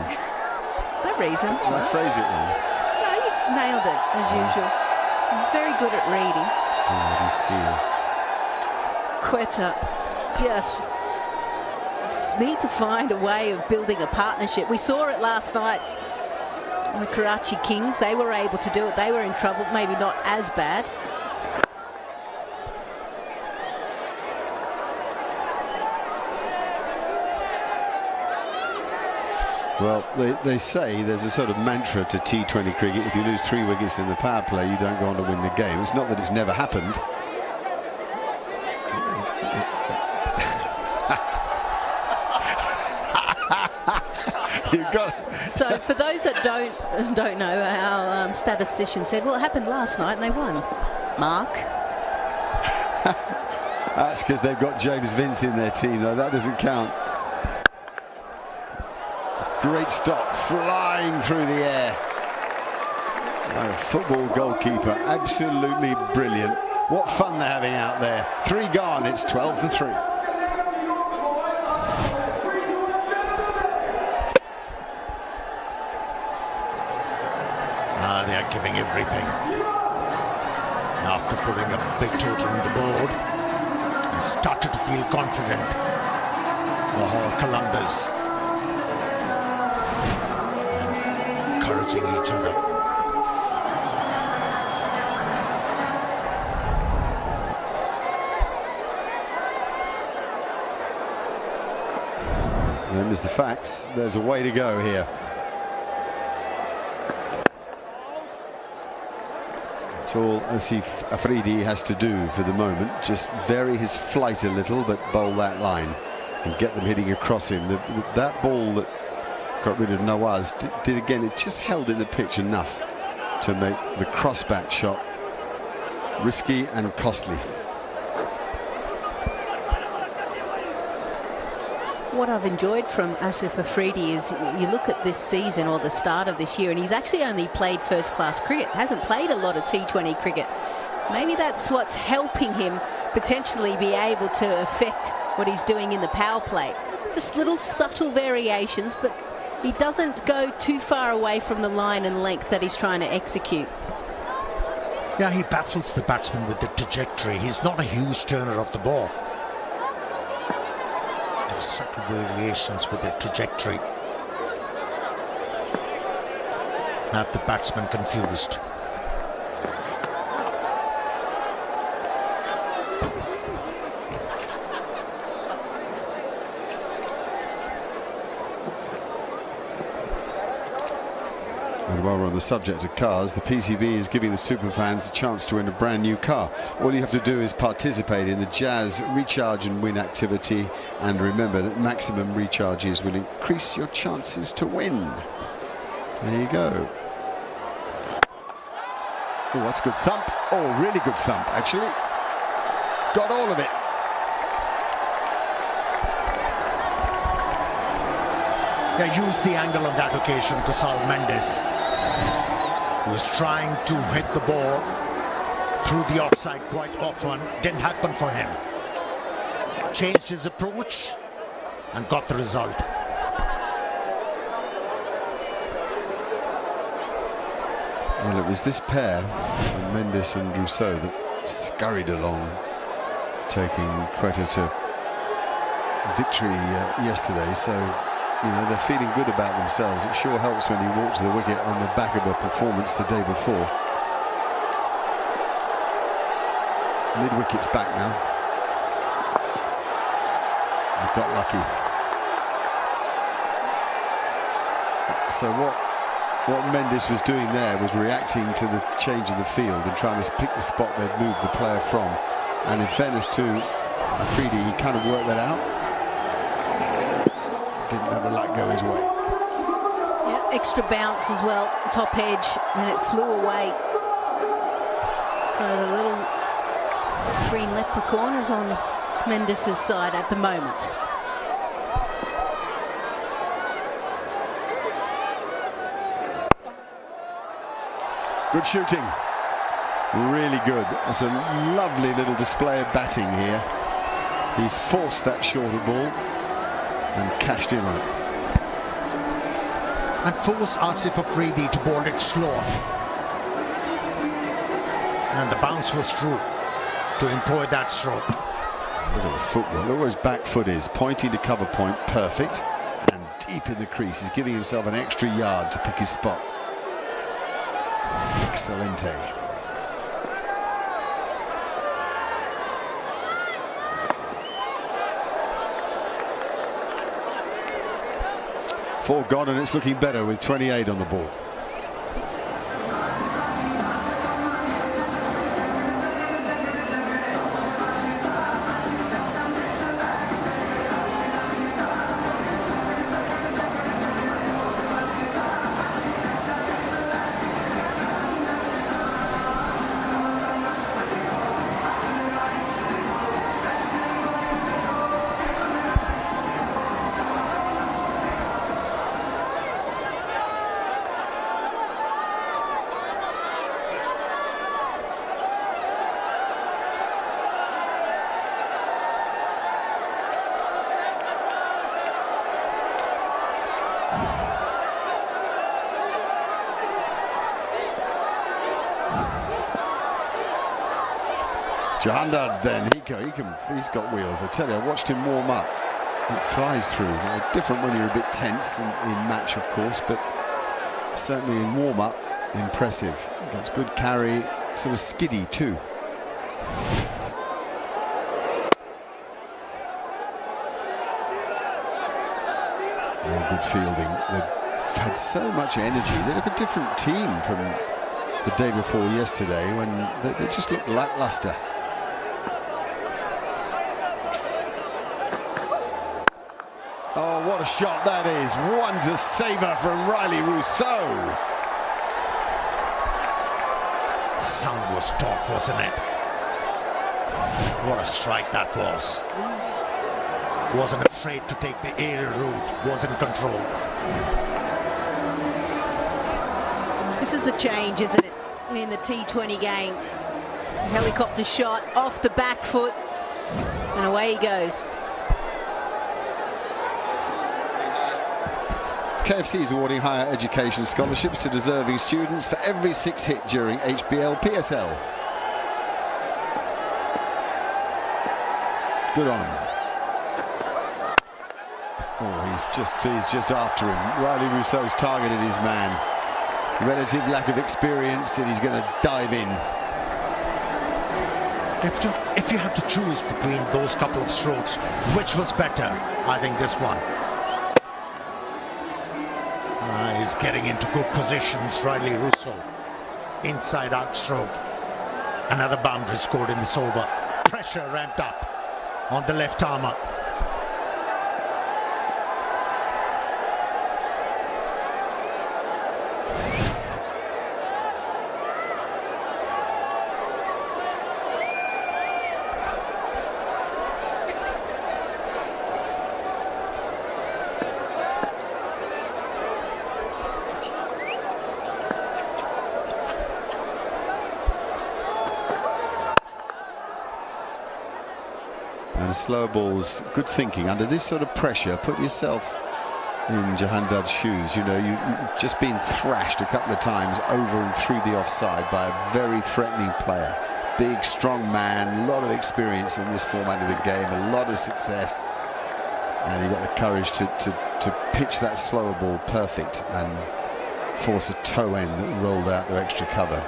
No reason. Did I phrase it wrong? No, you nailed it, as usual. Very good at reading. Quetta just need to find a way of building a partnership. We saw it last night. The Karachi Kings, they were able to do it. They were in trouble, maybe not as bad. Well, they say there's a sort of mantra to T20 cricket: if you lose 3 wickets in the power play, you don't go on to win the game. It's not that it's never happened. You've got. So for those that don't know, our statistician said, well, it happened last night and they won. Mark. That's because they've got James Vince in their team, though. That doesn't count. Great stop, flying through the air. A football goalkeeper, absolutely brilliant. What fun they're having out there. 3 gone, it's 12 for 3. They are giving everything. After putting a big total on the board, they started to feel confident. Lahore Qalandars encouraging each other. Them is the facts. There's a way to go here. It's all Asif Afridi has to do for the moment. Just vary his flight a little, but bowl that line and get them hitting across him. That ball that got rid of Nawaz did again, it just held in the pitch enough to make the crossback shot risky and costly. What I've enjoyed from Asif Afridi is you look at this season or the start of this year, and he's actually only played first-class cricket, hasn't played a lot of T20 cricket. Maybe that's what's helping him potentially be able to affect what he's doing in the power play. Just little subtle variations, but he doesn't go too far away from the line and length that he's trying to execute. Yeah, he baffles the batsman with the trajectory. He's not a huge turner of the ball. Subtle variations with the trajectory have the batsman confused. And while we're on the subject of cars, the PCB is giving the superfans a chance to win a brand new car. All you have to do is participate in the Jazz Recharge and Win activity, and remember that maximum recharges will increase your chances to win. There you go. Oh, that's a good thump. Oh, really good thump, actually. Got all of it. Yeah, used the angle on that occasion, 𝐶𝐍 Mendes. He was trying to hit the ball through the offside quite often. Didn't happen for him. Changed his approach and got the result. Well, it was this pair, Mendes and Rousseau, that scurried along, taking Quetta to victory yesterday. So, you know, they're feeling good about themselves. It sure helps when you walk to the wicket on the back of a performance the day before. Mid-wicket's back now. They got lucky. So what Mendes was doing there was reacting to the change in the field and trying to pick the spot they'd moved the player from. And in fairness to Afridi, he kind of worked that out. Didn't have the luck go his way. Yeah, extra bounce as well, top edge, and it flew away. So the little green leprechaun is on Mendes' side at the moment. Good shooting. Really good. It's a lovely little display of batting here. He's forced that shorter ball and cashed in on it. And forced Asif Afridi to bowl it slow. And the bounce was true to employ that stroke. Look at the footwork. Look where his back foot is. Pointing to cover point. Perfect. And deep in the crease. He's giving himself an extra yard to pick his spot. Excelente. Four gone, and it's looking better with 28 on the ball. Jahandad then, he's got wheels. I tell you, I watched him warm up. It flies through. Different when you're a bit tense in match, of course, but certainly in warm up, impressive. Gets good carry, sort of skiddy too. Very good fielding. They've had so much energy. They look a different team from the day before yesterday when they just looked lackluster. Oh, what a shot that is. Wonder saver from Riley Rousseau. Sound was top, wasn't it? What a strike that was. Wasn't afraid to take the aerial route, was in control. This is the change, isn't it, in the T20 game. Helicopter shot off the back foot, and away he goes. KFC is awarding higher education scholarships to deserving students for every 6 hit during HBL PSL. Good on him. Oh, he's just after him. Riley Rousseau's targeted his man. Relative lack of experience, and he's going to dive in. If you have to choose between those couple of strokes, which was better? I think this one. He's getting into good positions, Riley Rousseau. Inside out stroke. Another boundary scored in this over. Pressure ramped up on the left armour. Slow balls, good thinking. Under this sort of pressure, put yourself in Jahandad's shoes. You know, you've just been thrashed a couple of times over and through the offside by a very threatening player. Big, strong man, a lot of experience in this format of the game, a lot of success. And he got the courage to pitch that slower ball perfect and force a toe end that rolled out to extra cover.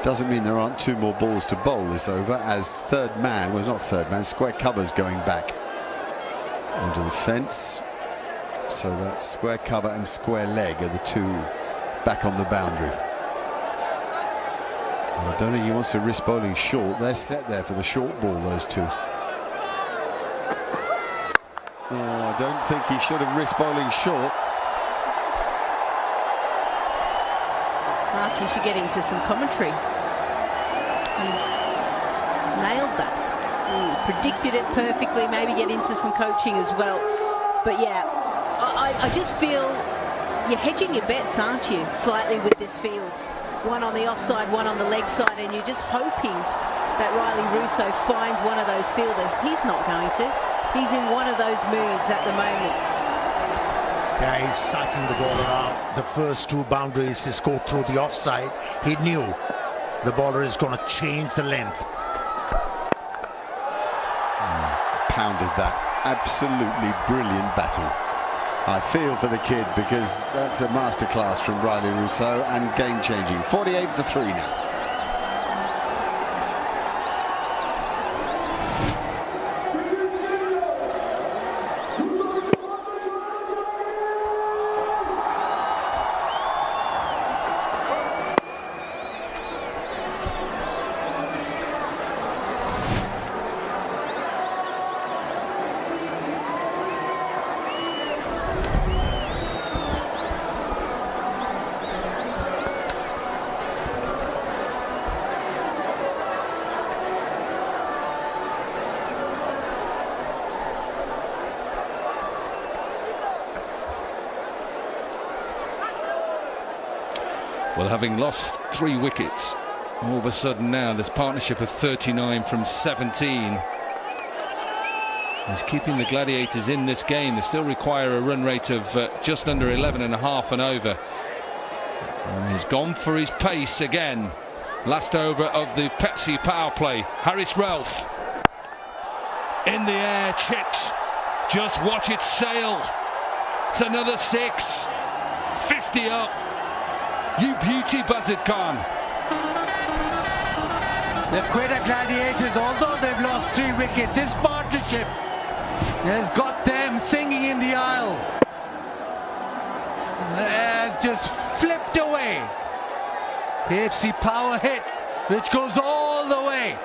Doesn't mean there aren't 2 more balls to bowl this over, as third man, well, not third man, square cover's going back onto the fence. So that square cover and square leg are the 2 back on the boundary. And I don't think he wants to risk bowling short. They're set there for the short ball, those 2. Oh, I don't think he should have risked bowling short. Mark, you should get into some commentary. He nailed that. He predicted it perfectly, maybe get into some coaching as well. But yeah, I just feel you're hedging your bets, aren't you, slightly with this field. One on the offside, one on the leg side, and you're just hoping that Riley Rousseau finds one of those fielders. He's not going to. He's in one of those moods at the moment. Yeah, he's cycling the ball around. The first 2 boundaries he scored through the offside. He knew the bowler is going to change the length. Pounded that. Absolutely brilliant batting. I feel for the kid because that's a masterclass from Riley Rousseau and game-changing. 48 for 3 now. Well, having lost 3 wickets, all of a sudden now this partnership of 39 from 17 is keeping the Gladiators in this game. They still require a run rate of just under 11.5 and over. And he's gone for his pace again. Last over of the Pepsi power play. Haris Ralph. In the air, chips. Just watch it sail. It's another 6. 50 up. You beauty, Buzzard Khan. The Quetta Gladiators, although they've lost 3 wickets, this partnership has got them singing in the aisles. Has just flipped away. Pepsi power hit, which goes all the way.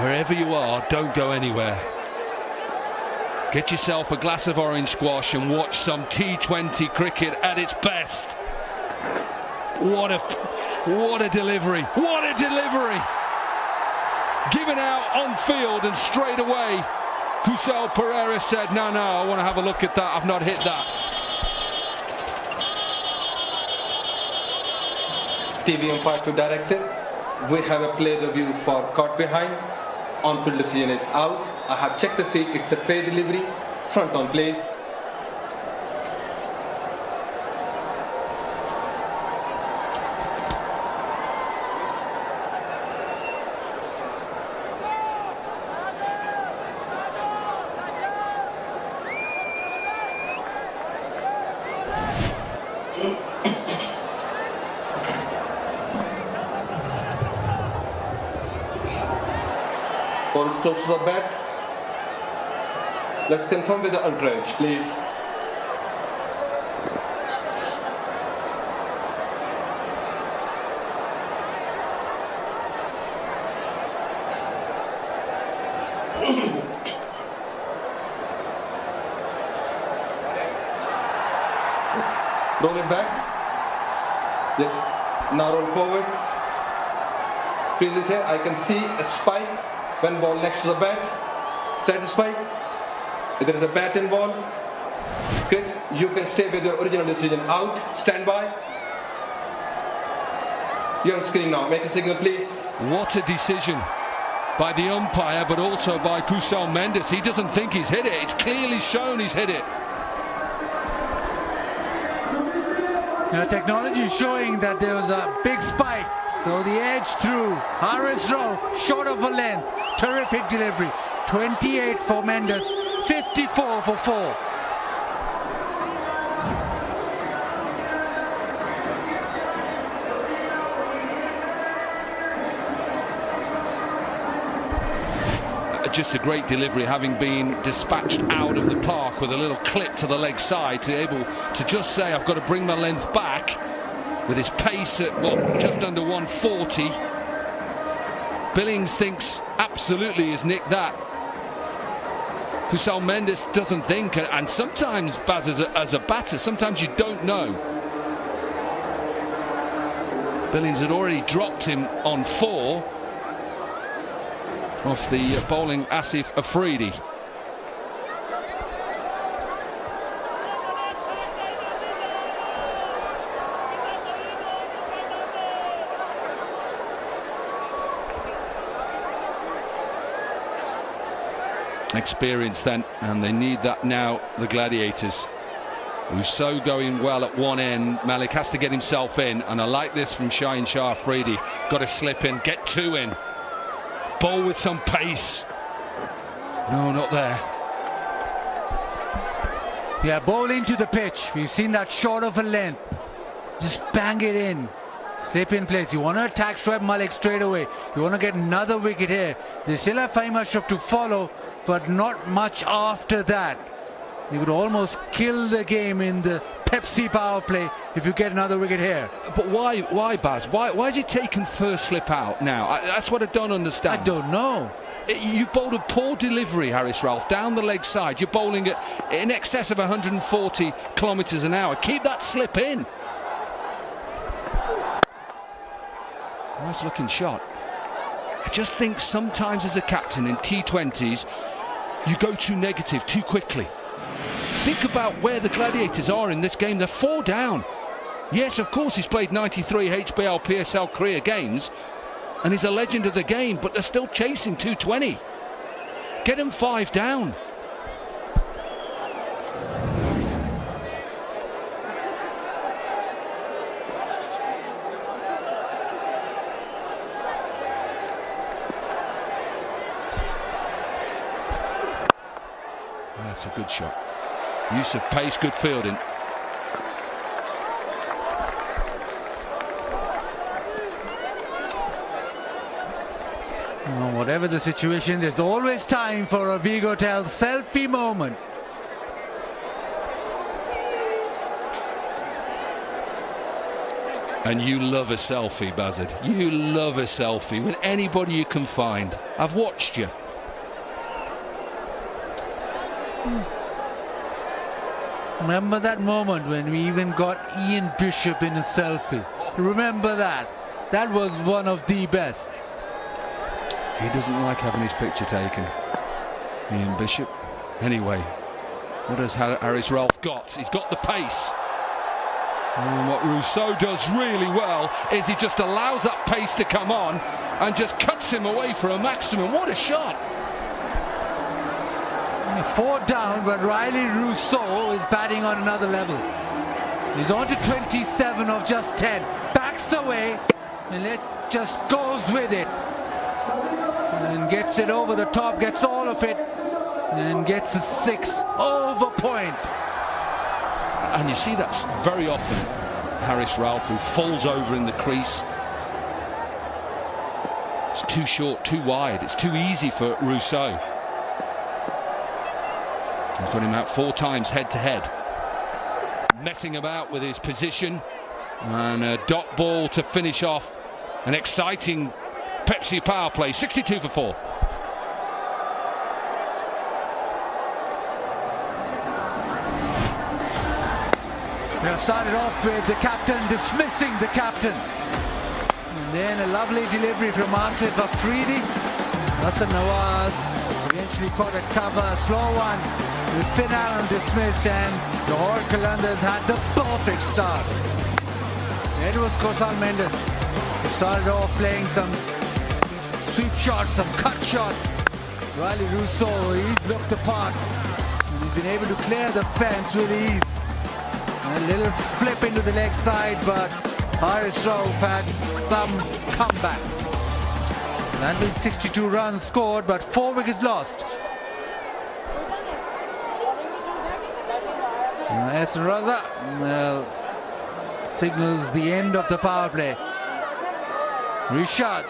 Wherever you are, don't go anywhere. Get yourself a glass of orange squash and watch some T20 cricket at its best. What a delivery. What a delivery. Given out on field, and straight away Kusal Pereira said, no, I want to have a look at that. I've not hit that. TV umpire to director. We have a play review for caught behind. On-field decision is out. I have checked the feed. It's a fair delivery. Front on place. Ball is close to the bat. Let's confirm with the outrage, please. Yes. Roll it back. Yes. Now roll forward. Freeze it here. I can see a spike. When ball next to the bat, satisfied? If there is a bat involved, Chris, you can stay with your original decision. Out, stand by. You're on screen now. Make a signal, please. What a decision by the umpire, but also by Kusal Mendes. He doesn't think he's hit it. It's clearly shown he's hit it. Now, technology is showing that there was a big spike. So the edge through. Haris Ralph, short of a length. Terrific delivery. 28 for Mendes, 54 for 4. Just a great delivery, having been dispatched out of the park with a little clip to the leg side, to able to just say, I've got to bring my length back. With his pace at, well, just under 140. Billings thinks absolutely he's nicked that. Kusal Mendes doesn't think, and sometimes, Baz, as a batter, sometimes you don't know. Billings had already dropped him on 4 off the bowling Asif Afridi. Experience then, and they need that now, the Gladiators. Rousseau going well at one end. Malik has to get himself in, and I like this from Shaheen Shah Afridi. Got to slip in, get 2 in. Bowl with some pace. No, not there. Yeah, bowl into the pitch. We've seen that short of a length. Just bang it in. Slip in place. You want to attack Shoaib Malik straight away. You want to get another wicket here. They still have Fahim Ashraf to follow, but not much after that. You could almost kill the game in the Pepsi power play if you get another wicket here. But why, Baz? Why is he taking first slip out now? That's what I don't understand. I don't know. You bowled a poor delivery, Haris Ralph, down the leg side. You're bowling at in excess of 140 kilometres an hour. Keep that slip in. Nice looking shot. I just think sometimes as a captain in T20s, you go too negative too quickly. Think about where the Gladiators are in this game. They're 4 down. Yes, of course, he's played 93 HBL PSL career games, and he's a legend of the game, but they're still chasing 220. Get him 5 down. That's a good shot. Use of pace, good fielding. Whatever the situation, there's always time for a 𝐑𝐄-𝐍𝐵𝐄 selfie moment. And you love a selfie, Bazid. You love a selfie with anybody you can find. I've watched you. Remember that moment when we even got Ian Bishop in a selfie? Remember that? That was one of the best. He doesn't like having his picture taken, Ian Bishop. Anyway, what has Haris Ralph got? He's got the pace. And what Rousseau does really well is he just allows that pace to come on and just cuts him away for a maximum. What a shot! 4 down, but Riley Rousseau is batting on another level. He's on to 27 of just 10. Backs away and just goes with it. And gets it over the top, gets all of it, and gets a 6 over point. And you see that's very often Haris Ralph, who falls over in the crease. It's too short, too wide. It's too easy for Rousseau. He's got him out 4 times head to head. Messing about with his position. And a dot ball to finish off an exciting Pepsi power play. 62 for 4. They started off with the captain dismissing the captain. And then a lovely delivery from Asif Afridi. Hassan Nawaz eventually caught a cover, a slow one. With Finn Allen dismissed, and Lahore Qalandars had the perfect start. It was Kosal Mendes. He started off playing some sweep shots, some cut shots. Riley Rousseau, he's looked the part. And he's been able to clear the fence with ease. And a little flip into the leg side, but Haris Ralph had some comeback. That means 62 runs scored, but 4 wickets lost. Ehsan Raza signals the end of the power play. Rishad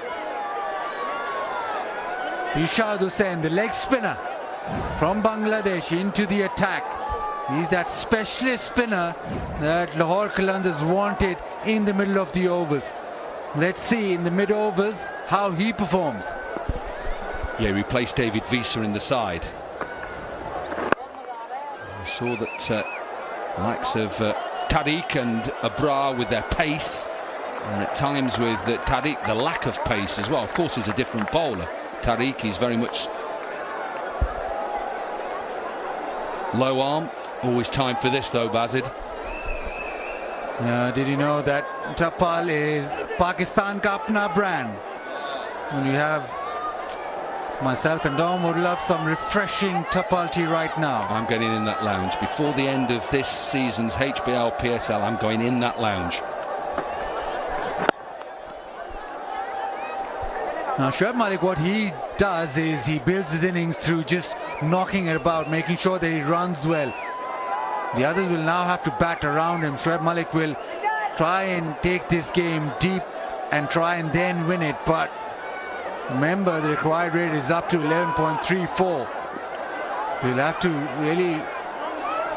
Hussain, the leg spinner from Bangladesh, into the attack. He's that specialist spinner that Lahore Qalandars wanted in the middle of the overs. Let's see in the mid overs how he performs. Yeah, he replaced David Visa in the side. We saw that likes of Tariq and Abrar with their pace, and at times with Tariq the lack of pace as well. Of course, he's a different bowler. Tariq is very much low arm. Always time for this though, Bazid. Did you know that Tapal is Pakistan ka apna brand? When you have myself and Dom would love some refreshing Tapal tea right now. I'm getting in that lounge. Before the end of this season's HBL PSL, I'm going in that lounge. Now Shoaib Malik, what he does is he builds his innings through just knocking it about, making sure that he runs well. The others will now have to bat around him. Shoaib Malik will try and take this game deep and try and then win it, but remember the required rate is up to 11.34. He'll have to really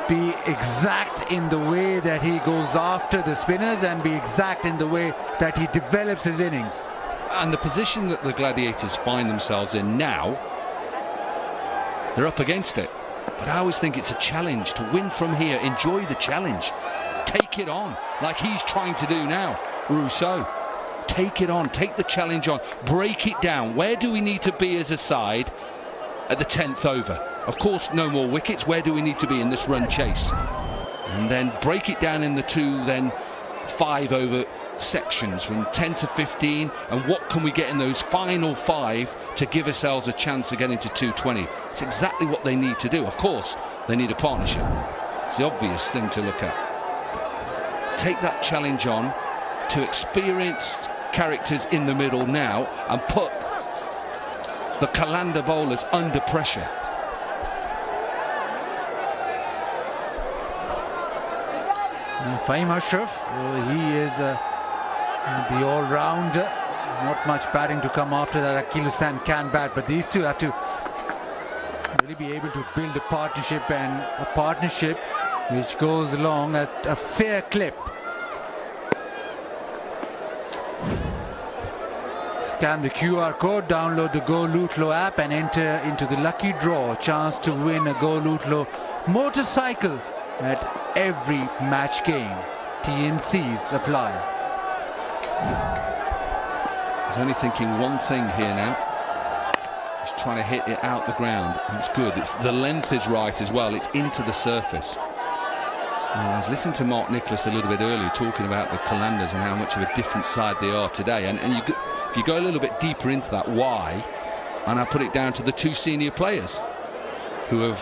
be exact in the way that he goes after the spinners and be exact in the way that he develops his innings. And the position that the Gladiators find themselves in now, they're up against it. But I always think it's a challenge to win from here. Enjoy the challenge. Take it on, like he's trying to do now, Rousseau. Take it on, take the challenge on, break it down. Where do we need to be as a side at the 10th over? Of course, no more wickets. Where do we need to be in this run chase? And then break it down in the 2, then 5 over sections from 10 to 15, and what can we get in those final 5 to give ourselves a chance to get into 220. It's exactly what they need to do. Of course, they need a partnership. It's the obvious thing to look at. Take that challenge on to experienced characters in the middle now and put the Qalandar bowlers under pressure. Fahim Ashraf, he is the all-rounder. Not much batting to come after that. Akeal Hussain can bat, but these two have to really be able to build a partnership, and a partnership which goes along at a fair clip. Scan the QR code, download the 𝐶𝐍-𝐿𝐿 app and enter into the lucky draw. Chance to win a 𝐶𝐍-𝐿𝐿 motorcycle at every match game. T&Cs apply. He's only thinking one thing here now. He's trying to hit it out the ground. It's good. The length is right as well. It's into the surface. I was listening to Mark Nicholas a little bit earlier talking about the Qalandars and how much of a different side they are today. And if you go a little bit deeper into that, why? And I put it down to the two senior players who have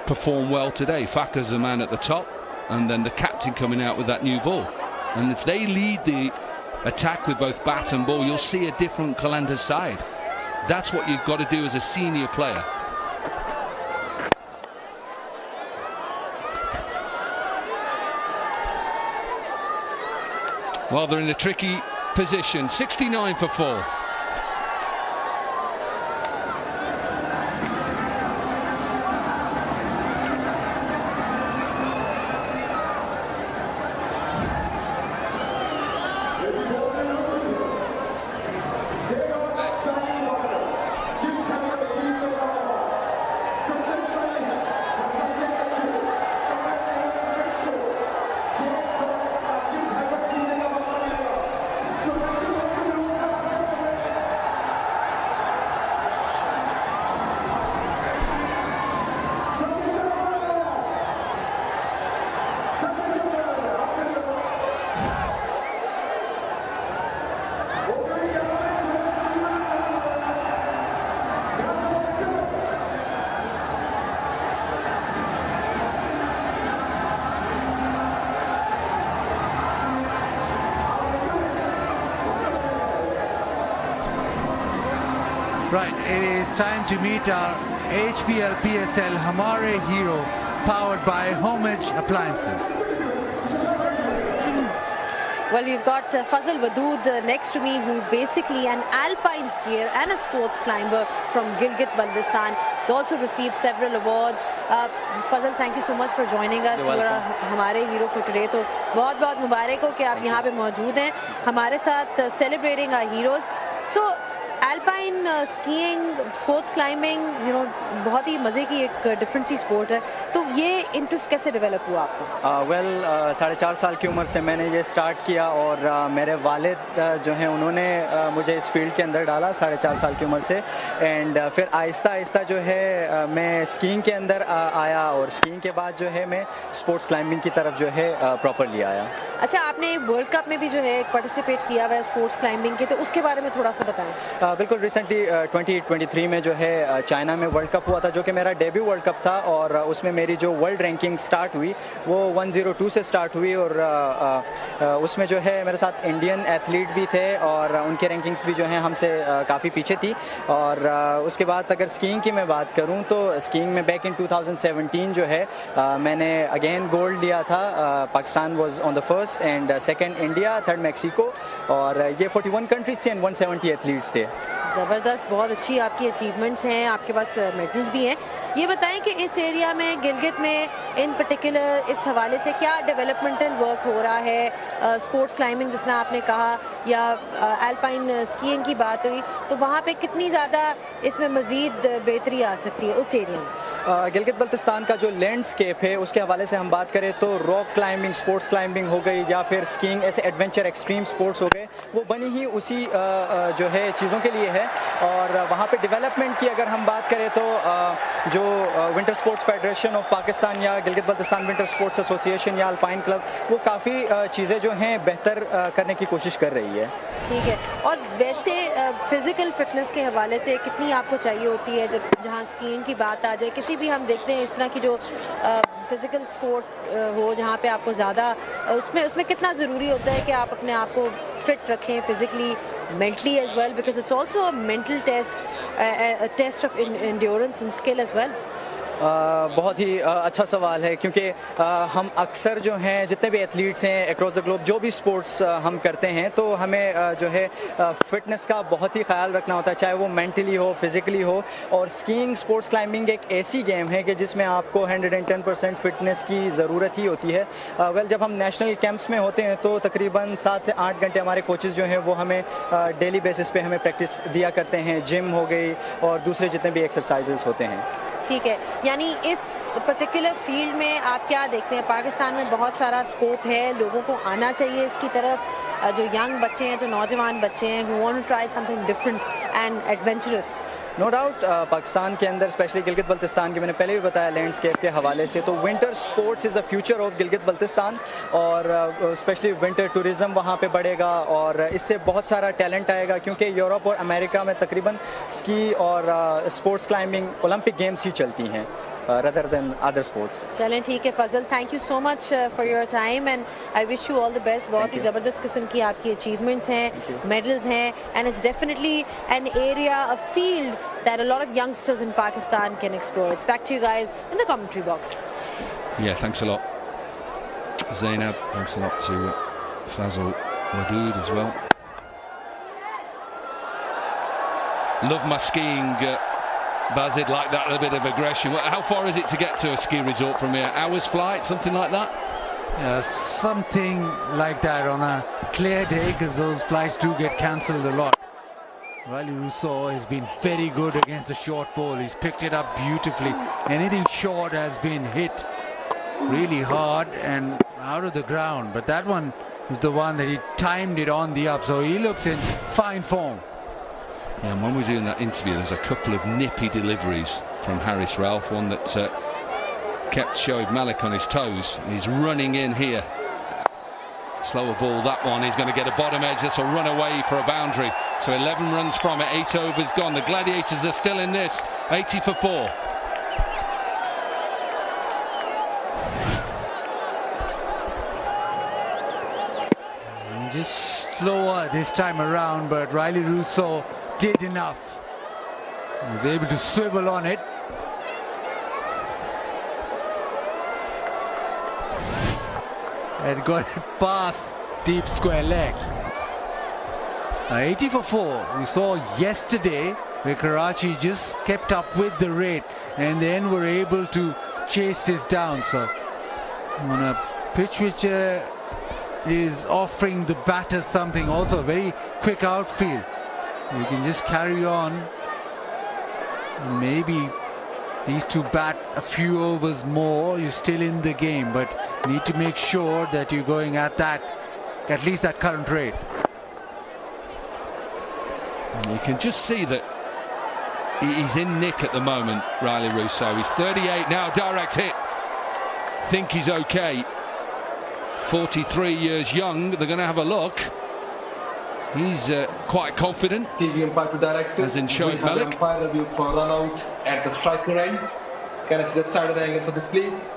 performed well today. Fakhar Zaman at the top, and then the captain coming out with that new ball. And if they lead the attack with both bat and ball, you'll see a different Qalandars side. That's what you've got to do as a senior player. Well, they're in a tricky position. 69 for 4. Right, it is time to meet our HBL PSL Hamare hero, powered by Homage Appliances. Well, we've got Fazal Wadood next to me, who's basically an alpine skier and a sports climber from Gilgit-Baltistan. He's also received several awards. Fazal, thank you so much for joining us. You are हमारे hero for today. तो बहुत-बहुत मुबारक हो कि आप यहाँ पे मौजूद हैं हमारे साथ, celebrating our heroes. So alpine skiing, sports climbing, बहुत ही मज़े की एक डिफरेंट सी स्पोर्ट है. तो ये इंटरेस्ट कैसे डेवलप हुआ आपको? वेल 4.5 साल की उम्र से मैंने ये स्टार्ट किया, और मेरे वालिद जो हैं उन्होंने मुझे इस फील्ड के अंदर डाला 4.5 साल की उम्र से. एंड फिर आहिस्ता आहिस्ता जो है मैं स्कीइंग के अंदर आया, और स्कीइंग के बाद जो है मैं स्पोर्ट्स क्लाइंबिंग की तरफ जो है प्रॉपरली आया. अच्छा, आपने वर्ल्ड कप में भी जो है पार्टिसिपेट किया हुआ है स्पोर्ट्स क्लाइंबिंग के, तो उसके बारे में थोड़ा सा बताएं. बिल्कुल, रिसेंटली 2023 में जो है चाइना में वर्ल्ड कप हुआ था, जो कि मेरा डेब्यू वर्ल्ड कप था, और उसमें मेरी जो वर्ल्ड रैंकिंग स्टार्ट हुई वो 102 से स्टार्ट हुई, और उसमें जो है मेरे साथ इंडियन एथलीट भी थे, और उनके रैंकिंग्स भी जो हैं हमसे काफ़ी पीछे थी. और उसके बाद अगर स्कीइंग की मैं बात करूं तो स्कीइंग में बैक इन 2017 जो है मैंने अगेन गोल्ड लिया था. Pakistan was on the first, and second India, third Mexico, और ये 41 कंट्रीज थे एंड 170 एथलीट्स थे. ज़बरदस्त, बहुत अच्छी आपकी अचीवमेंट्स हैं, आपके पास मेडल्स भी हैं. ये बताएं कि इस एरिया में, गिलगित में इन पर्टिकुलर, इस हवाले से क्या डेवलपमेंटल वर्क हो रहा है? स्पोर्ट्स क्लाइंबिंग जिस तरह आपने कहा, या अल्पाइन स्कीइंग की बात हुई, तो वहाँ पे कितनी ज़्यादा इसमें मज़ीद बेहतरी आ सकती है उस एरिया में? गिलगित बल्तिस्तान का जो लैंडस्केप है उसके हवाले से हम बात करें तो रॉक क्लाइंबिंग, स्पोर्ट्स क्लाइंबिंग हो गई, या फिर स्कीइंग, ऐसे एडवेंचर एक्सट्रीम स्पोर्ट्स हो गए, वो बनी ही उसी जो है चीज़ों के लिए है. और वहाँ पे डेवलपमेंट की अगर हम बात करें तो जो Winter Sports Federation of Pakistan या Gilgit Baltistan Winter Sports Association या अल्पाइन क्लब, वो काफ़ी चीज़ें जो हैं बेहतर करने की कोशिश कर रही है. ठीक है. और वैसे फिज़िकल फिटनेस के हवाले से कितनी आपको चाहिए होती है जब जहाँ स्कीइंग की बात आ जाए? किसी भी हम देखते हैं इस तरह की जो फिज़िकल स्पोर्ट हो जहाँ पे आपको ज़्यादा उसमें कितना ज़रूरी होता है कि आप अपने आप को फिट रखें physically, mentally as well, because it's also a mental test, a test of endurance and skill as well. बहुत ही अच्छा सवाल है क्योंकि हम अक्सर जो हैं जितने भी एथलीट्स हैं अक्रॉस द ग्लोब जो भी स्पोर्ट्स हम करते हैं तो हमें जो है फिटनेस का बहुत ही ख्याल रखना होता है, चाहे वो मेंटली हो फिज़िकली हो। और स्कीइंग स्पोर्ट्स क्लाइंबिंग एक ऐसी गेम है कि जिसमें आपको 110% फिटनेस की ज़रूरत ही होती है। वेल जब हम नेशनल कैंप्स में होते हैं तो तकरीबन 7 से 8 घंटे हमारे कोचेज़ जो हैं वो हमें डेली बेसिस पे हमें प्रैक्टिस दिया करते हैं, जिम हो गई और दूसरे जितने भी एक्सरसाइजेस होते हैं। ठीक है, यानी इस पर्टिकुलर फील्ड में आप क्या देखते हैं? पाकिस्तान में बहुत सारा स्कोप है, लोगों को आना चाहिए इसकी तरफ, जो यंग बच्चे हैं, जो नौजवान बच्चे हैं who want to try something different and adventurous। No doubt Pakistan के अंदर स्पेशली गिलगित बल्तिस्तान की मैंने पहले भी बताया लैंडस्केप के हवाले से, तो winter sports is the future of Gilgit Baltistan और स्पेशली विंटर टूरिज़्म वहाँ पे बढ़ेगा और इससे बहुत सारा टैलेंट आएगा क्योंकि यूरोप और अमेरिका में तकरीबन स्की और स्पोर्ट्स क्लाइंबिंग ओलंपिक गेम्स ही चलती हैं rather than other sports। चलें ठीक है Fazal, thank you so much for your time and I wish you all the best. बहुत ही ज़बरदस्त किस्म की आपकी अचीवमेंट्स हैं, मेडल्स हैं and it's definitely an area a field that a lot of youngsters in Pakistan can explore. It's back to you guys in the commentary box. Yeah, thanks a lot, Zainab. Thanks a lot to Fazal Wadood as well. Love my skiing, Bazid, like that, a bit of aggression. How far is it to get to a ski resort from here? Hours flight, something like that? Yeah, something like that on a clear day because those flights do get cancelled a lot. Riley Rousseau has been very good against the short ball. He's picked it up beautifully. Anything short has been hit really hard and out of the ground. But that one is the one that he timed it on the up. So he looks in fine form. Yeah, and when we're doing that interview, there's a couple of nippy deliveries from Haris Ralph. One that kept 𝐄𝐍𝐆𝐋𝐈𝐒𝐇 on his toes. He's running in here. Slower ball, that one. He's going to get a bottom edge. This will run away for a boundary. So 11 runs from it. 8 overs gone. The Gladiators are still in this. 80 for 4. Just slower this time around, but Riley Rousseau did enough. He was able to swivel on it. And got it past deep square leg. 80 for 4. We saw yesterday where Karachi just kept up with the rate and then were able to chase this down. So on a pitch which is offering the batter something, also a very quick outfield, you can just carry on. Maybe these two bat a few overs more, you're still in the game, but need to make sure that you're going at least that current rate. And you can just see that he's in nick at the moment, Riley Rousseau. He's 38 now, direct hit. Think he's okay. 43 years young, they're going to have a look. He's quite confident. TV umpire to director. As in 𝐄𝐍𝐆𝐋𝐈𝐒𝐇. Umpire review for run out at the striker end. Can I see the side of the angle for this, please?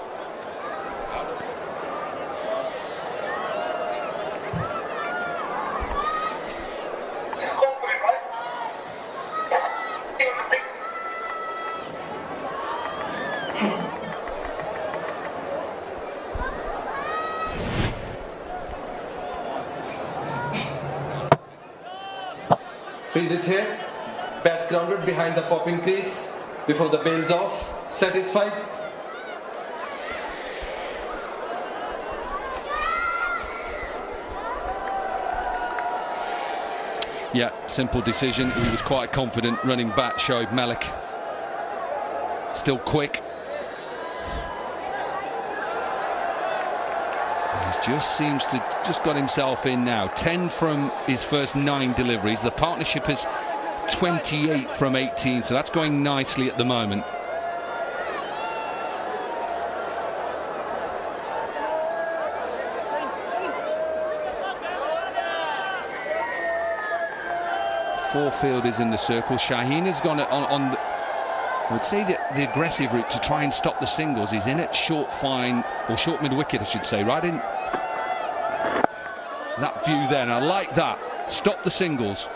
Freeze it here. Bat grounded behind the popping crease before the bail's off. Satisfied? Yeah, simple decision. He was quite confident running back, 𝐄𝐍𝐆𝐋𝐈𝐒𝐇. Still quick. Just seems to just got himself in now. 10 from his first 9 deliveries. The partnership is 28 from 18, so that's going nicely at the moment. Four fielders in the circle. Shaheen has gone on the, I would say the aggressive route to try and stop the singles. He's in at short fine, or short mid wicket I should say, right in that view there, and I like that. Stop the singles.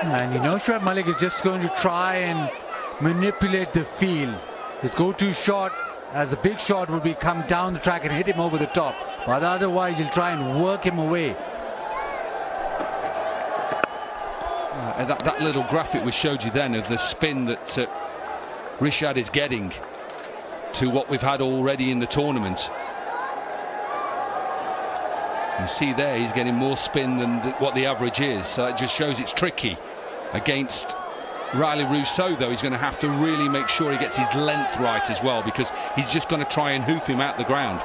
And you know Shoaib Malik is just going to try and manipulate the field. His go-to shot as a big shot would be come down the track and hit him over the top. But otherwise he'll try and work him away. That little graphic we showed you then of the spin that Rishad is getting to what we've had already in the tournament. You see there he's getting more spin than what the average is, so it just shows it's tricky. Against Riley Rousseau though, he's going to have to really make sure he gets his length right as well, because he's just going to try and hoof him out the ground.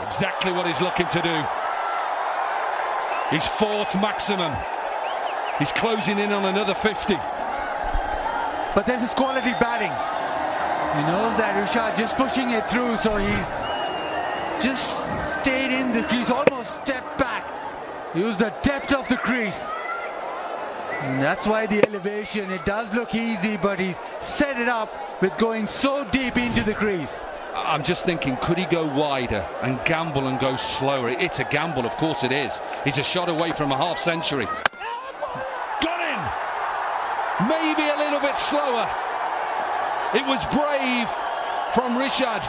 Exactly what he's looking to do. His fourth maximum. He's closing in on another 50. But this is quality batting. He knows that Rishad just pushing it through, so he's just stayed in the crease, almost stepped back. Used the depth of the crease. And that's why the elevation, it does look easy, but he's set it up with going so deep into the crease. I'm just thinking, could he go wider and gamble and go slower? It's a gamble, of course it is. He's a shot away from a half century. Got in! Maybe a little bit slower. It was brave from Rishad.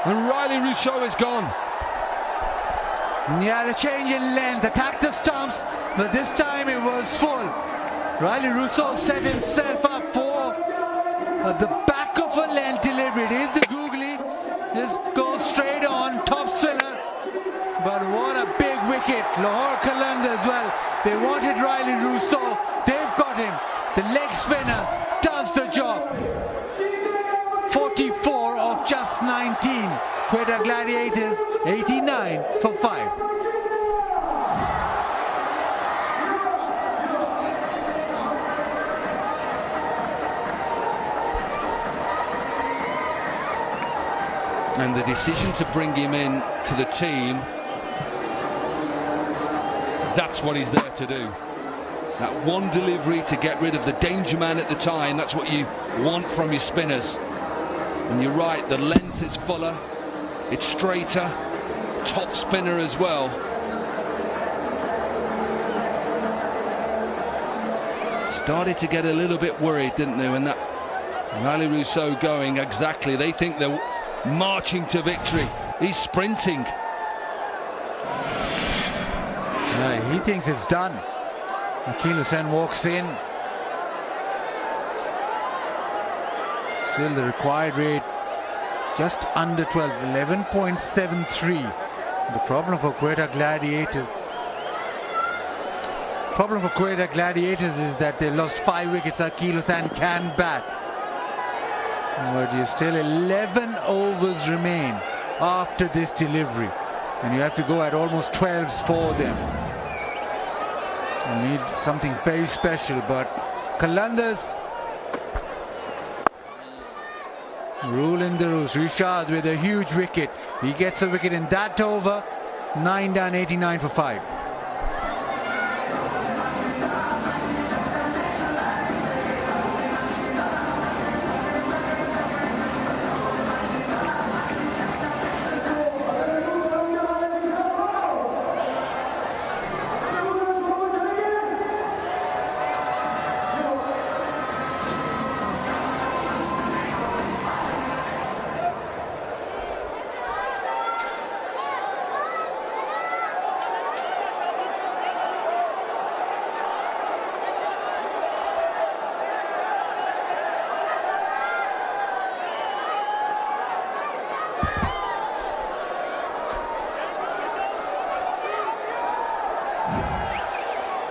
And Riley Rousseau is gone. Yeah, the change in length, attacked the stumps, but this time it was full. Riley Rousseau set himself up for the back of a length delivery. It is the googly. This goes straight on, top spinner. But what a big wicket. Lahore Qalandars as well. They wanted Riley Rousseau. They've got him. The leg spinner does the job. 44 of just 19. Quetta Gladiators 89 for 5. And the decision to bring him in to the team, that's what he's there to do. That one delivery to get rid of the danger man at the time, that's what you want from your spinners. And you're right, the length is fuller, it's straighter, top spinner as well. Started to get a little bit worried, didn't they, when that Riley Rousseau going exactly. They think they're marching to victory. He's sprinting. He thinks it's done. Akeal Hussain walks in. Still the required rate just under 12, 11.73. The problem for Quetta Gladiators. Is that they lost 5 wickets. Akeal Hussain can bat. But you still 11 overs remain after this delivery. And you have to go at almost 12s for them. You need something very special, but Qalandars ruling the roost. Rishad with a huge wicket. He gets a wicket in that over. 9 down, 89 for 5.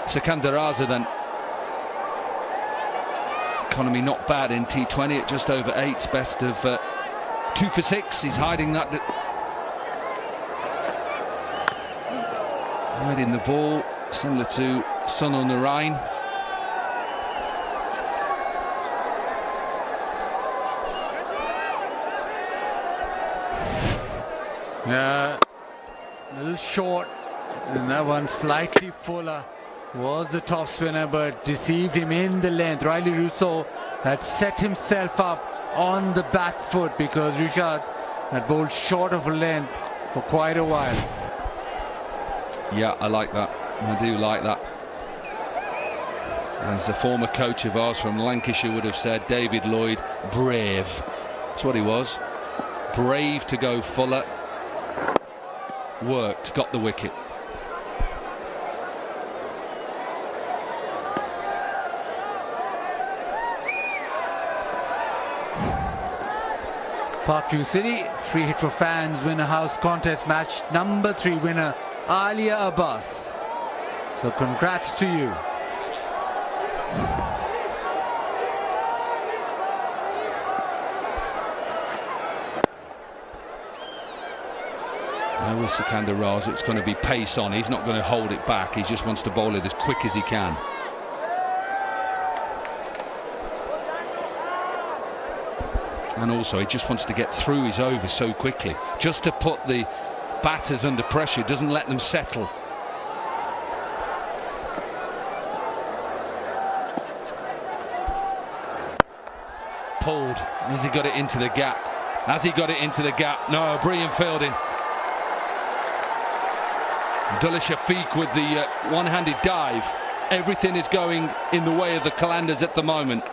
Sikandar Raza then. Economy not bad in T20 at just over 8, best of 2 for 6. He's hiding that. Hiding the ball, similar to Sun on the Rhine. Yeah, a little short, and that one slightly fuller. Was the top spinner, but deceived him in the length. Riley Rousseau had set himself up on the back foot, because Rishad had bowled short of length for quite a while. Yeah, I like that. I do like that. As a former coach of ours from Lancashire would have said, David Lloyd, brave. That's what he was. Brave to go fuller. Worked, got the wicket. Parkview City, free hit for fans, winner house contest match, number 3 winner, Alia Abbas. So congrats to you. Now with Sikandar Raza, it's going to be pace on. He's not going to hold it back. He just wants to bowl it as quick as he can. And also, he just wants to get through his over so quickly, just to put the batters under pressure, doesn't let them settle. Pulled. Has he got it into the gap? Has he got it into the gap? No, brilliant fielding. Abdullah Shafiq with the one-handed dive. Everything is going in the way of the Qalandars at the moment.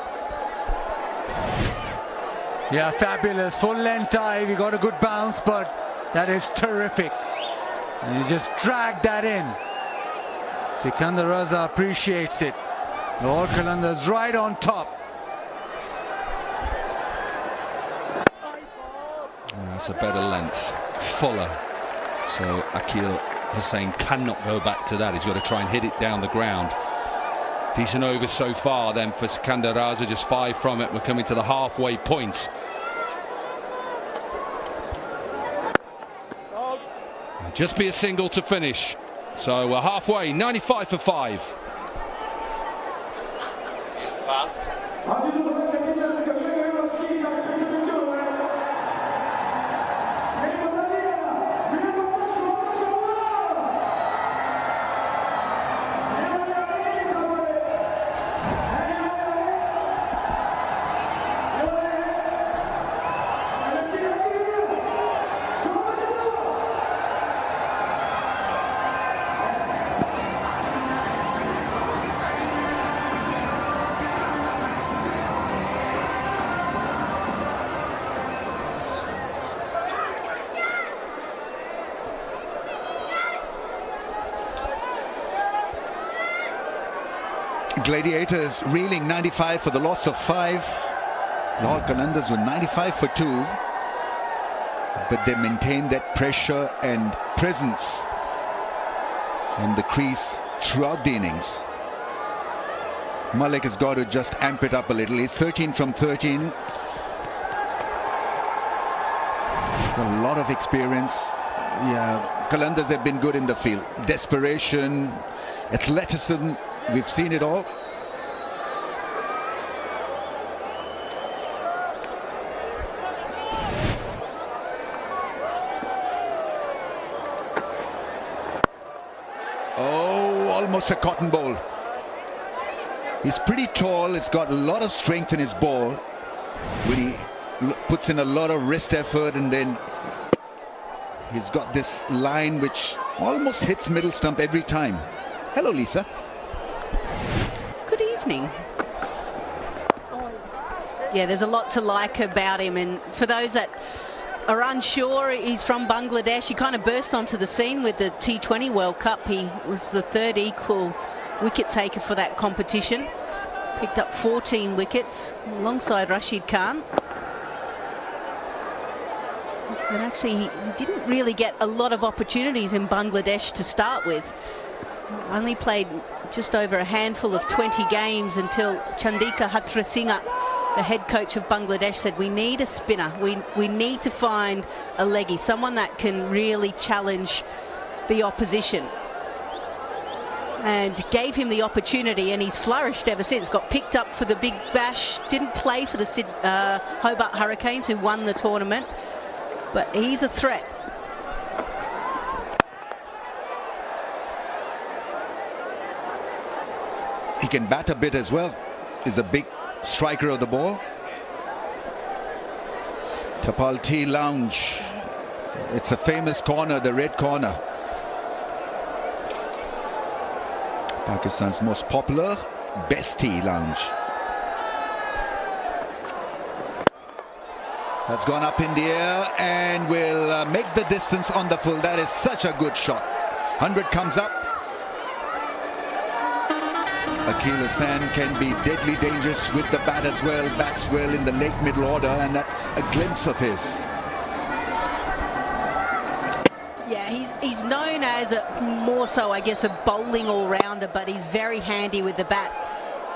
Yeah, fabulous. Full length dive. He got a good bounce, but that is terrific. And he just dragged that in. Sikandar Raza appreciates it. Lahore Qalandars right on top. That's a better length, fuller. So Akil Hussain cannot go back to that. He's got to try and hit it down the ground. Decent over so far then for Sikandar Raza, just 5 from it. We're coming to the halfway point. Just be a single to finish. So we're halfway, 95 for 5. Here's the pass. Gladiators reeling 95 for the loss of 5. Lahore Qalandars were 95 for 2. But they maintained that pressure and presence on the crease throughout the innings. Malik has got to just amp it up a little. He's 13 from 13. Got a lot of experience. Yeah, Qalandars have been good in the field. Desperation, athleticism, we've seen it all. Oh, almost a cotton ball. He's pretty tall. It's got a lot of strength in his ball. When he puts in a lot of wrist effort, and then he's got this line which almost hits middle stump every time. Hello, Lisa. Good evening. Yeah, there's a lot to like about him, and for those that are unsure, he's from Bangladesh. He kind of burst onto the scene with the T20 World Cup. He was the 3rd equal wicket taker for that competition. Picked up 14 wickets alongside Rashid Khan. But actually, he didn't really get a lot of opportunities in Bangladesh to start with. Only played just over a handful of 20 games until Chandika Hatrasinghe, the head coach of Bangladesh, said we need a spinner. We need to find a leggy, someone that can really challenge the opposition. And gave him the opportunity, and he's flourished ever since. Got picked up for the Big Bash, didn't play for the Hobart Hurricanes, who won the tournament, but he's a threat. He can bat a bit as well. He's a big striker of the ball. Tapal Tea Lounge. It's a famous corner, the red corner. Pakistan's most popular, best tea lounge. That's gone up in the air and will make the distance on the full. That is such a good shot. 100 comes up. Akeal Hassan can be deadly dangerous with the bat as well. Bats well in the late middle order, and that's a glimpse of his. Yeah, he's known as more so, I guess, a bowling all-rounder, but he's very handy with the bat.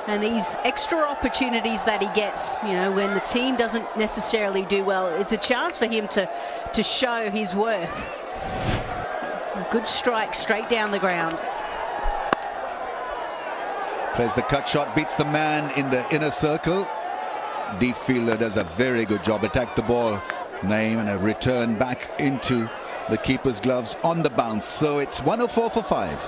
And these extra opportunities that he gets, you know, when the team doesn't necessarily do well, it's a chance for him to show his worth. Good strike straight down the ground. Plays the cut shot, beats the man in the inner circle. Deep fielder does a very good job. Attack the ball, Naeem, and a return back into the keeper's gloves on the bounce. So it's 104 for 5.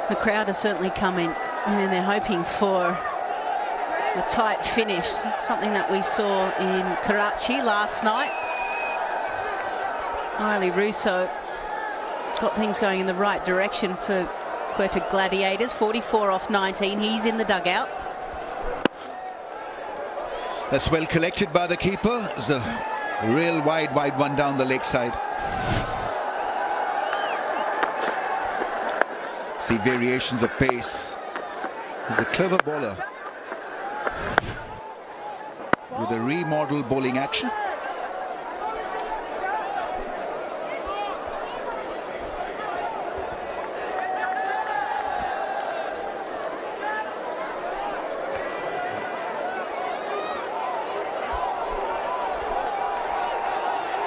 The crowd are certainly coming, and they're hoping for a tight finish, something that we saw in Karachi last night. Riley Russo got things going in the right direction for Quetta Gladiators. 44 off 19. He's in the dugout. That's well collected by the keeper. It's a real wide one down the leg side. See variations of pace. He's a clever bowler with a remodeled bowling action.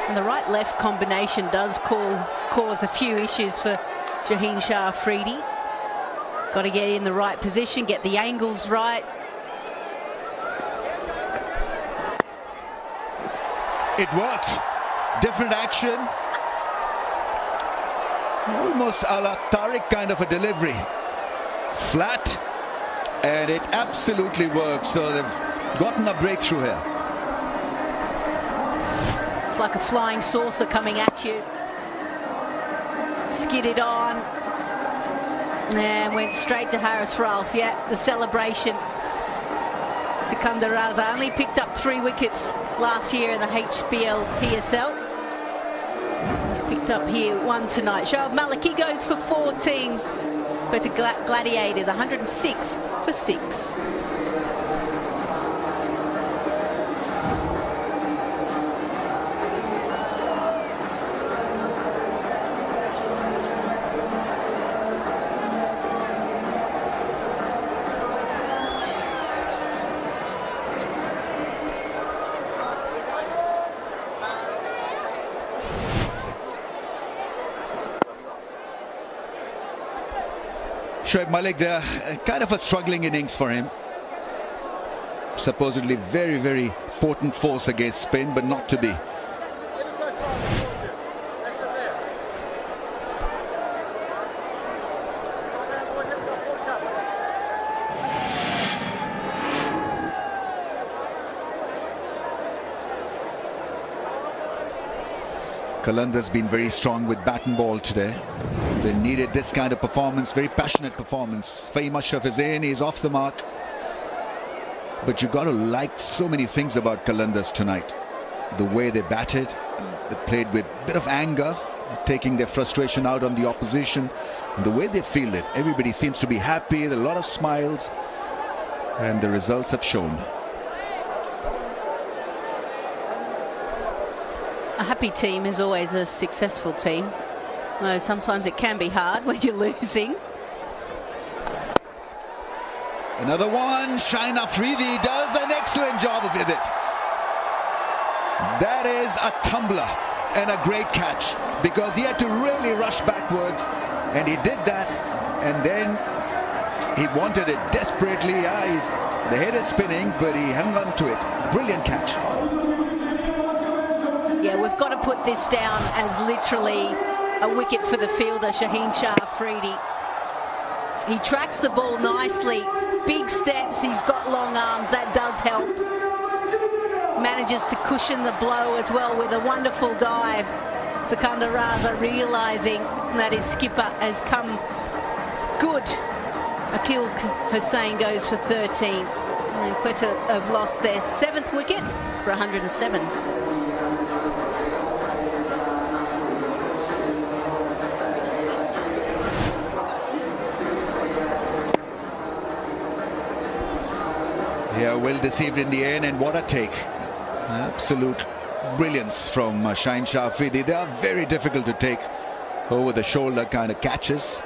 And the right-left combination does cause a few issues for Shaheen Shah Afridi. Got to get in the right position, get the angles right. It worked. Different action. Almost a la Tariq kind of a delivery. Flat. And it absolutely works. So they've gotten a breakthrough here. It's like a flying saucer coming at you. Skidded on. And went straight to Haris Ralph. Yeah, the celebration. Sikandar Raza only picked up 3 wickets last year in the HBL PSL. He's picked up here 1 tonight. Shoaib Maliki goes for 14. Quetta Gladiators 106 for 6. Shoaib Malik there, kind of a struggling innings for him. Supposedly very, very potent force against spin, but not to be. Qalandars been very strong with bat and ball today. They needed this kind of performance, very passionate performance. Fahim Ashraf is in, he's off the mark. But you've got to like so many things about Qalandars tonight. The way they batted, they played with a bit of anger, taking their frustration out on the opposition. And the way they fielded, everybody seems to be happy, there are a lot of smiles, and the results have shown. A happy team is always a successful team. Though sometimes it can be hard when you're losing. Another one. Shaheen Afridi does an excellent job with it. That is a tumbler and a great catch, because he had to really rush backwards, and he did that, and then he wanted it desperately. The head is spinning, but he hung on to it. Brilliant catch. Yeah, we've got to put this down as literally a wicket for the fielder, Shaheen Shah Afridi. He tracks the ball nicely, big steps, he's got long arms, that does help. Manages to cushion the blow as well with a wonderful dive. Sikandar Raza realising that his skipper has come good. 𝐄𝐍𝐆𝐋𝐈𝐒𝐇 goes for 13. And Quetta have lost their 7th wicket for 107. Yeah, well deceived in the end, and what a take. Absolute brilliance from Shaheen Shah Afridi. They are very difficult to take over the shoulder kind of catches.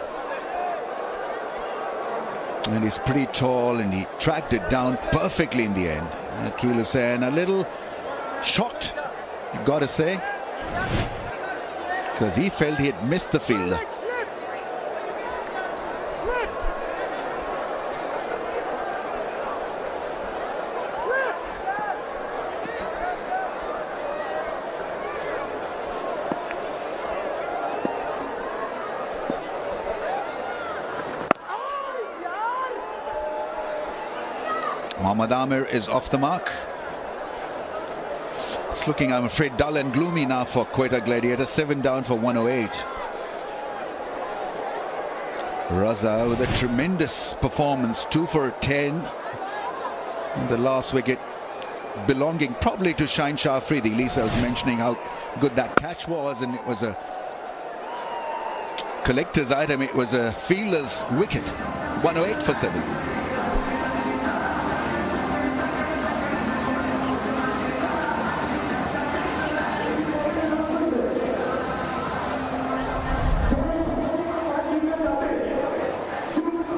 And he's pretty tall, and he tracked it down perfectly in the end. Akeal Hussain a little shocked, you got to say, because he felt he had missed the fielder. Mohammad Amir is off the mark. It's looking, I'm afraid, dull and gloomy now for Quetta Gladiators. 7 down for 108. Raza with a tremendous performance, 2 for 10. And the last wicket belonging probably to Shaheen Shah Afridi. Lisa was mentioning how good that catch was, and it was a collector's item. It was a fielder's wicket. 108 for 7.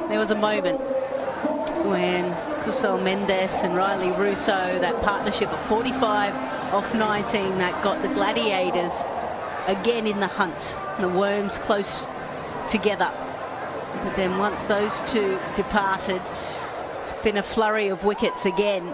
There was a moment when Kusal Mendes and Riley Russo, that partnership of 45 off 19, that got the Gladiators again in the hunt. The Worms close together. But then once those two departed, it's been a flurry of wickets again.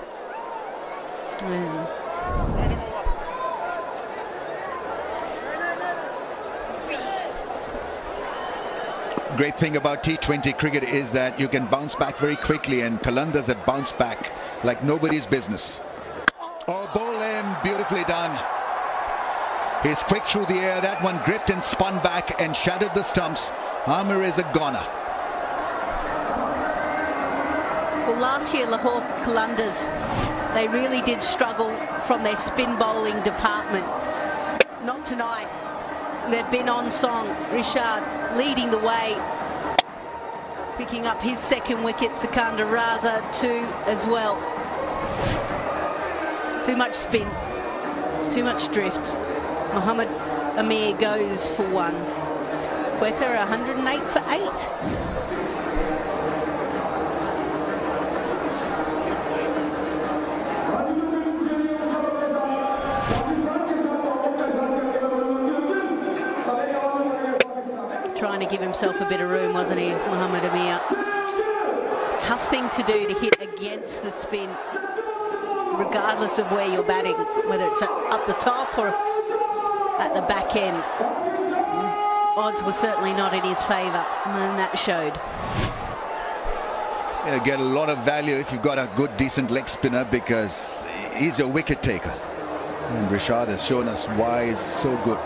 Great thing about T20 cricket is that you can bounce back very quickly, and Qalandars have bounced back like nobody's business. Oh, ball him, beautifully done. He's quick through the air. That one gripped and spun back and shattered the stumps. Amir is a goner. Well, last year Lahore Qalandars, they really did struggle from their spin bowling department. Not tonight. They've been on song. Rishad leading the way, picking up his 2nd wicket. Sikandar Raza 2 as well. Too much spin, too much drift. Mohammad Amir goes for 1. Quetta 108 for 8. Trying to give himself a bit of room, wasn't he, Mohammad Amir? Tough thing to do, to hit against the spin, regardless of where you're batting, whether it's up the top or at the back end. Odds were certainly not in his favour, and that showed. You get a lot of value if you've got a good, decent leg spinner, because he's a wicket taker. And Rishad has shown us why he's so good.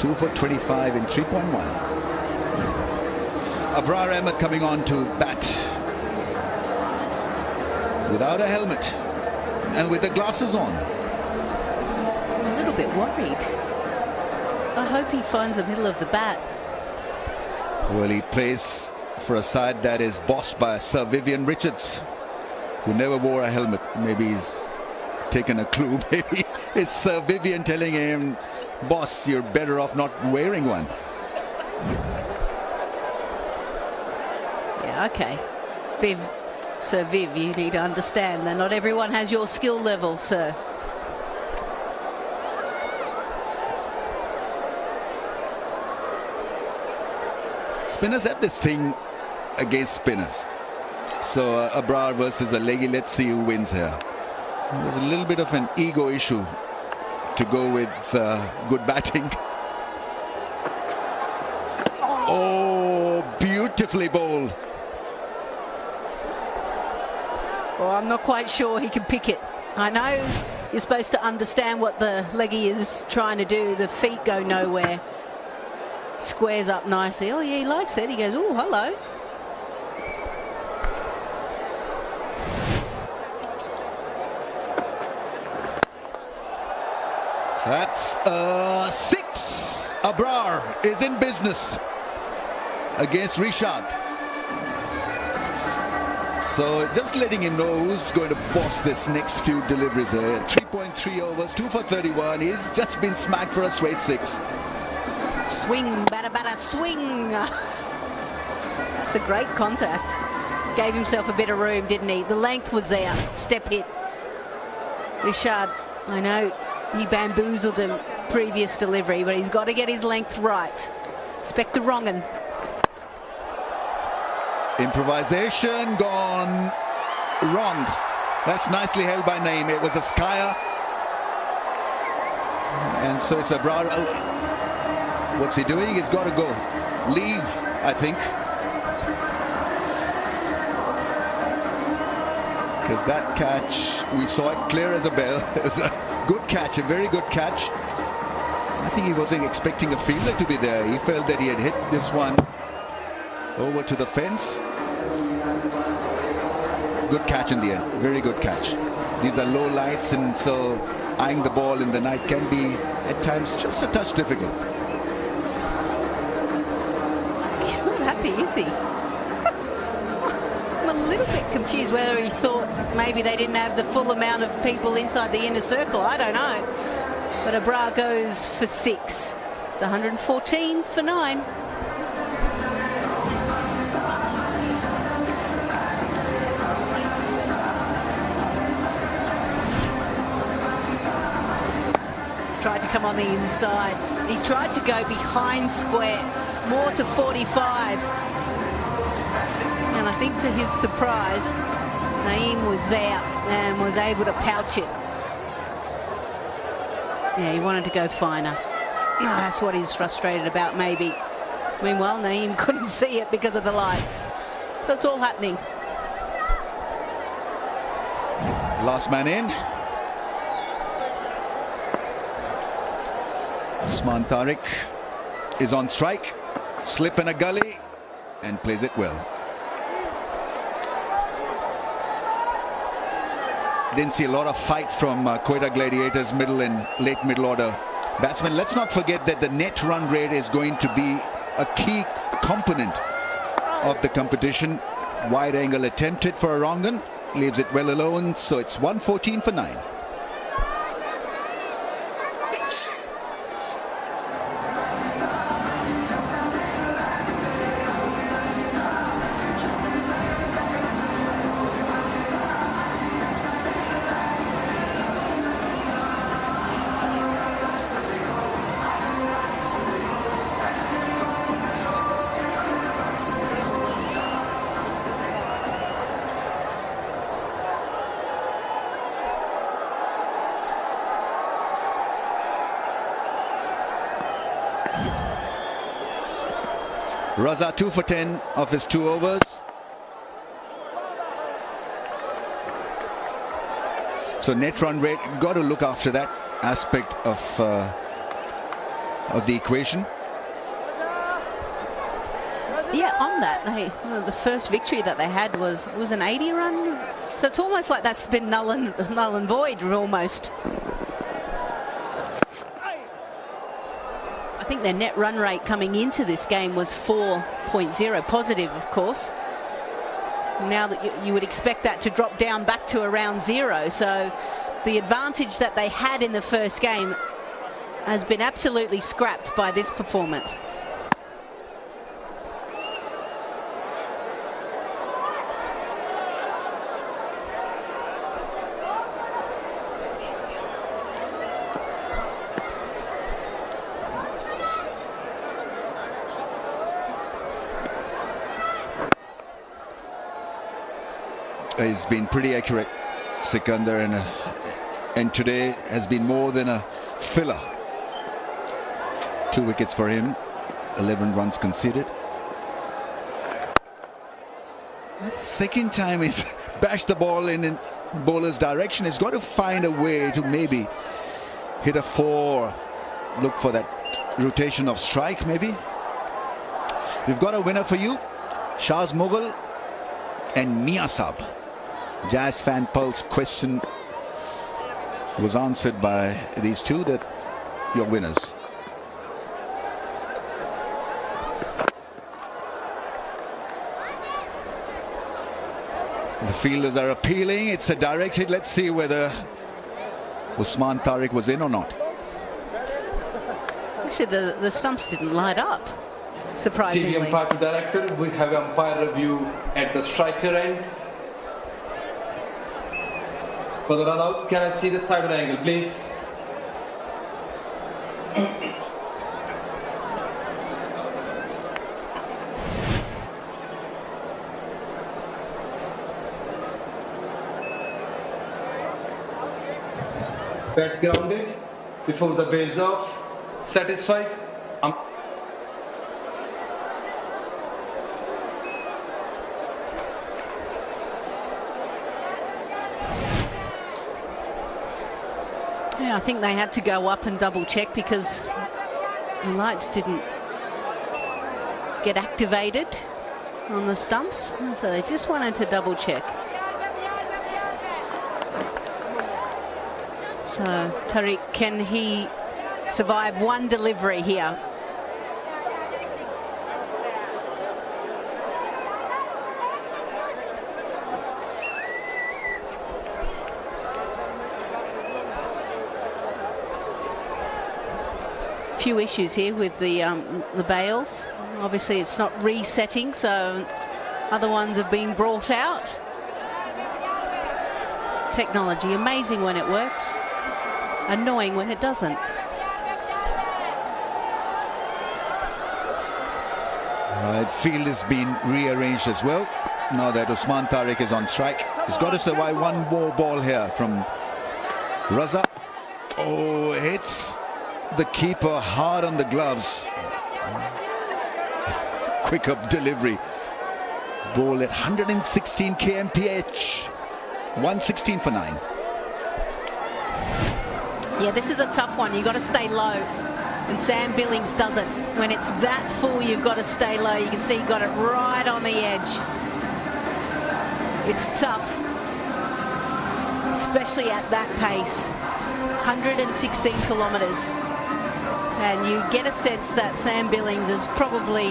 2 for 25 in 3.1. Abrar Ahmed coming on to bat without a helmet and with the glasses on. I'm a little bit worried. I hope he finds the middle of the bat. Well, he plays for a side that is bossed by Sir Vivian Richards, who never wore a helmet. Maybe he's taken a clue. Maybe it's Sir Vivian telling him, boss, you're better off not wearing one. Yeah, okay. Sir Viv, you need to understand that not everyone has your skill level, sir. spinners have this thing against spinners. So Abrar versus a leggy, let's see who wins here. There's a little bit of an ego issue to go with good batting. Oh, beautifully bowled. Well, I'm not quite sure he can pick it. I know you're supposed to understand what the leggy is trying to do. The feet go nowhere. Squares up nicely. Oh, yeah, he likes it. He goes, oh, hello. That's 6. Abrar is in business against Rishad. So just letting him know who's going to boss this next few deliveries here. 3.3 overs, 2 for 31. He's just been smacked for a straight 6. Swing, batter, swing. It's a great contact. Gave himself a bit of room, didn't he? The length was there. Step hit. Rishad, I know he bamboozled him previous delivery, but he's got to get his length right. Expect the wrong un. Improvisation gone wrong. That's nicely held by Naeem. It was a skyer. And so it's Abrar. What's he doing? He's got to go. Leave, I think. Because that catch, we saw it clear as a bell. It was a good catch, a very good catch. I think he wasn't expecting a fielder to be there. He felt that he had hit this one over to the fence. Good catch in the end. Very good catch. These are low lights, and so eyeing the ball in the night can be at times just a touch difficult. He's not happy, is he? I'm a little bit confused whether he thought maybe they didn't have the full amount of people inside the inner circle. I don't know. But Abrar goes for 6. It's 114 for 9. Tried to come on the inside. He tried to go behind square, more to 45. And I think to his surprise, Naeem was there and was able to pouch it. Yeah, he wanted to go finer. No, that's what he's frustrated about, maybe. Meanwhile, Naeem couldn't see it because of the lights. So it's all happening. Last man in. Usman Tariq is on strike. Slip in a gully and plays it well. Didn't see a lot of fight from Quetta Gladiators middle and late middle order batsmen. Let's not forget that the net run rate is going to be a key component of the competition. Wide angle attempted for a wrong un, leaves it well alone, so it's 114 for 9. Raza 2 for 10 of his 2 overs. So net run rate, got to look after that aspect of the equation. Yeah, on that, the first victory that they had was an 80 run. So it's almost like that's been null and void almost. I think their net run rate coming into this game was 4.0, positive, of course. Now that you would expect that to drop down back to around 0. So the advantage that they had in the first game has been absolutely scrapped by this performance. has been pretty accurate, Sikandar, and today has been more than a filler. 2 wickets for him, 11 runs conceded. That's the second time he's bashed the ball in bowler's direction. He's got to find a way to maybe hit a 4, look for that rotation of strike maybe. We've got a winner for you, Shaz Mughal and Mia Saab. Jazz Fan Pulse question was answered by these two, that your winners. The fielders are appealing. It's a direct hit. Let's see whether Usman Tariq was in or not. Actually, the stumps didn't light up, surprisingly. TV umpire director, we have umpire review at the striker end. For the run out, can I see the side angle, please? Bat grounded before the bails off. Satisfied? Yeah, I think they had to go up and double check because the lights didn't get activated on the stumps, so they just wanted to double check. So Tariq, can he survive one delivery here? Few issues here with the bails. Obviously it's not resetting, so other ones have been brought out. Technology, amazing when it works, annoying when it doesn't. Right, field has been rearranged as well. Now that Usman Tariq is on strike, he's got to survive one more ball here from Raza. Oh, hits the keeper hard on the gloves. Quick up delivery. Ball at 116 kmph. 116 for 9. Yeah, this is a tough one. You've got to stay low. And Sam Billings doesn't. When it's that full, you've got to stay low. You can see he got it right on the edge. It's tough, especially at that pace. 116 kilometres. And you get a sense that Sam Billings has probably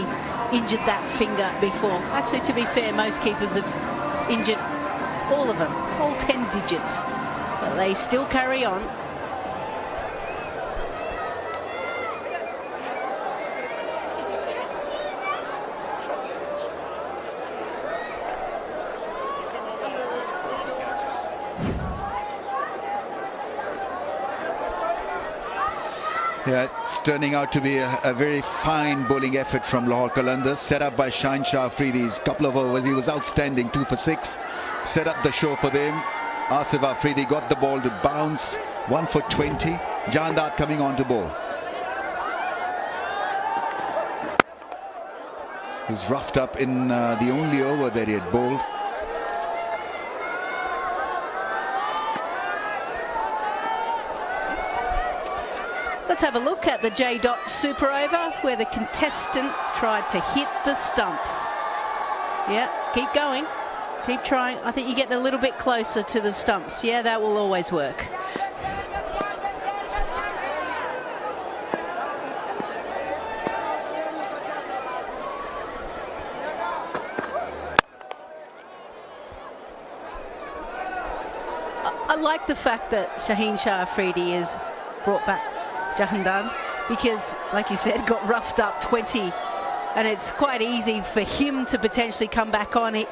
injured that finger before. Actually, to be fair, most keepers have injured all of them, all 10 digits. But they still carry on. Yeah, it's turning out to be a very fine bowling effort from Lahore Qalandars, set up by Shaheen Shah Afridi's couple of overs. He was outstanding, 2 for 6. Set up the show for them. Asif Afridi got the ball to bounce, 1 for 20. Jahandar coming on to bowl. He was roughed up in the only over that he had bowled. Let's have a look at the J. Super Over where the contestant tried to hit the stumps. Yeah, keep going. Keep trying. I think you get a little bit closer to the stumps. Yeah, that will always work. I like the fact that Shaheen Shah Afridi is brought back Jahandar, because like you said, got roughed up 20, and it's quite easy for him to potentially come back on it.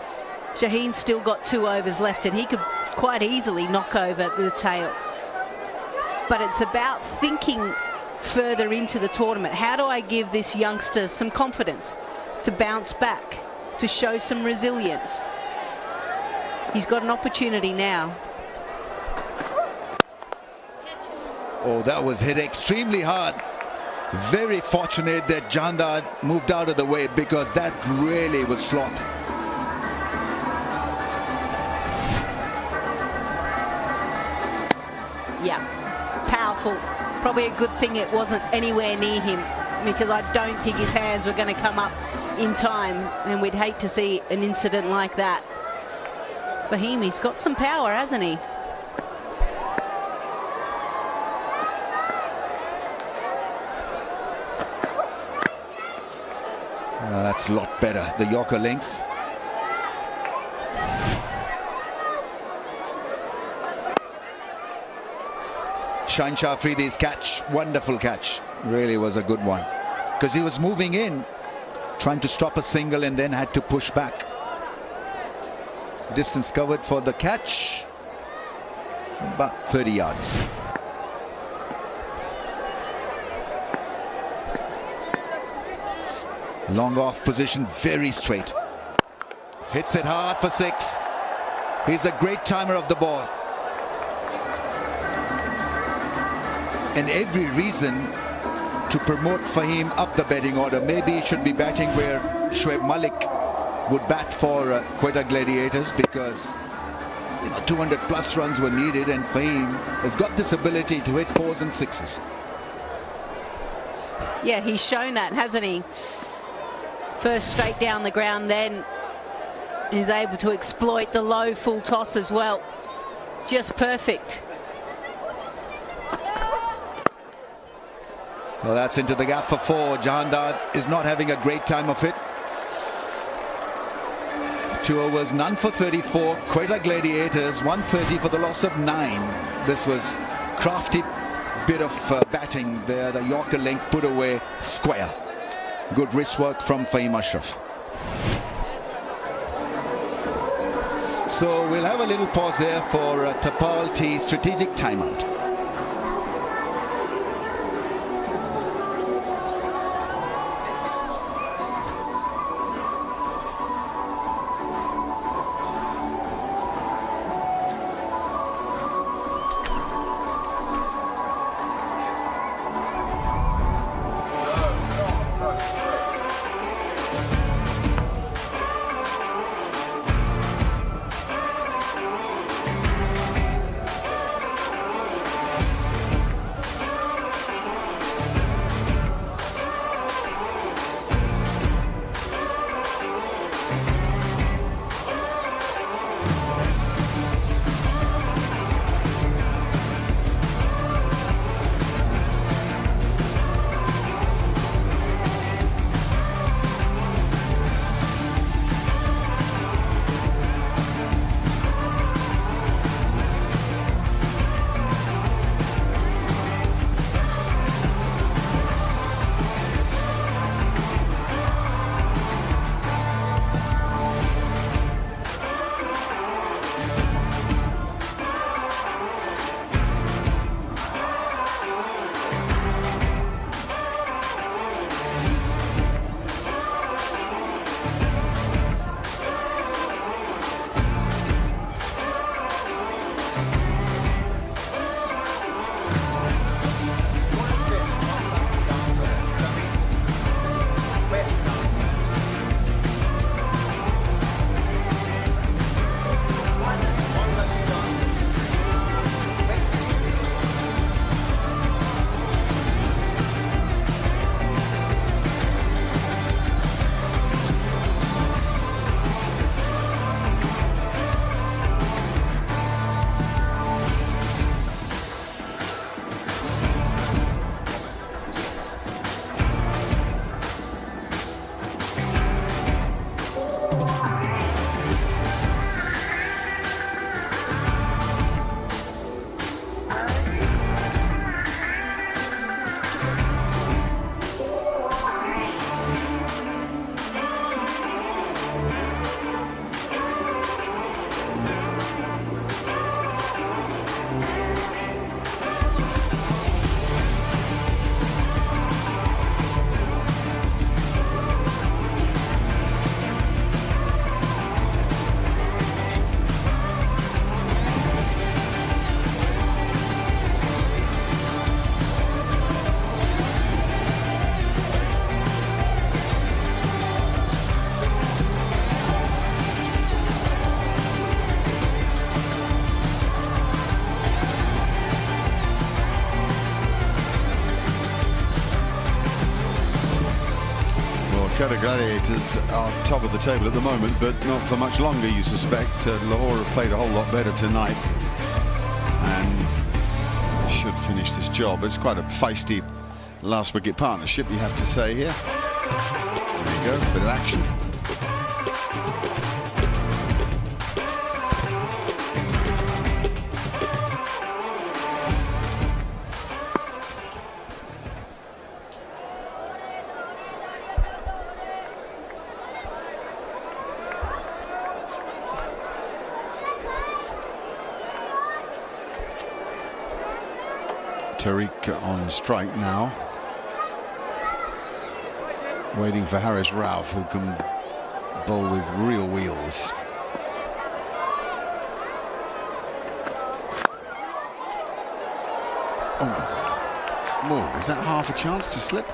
Shaheen's still got 2 overs left and he could quite easily knock over the tail. But it's about thinking further into the tournament. How do I give this youngster some confidence to bounce back, to show some resilience? He's got an opportunity now. Oh, that was hit extremely hard. Very fortunate that 𝐿-𝐍𝐆𝐋𝐈𝐒𝐇 moved out of the way, because that really was slot. Yeah, powerful. Probably a good thing it wasn't anywhere near him, because I don't think his hands were going to come up in time, and we'd hate to see an incident like that. Fahim, he's got some power, hasn't he? That's a lot better, the Yorker length. Shaheen Afridi's catch, wonderful catch, really was a good one, because he was moving in, trying to stop a single, and then had to push back. Distance covered for the catch, about 30 yards. Long off position, very straight. Hits it hard for 6. He's a great timer of the ball. And every reason to promote Fahim up the batting order. Maybe he should be batting where Shoaib Malik would bat for Quetta Gladiators, because 200 plus runs were needed, and Fahim has got this ability to hit 4s and 6s. Yeah, he's shown that, hasn't he? First straight down the ground, then he's able to exploit the low full toss as well. Just perfect. Well, that's into the gap for 4. 𝐿-𝐍𝐆𝐋𝐈𝐒𝐇 is not having a great time of it. 2 overs, none for 34. Quetta Gladiators 130 for the loss of 9. This was crafty bit of batting there. The Yorker length put away square. Good wrist work from Fahim Ashraf. So we'll have a little pause there for Tapal T strategic timeout. Quetta Gladiators are top of the table at the moment, but not for much longer, you suspect. Lahore have played a whole lot better tonight and should finish this job. It's quite a feisty last wicket partnership, you have to say here. There you go, bit of action. Tariq on strike now, waiting for Harris Rauf, who can bowl with real wheels. Oh, is that half a chance to slip?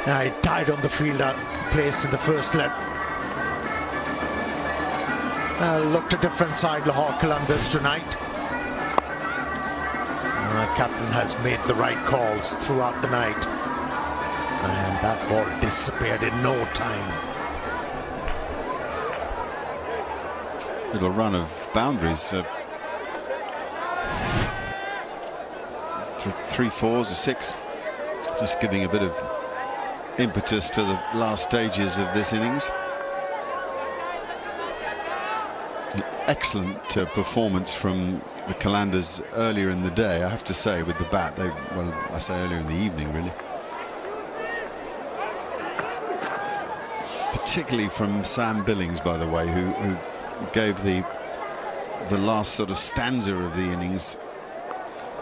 Now he died on the fielder placed in the first leg. Looked a different side, Lahore Qalandars tonight. Captain has made the right calls throughout the night, and that ball disappeared in no time. Little run of boundaries. 3 fours, a 6, just giving a bit of impetus to the last stages of this innings. An excellent performance from the Qalandars earlier in the day, I have to say, with the bat. Well, I say earlier in the evening, really. Particularly from Sam Billings, by the way, who gave the last sort of stanza of the innings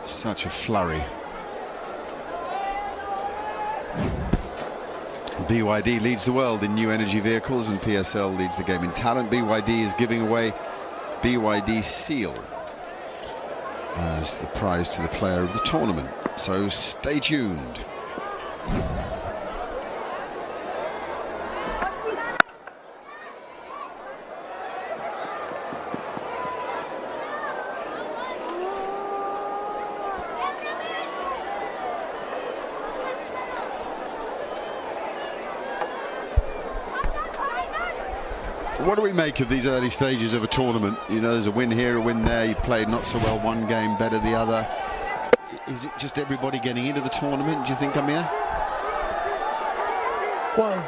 such a flurry. BYD leads the world in new energy vehicles, and PSL leads the game in talent. BYD is giving away BYD Seal as the prize to the player of the tournament, so stay tuned. What do we make of these early stages of a tournament? You know, there's a win here, a win there. You played not so well one game, better the other. Is it just everybody getting into the tournament, do you think, Amir? Well,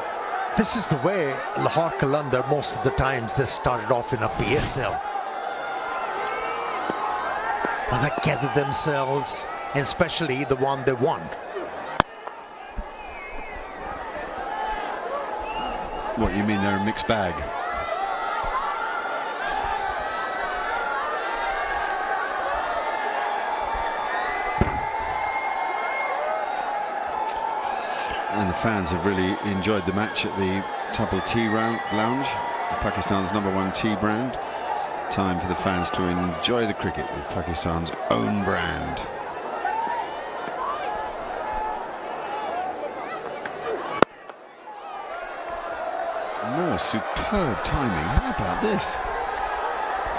this is the way Lahore Qalandars, most of the times, they started off in a PSL. And they gathered themselves, and especially the one they won. What, you mean they're a mixed bag? And the fans have really enjoyed the match at the Tubble Tea Lounge, Pakistan's #1 tea brand. Time for the fans to enjoy the cricket with Pakistan's own brand. More superb timing. How about this?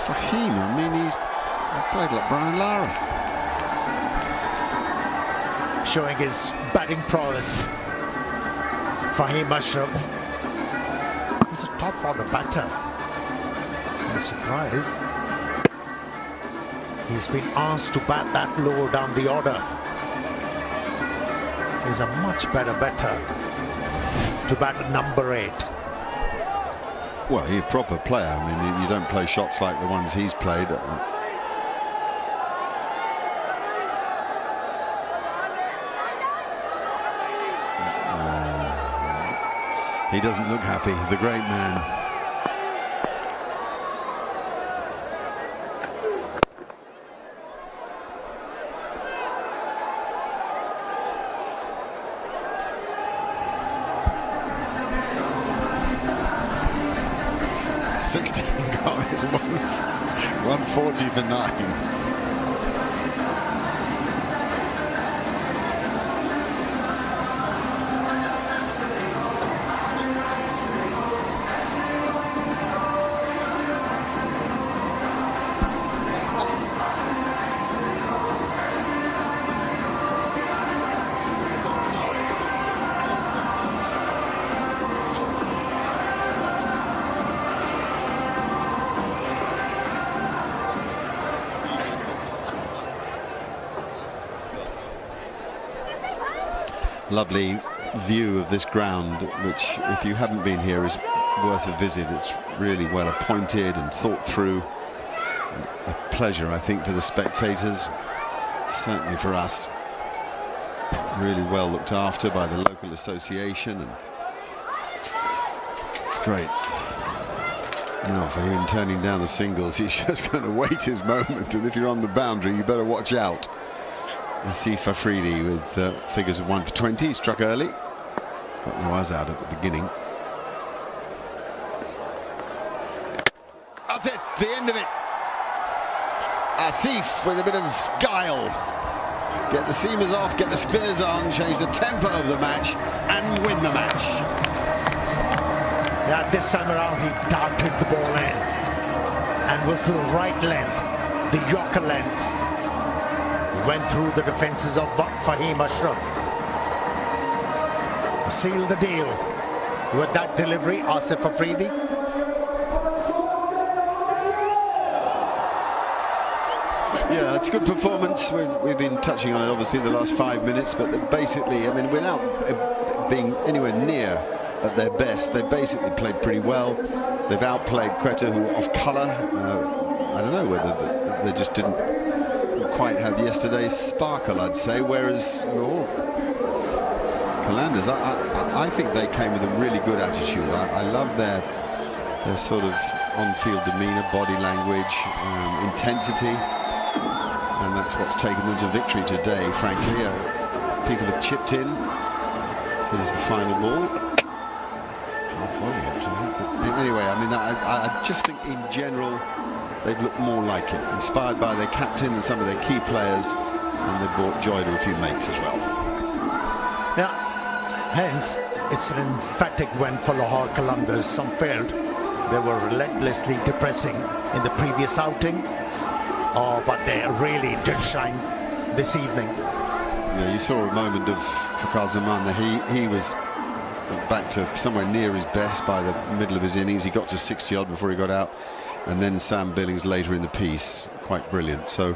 Fahim, I mean, he's played like Brian Lara. Showing his batting prowess. Fahim Ashraf is a top order batter. I'm surprised he's been asked to bat that low down the order. He's a much better batter to bat at number 8. Well, he's a proper player. I mean, you don't play shots like the ones he's played. He doesn't look happy, the great man. Gone. It's 140 for 9. lovely view of this ground, which if you haven't been here is worth a visit. It's really well appointed and thought through. A pleasure, I think, for the spectators, certainly for us. Really well looked after by the local association, and it's great. Now for him turning down the singles, he's just going to wait his moment, and if you're on the boundary you better watch out. Asif Afridi with figures of 1 for 20, he struck early, got Nawaz out at the beginning. That's it, the end of it. Asif with a bit of guile. Get the seamers off, get the spinners on, change the tempo of the match and win the match. Yeah, this time around he darted the ball in and was the right length, the Yorker length. Went through the defences of Fahim Ashraf. Sealed the deal with that delivery, Asif Afridi. Yeah, it's a good performance. We've been touching on it obviously the last 5 minutes, but basically, I mean, without being anywhere near at their best, they basically played pretty well. They've outplayed Quetta, who off colour. I don't know whether they just didn't quite have yesterday's sparkle, I'd say, whereas Lahore Qalandars, I think they came with a really good attitude. I love their sort of on-field demeanour, body language, intensity. And that's what's taken them to victory today, frankly. People have chipped in. Here's the final ball. Half volley, actually. But anyway, I mean, I just think in general they've looked more like it, inspired by their captain and some of their key players, and they've brought joy to a few mates as well. Yeah, hence it's an emphatic win for Lahore Qalandars. Some felt they were relentlessly depressing in the previous outing. Oh, but they really did shine this evening. Yeah, you saw a moment of Fakhar Zaman there. He was back to somewhere near his best by the middle of his innings. He got to 60-odd before he got out. And then Sam Billings later in the piece. Quite brilliant. So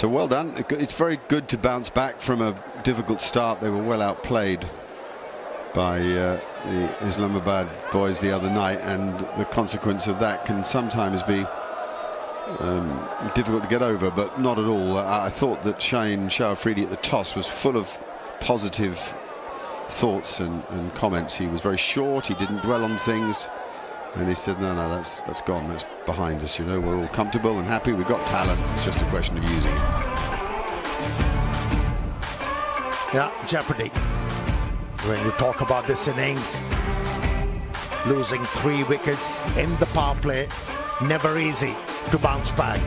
well done. It's very good to bounce back from a difficult start. They were well outplayed by the Islamabad boys the other night. And the consequence of that can sometimes be difficult to get over, but not at all. I thought that Shaheen Shah Afridi at the toss was full of positive thoughts and comments. He was very short, he didn't dwell on things, and he said, no, that's gone, that's behind us, you know, we're all comfortable and happy, we've got talent, it's just a question of using it. Yeah, jeopardy. When you talk about this innings, losing 3 wickets in the power play, never easy to bounce back.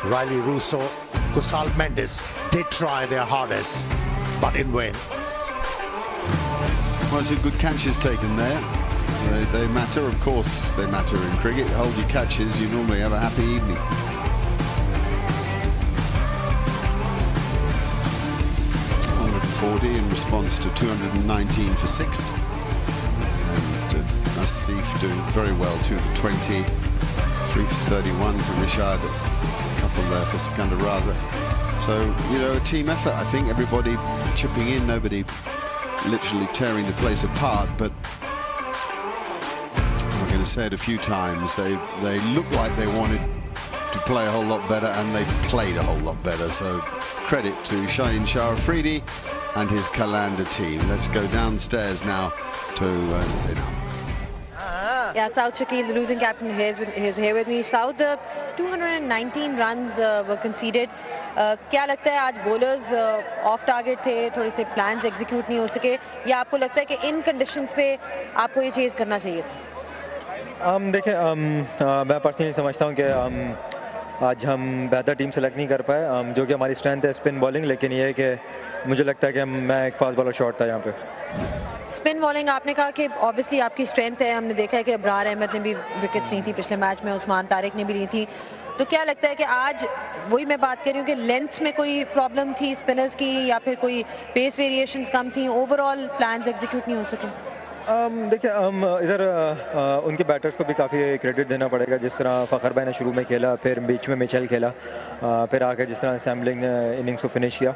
Riley Russo, Kusal Mendes did try their hardest, but in vain. Well, some good catches taken there. They matter, of course they matter in cricket. Hold your catches, you normally have a happy evening. In response to 219 for 6, and Asif doing very well, 2 for 20, 3 for 31 for Rishad, a couple there for Sikandar Raza. So, you know, a team effort, I think, everybody chipping in, nobody literally tearing the place apart, but I'm going to say it a few times, they looked like they wanted to play a whole lot better, and they played a whole lot better, so credit to Shaheen Shah Afridi and his Qalandar team. Let's go downstairs now to Zainab. Yeah, Saud Shakil, the losing captain, is here with me. Saud, 219 runs were conceded. क्या लगता है आज bowlers off target थे, थोड़े से plans execute नहीं हो सके, या आपको लगता है कि इन conditions पे आपको ये chase करना चाहिए था? देखिए, मैं पर्सनली समझता हूँ कि आज हम बेहतर टीम सेलेक्ट नहीं कर पाए, जो कि हमारी स्ट्रेंथ है स्पिन बॉलिंग, लेकिन ये है कि मुझे लगता है कि मैं एक फास्ट बॉलर शॉट था यहाँ पे। स्पिन बॉलिंग आपने कहा कि ऑब्वियसली आपकी स्ट्रेंथ है, हमने देखा है कि अब्रार अहमद ने भी विकेट्स ली थी पिछले मैच में, उस्मान तारिक ने भी ली थी, तो क्या लगता है कि आज वही मैं बात कर रही हूँ कि लेंथ में कोई प्रॉब्लम थी स्पिनर्स की, या फिर कोई पेस वेरिएशंस कम थी, ओवरऑल प्लान्स एग्जीक्यूट नहीं हो सके? देखिए इधर उनके बैटर्स को भी काफ़ी क्रेडिट देना पड़ेगा, जिस तरह फ़खर भाई ने शुरू में खेला, फिर बीच में मिचेल खेला, फिर आके जिस तरह सैम्बलिंग ने इनिंग्स को फिनिश किया।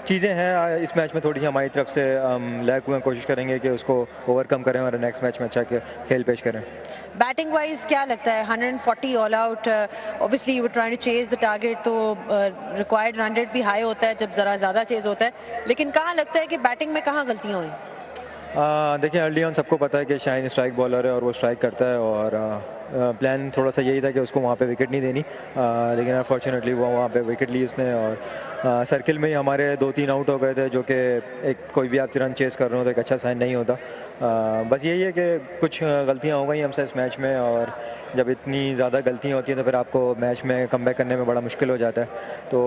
चीज़ें हैं इस मैच में थोड़ी सी हमारी तरफ से लैग हुए, कोशिश करेंगे कि उसको ओवरकम करें और नेक्स्ट मैच में अच्छा खेल पेश करें। बैटिंग वाइज क्या लगता है 140 all out, obviously you trying to chase the target, तो रिक्वायर्ड रन रेट भी हाई होता है जब ज़रा ज़्यादा चेज होता है, लेकिन कहाँ लगता है कि बैटिंग में कहाँ गलतियाँ हुई? देखिए अर्ली ऑन सबको पता है कि शाहीन स्ट्राइक बॉलर है और वो स्ट्राइक करता है, और प्लान थोड़ा सा यही था कि उसको वहाँ पे विकेट नहीं देनी, लेकिन अनफॉर्चुनेटली वो वहाँ पे विकेट ली उसने, और सर्किल में ही हमारे 2-3 आउट हो गए थे, जो कि एक कोई भी आप रन चेस कर रहे हो तो एक अच्छा साइन नहीं होता। बस यही है कि कुछ गलतियाँ हो गई हमसे इस मैच में, और जब इतनी ज़्यादा गलतियाँ होती हैं तो फिर आपको मैच में कमबैक करने में बड़ा मुश्किल हो जाता है, तो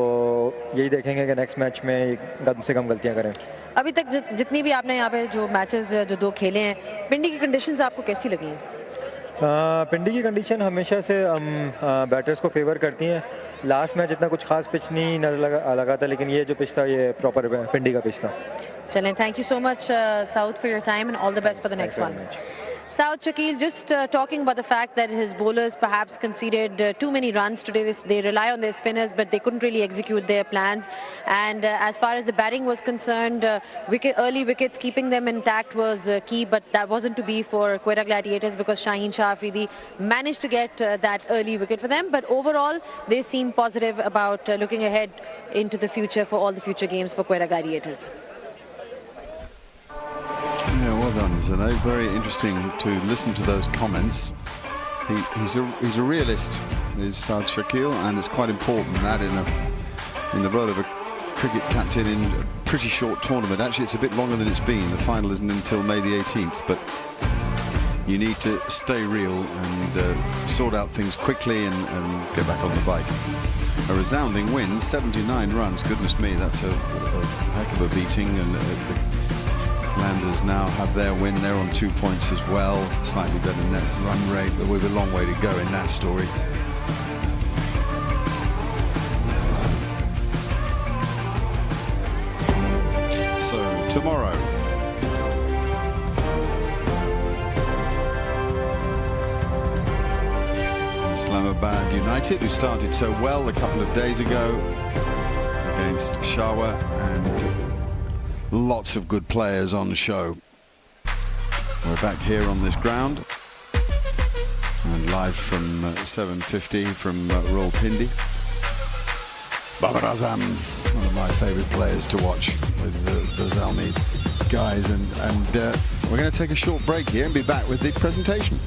यही देखेंगे कि नेक्स्ट मैच में कम से कम गलतियाँ करें। अभी तक जितनी भी आपने यहाँ पे जो मैचेस जो 2 खेले हैं, पिंडी की कंडीशंस आपको कैसी लगी हैं? पिंडी की कंडीशन हमेशा से बैटर्स को फेवर करती हैं। लास्ट मैच इतना कुछ खास पिच नहीं नजर लगा था, लेकिन ये जो पिच था ये प्रॉपर पिंडी का पिच था। चलें, thank you so much south for your time and all the best for the next one. South, Shakil, just talking about the fact that his bowlers perhaps conceded too many runs today. They rely on their spinners, but they couldn't really execute their plans. And as far as the batting was concerned, early wickets, keeping them intact was key, but that wasn't to be for Quetta Gladiators because Shaheen Shah Afridi managed to get that early wicket for them. But overall, they seem positive about looking ahead into the future for all the future games for Quetta Gladiators. Yeah, well done, Zano. Very interesting to listen to those comments. He's a realist, is Saad Shakil, and it's quite important that in the role of a cricket captain in a pretty short tournament. Actually, it's a bit longer than it's been. The final isn't until May the 18th, but you need to stay real and sort out things quickly and get back on the bike. A resounding win, 79 runs. Goodness me, that's a heck of a beating, and the Qalandars now have their win. They're on 2 points as well, slightly better net run rate, but we've a long way to go in that story. So tomorrow, Islamabad United, who started so well a couple of days ago against Peshawar, and lots of good players on show. We're back here on this ground and live from 7:50 from Rawalpindi. Babar Azam, one of my favourite players to watch with the Zalmi guys, and we're going to take a short break here and be back with the presentation.